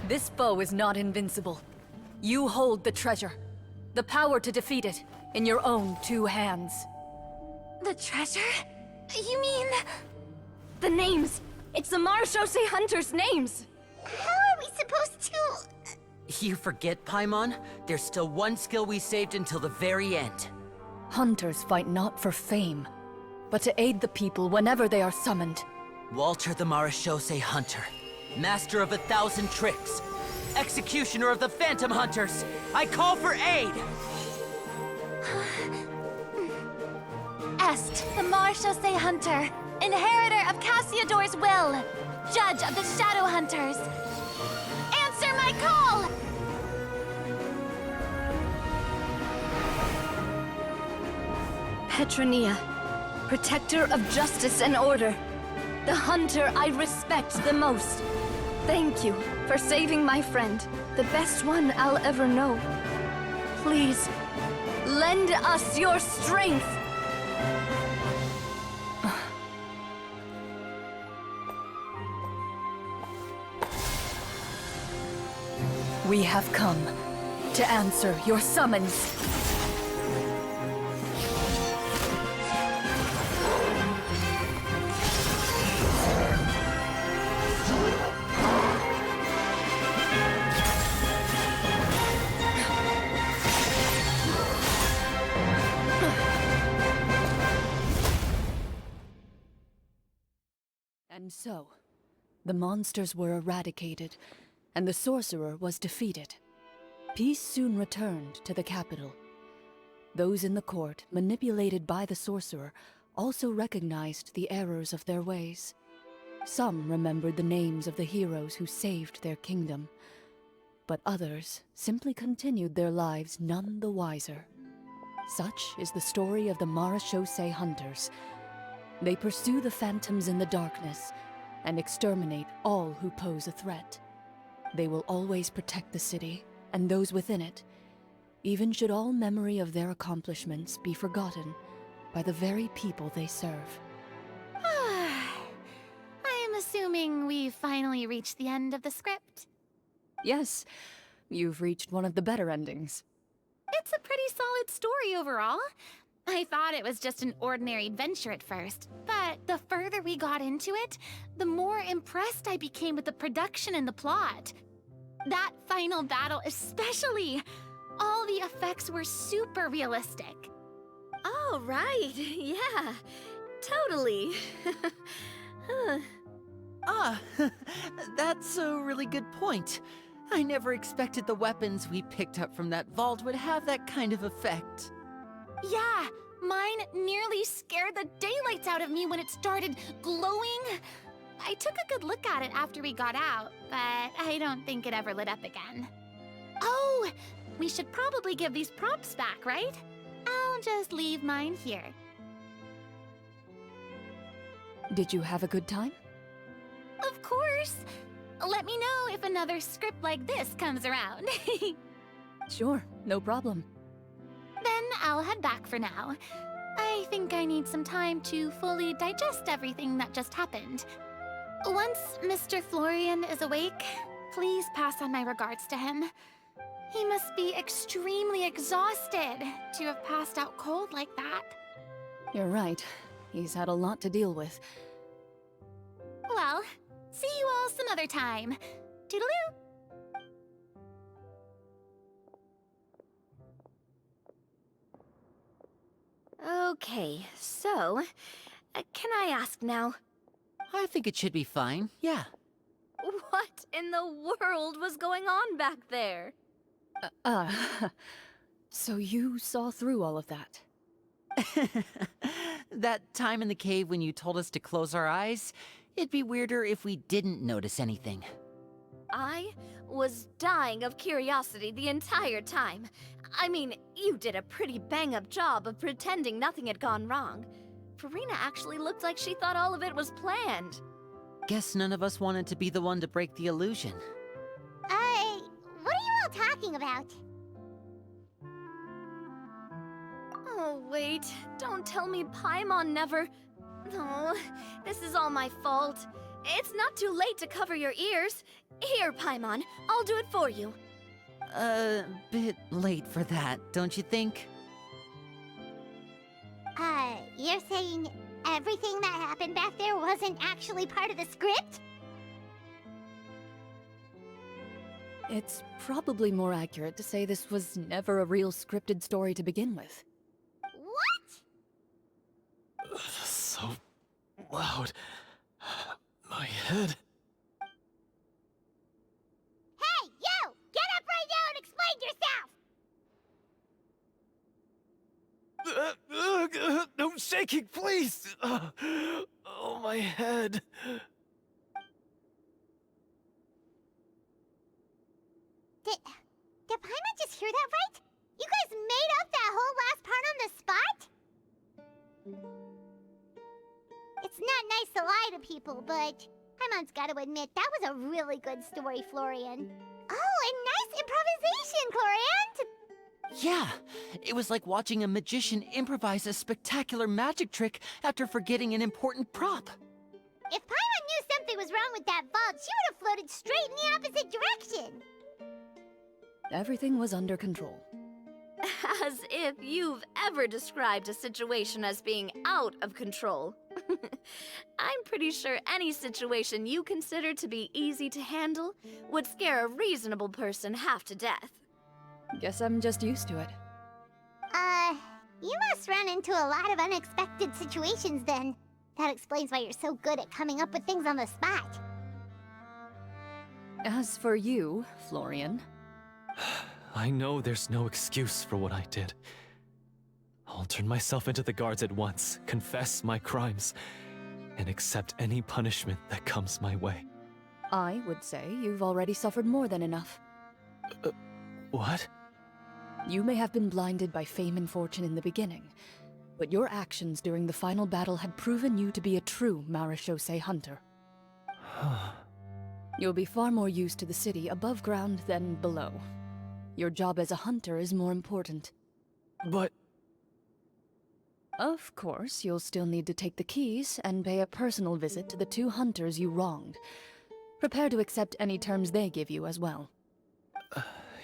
A: This foe is not invincible. You hold the treasure. The power to defeat it in your own two hands.
C: The treasure? You mean... The names! It's the Marechaussee hunters' names!
B: How are we supposed to...
E: You forget, Paimon? There's still one skill we saved until the very end.
A: Hunters fight not for fame, but to aid the people whenever they are summoned.
E: Walter the Marechaussee Hunter, master of 1,000 tricks, executioner of the Phantom Hunters, I call for aid!
D: Est, the Marechaussee Hunter, inheritor of Cassiodor's will, judge of the Shadow Hunters. Answer my call!
C: Petronia, protector of justice and order. The hunter I respect the most. Thank you for saving my friend, the best one I'll ever know. Please, lend us your strength!
A: We have come to answer your summons. And so, the monsters were eradicated, and the sorcerer was defeated. Peace soon returned to the capital. Those in the court, manipulated by the sorcerer, also recognized the errors of their ways. Some remembered the names of the heroes who saved their kingdom, but others simply continued their lives none the wiser. Such is the story of the Marechaussee Hunters. They pursue the phantoms in the darkness and exterminate all who pose a threat. They will always protect the city and those within it, even should all memory of their accomplishments be forgotten by the very people they serve.
D: I'm assuming we've finally reached the end of the script.
A: Yes, you've reached one of the better endings.
D: It's a pretty solid story overall. I thought it was just an ordinary adventure at first, but the further we got into it, the more impressed I became with the production and the plot. That final battle especially! All the effects were super realistic.
C: Oh, right. Yeah, totally.
E: Ah, that's a really good point. I never expected the weapons we picked up from that vault would have that kind of effect.
D: Yeah, mine nearly scared the daylights out of me when it started glowing. I took a good look at it after we got out, but I don't think it ever lit up again. Oh, we should probably give these props back, right? I'll just leave mine here.
A: Did you have a good time?
D: Of course! Let me know if another script like this comes around.
A: Sure, no problem.
D: Then I'll head back for now. I think I need some time to fully digest everything that just happened. Once Mr. Florian is awake, please pass on my regards to him. He must be extremely exhausted to have passed out cold like that.
A: You're right. He's had a lot to deal with.
D: Well, see you all some other time. Toodaloo!
C: Okay, so, can I ask now,
E: I think it should be fine, yeah.
C: what in the world was going on back there?
A: So you saw through all of that?
E: That time in the cave when you told us to close our eyes, it'd be weirder if we didn't notice anything.
C: I was dying of curiosity the entire time. I mean, you did a pretty bang-up job of pretending nothing had gone wrong. Farina actually looked like she thought all of it was planned.
E: Guess none of us wanted to be the one to break the illusion.
B: What are you all talking about?
C: Oh, wait. Don't tell me Paimon never... No, this is all my fault. It's not too late to cover your ears. Here, Paimon, I'll do it for you.
E: Bit late for that, don't you think?
B: You're saying everything that happened back there wasn't actually part of the script?
A: It's probably more accurate to say this was never a real scripted story to begin with.
B: What?
F: So loud. My head.
B: Hey, you! Get up right now and explain yourself!
F: No shaking, please! Oh, my head.
B: Did Paimon just hear that right? You guys made up that whole last part on the spot? It's not nice to lie to people, but Paimon's gotta admit, that was a really good story, Florian. Oh, and nice improvisation, Clorinde!
E: Yeah, it was like watching a magician improvise a spectacular magic trick after forgetting an important prop.
B: If Paimon knew something was wrong with that vault, she would have floated straight in the opposite direction!
A: Everything was under control.
C: As if you've ever described a situation as being out of control. I'm pretty sure any situation you consider to be easy to handle would scare a reasonable person half to death.
A: Guess I'm just used to it.
B: You must run into a lot of unexpected situations then. That explains why you're so good at coming up with things on the spot.
A: As for you, Florian...
F: I know there's no excuse for what I did. I'll turn myself into the guards at once, confess my crimes, and accept any punishment that comes my way.
A: I would say you've already suffered more than enough.
F: What?
A: You may have been blinded by fame and fortune in the beginning, but your actions during the final battle had proven you to be a true Marechaussee hunter. You'll be far more used to the city above ground than below. Your job as a hunter is more important.
F: But...
A: Of course, you'll still need to take the keys and pay a personal visit to the 2 hunters you wronged. Prepare to accept any terms they give you as well.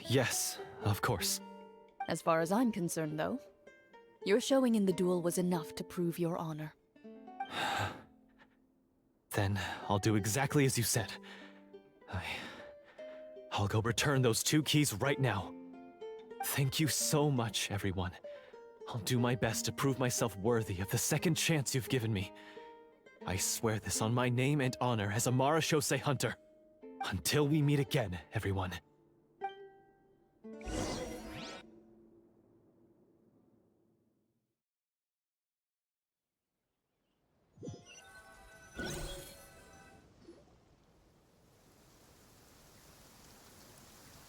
F: Yes, of course.
A: As far as I'm concerned, though, Your showing in the duel was enough to prove your honor.
F: Then I'll do exactly as you said. I'll go return those 2 keys right now. Thank you so much, everyone. I'll do my best to prove myself worthy of the second chance you've given me. I swear this on my name and honor as a Marashose hunter. Until we meet again, everyone.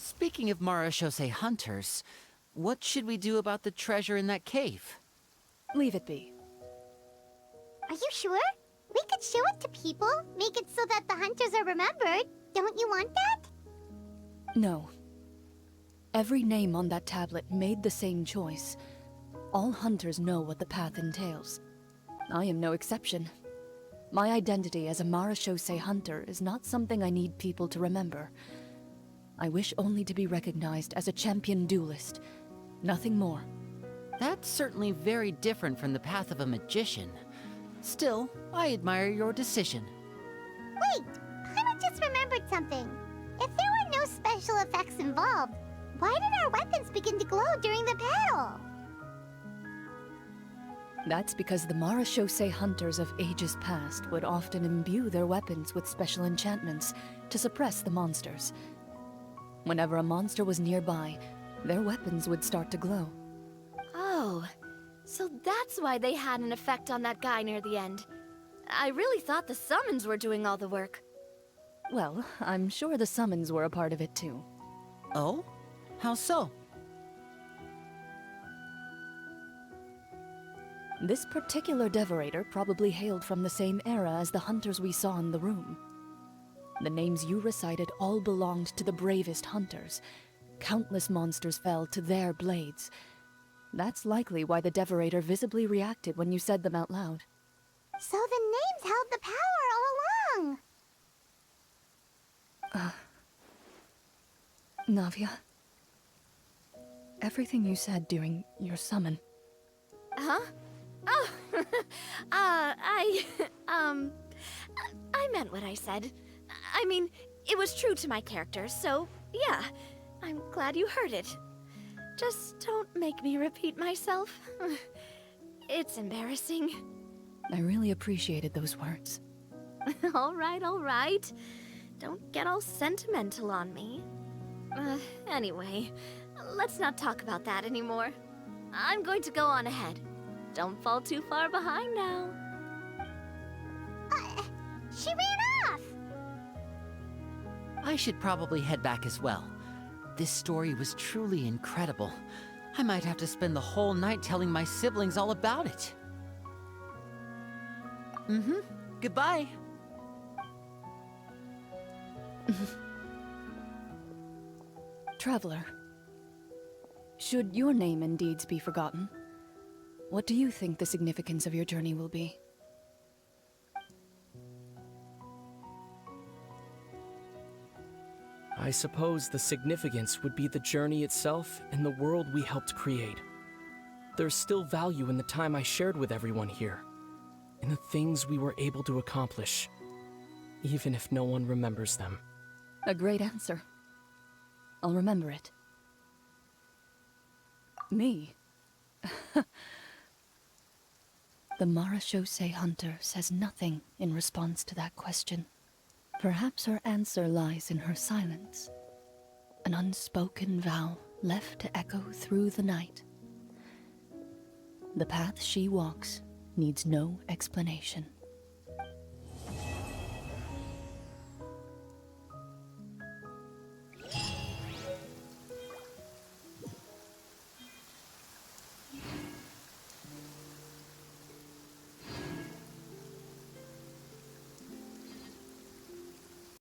E: Speaking of Marashose hunters, what should we do about the treasure in that cave?
A: Leave it be.
B: Are you sure? We could show it to people, make it so that the hunters are remembered. Don't you want that?
A: No. Every name on that tablet made the same choice. All hunters know what the path entails. I am no exception. My identity as a Marashose hunter is not something I need people to remember. I wish only to be recognized as a champion duelist. Nothing more.
E: That's certainly very different from the path of a magician. Still, I admire your decision.
B: Wait! Paimon just remembered something. If there were no special effects involved, why did our weapons begin to glow during the battle?
A: That's because the Marashose hunters of ages past would often imbue their weapons with special enchantments to suppress the monsters. Whenever a monster was nearby, their weapons would start to glow.
C: Oh, so that's why they had an effect on that guy near the end. I really thought the summons were doing all the work.
A: Well, I'm sure the summons were a part of it too.
E: Oh? How so?
A: This particular devorator probably hailed from the same era as the hunters we saw in the room. The names you recited all belonged to the bravest hunters. Countless monsters fell to their blades. That's likely why the devorator visibly reacted when you said them out loud.
B: So the names held the power all along!
A: Navia, everything you said during your summon.
C: Huh? Oh, I meant what I said. I mean, it was true to my character, so yeah, I'm glad you heard it. Just don't make me repeat myself. It's embarrassing.
A: I really appreciated those words.
C: All right. Don't get all sentimental on me. Anyway, let's not talk about that anymore. I'm going to go on ahead. Don't fall too far behind now.
B: She ran off!
E: I should probably head back as well. This story was truly incredible. I might have to spend the whole night telling my siblings all about it. Goodbye.
A: Traveler, should your name and deeds be forgotten, what do you think the significance of your journey will be?
G: I suppose the significance would be the journey itself and the world we helped create. There's still value in the time I shared with everyone here, in the things we were able to accomplish, even if no one remembers them.
A: A great answer. I'll remember it. Me? The Marashose hunter says nothing in response to that question. Perhaps her answer lies in her silence. An unspoken vow left to echo through the night. The path she walks needs no explanation.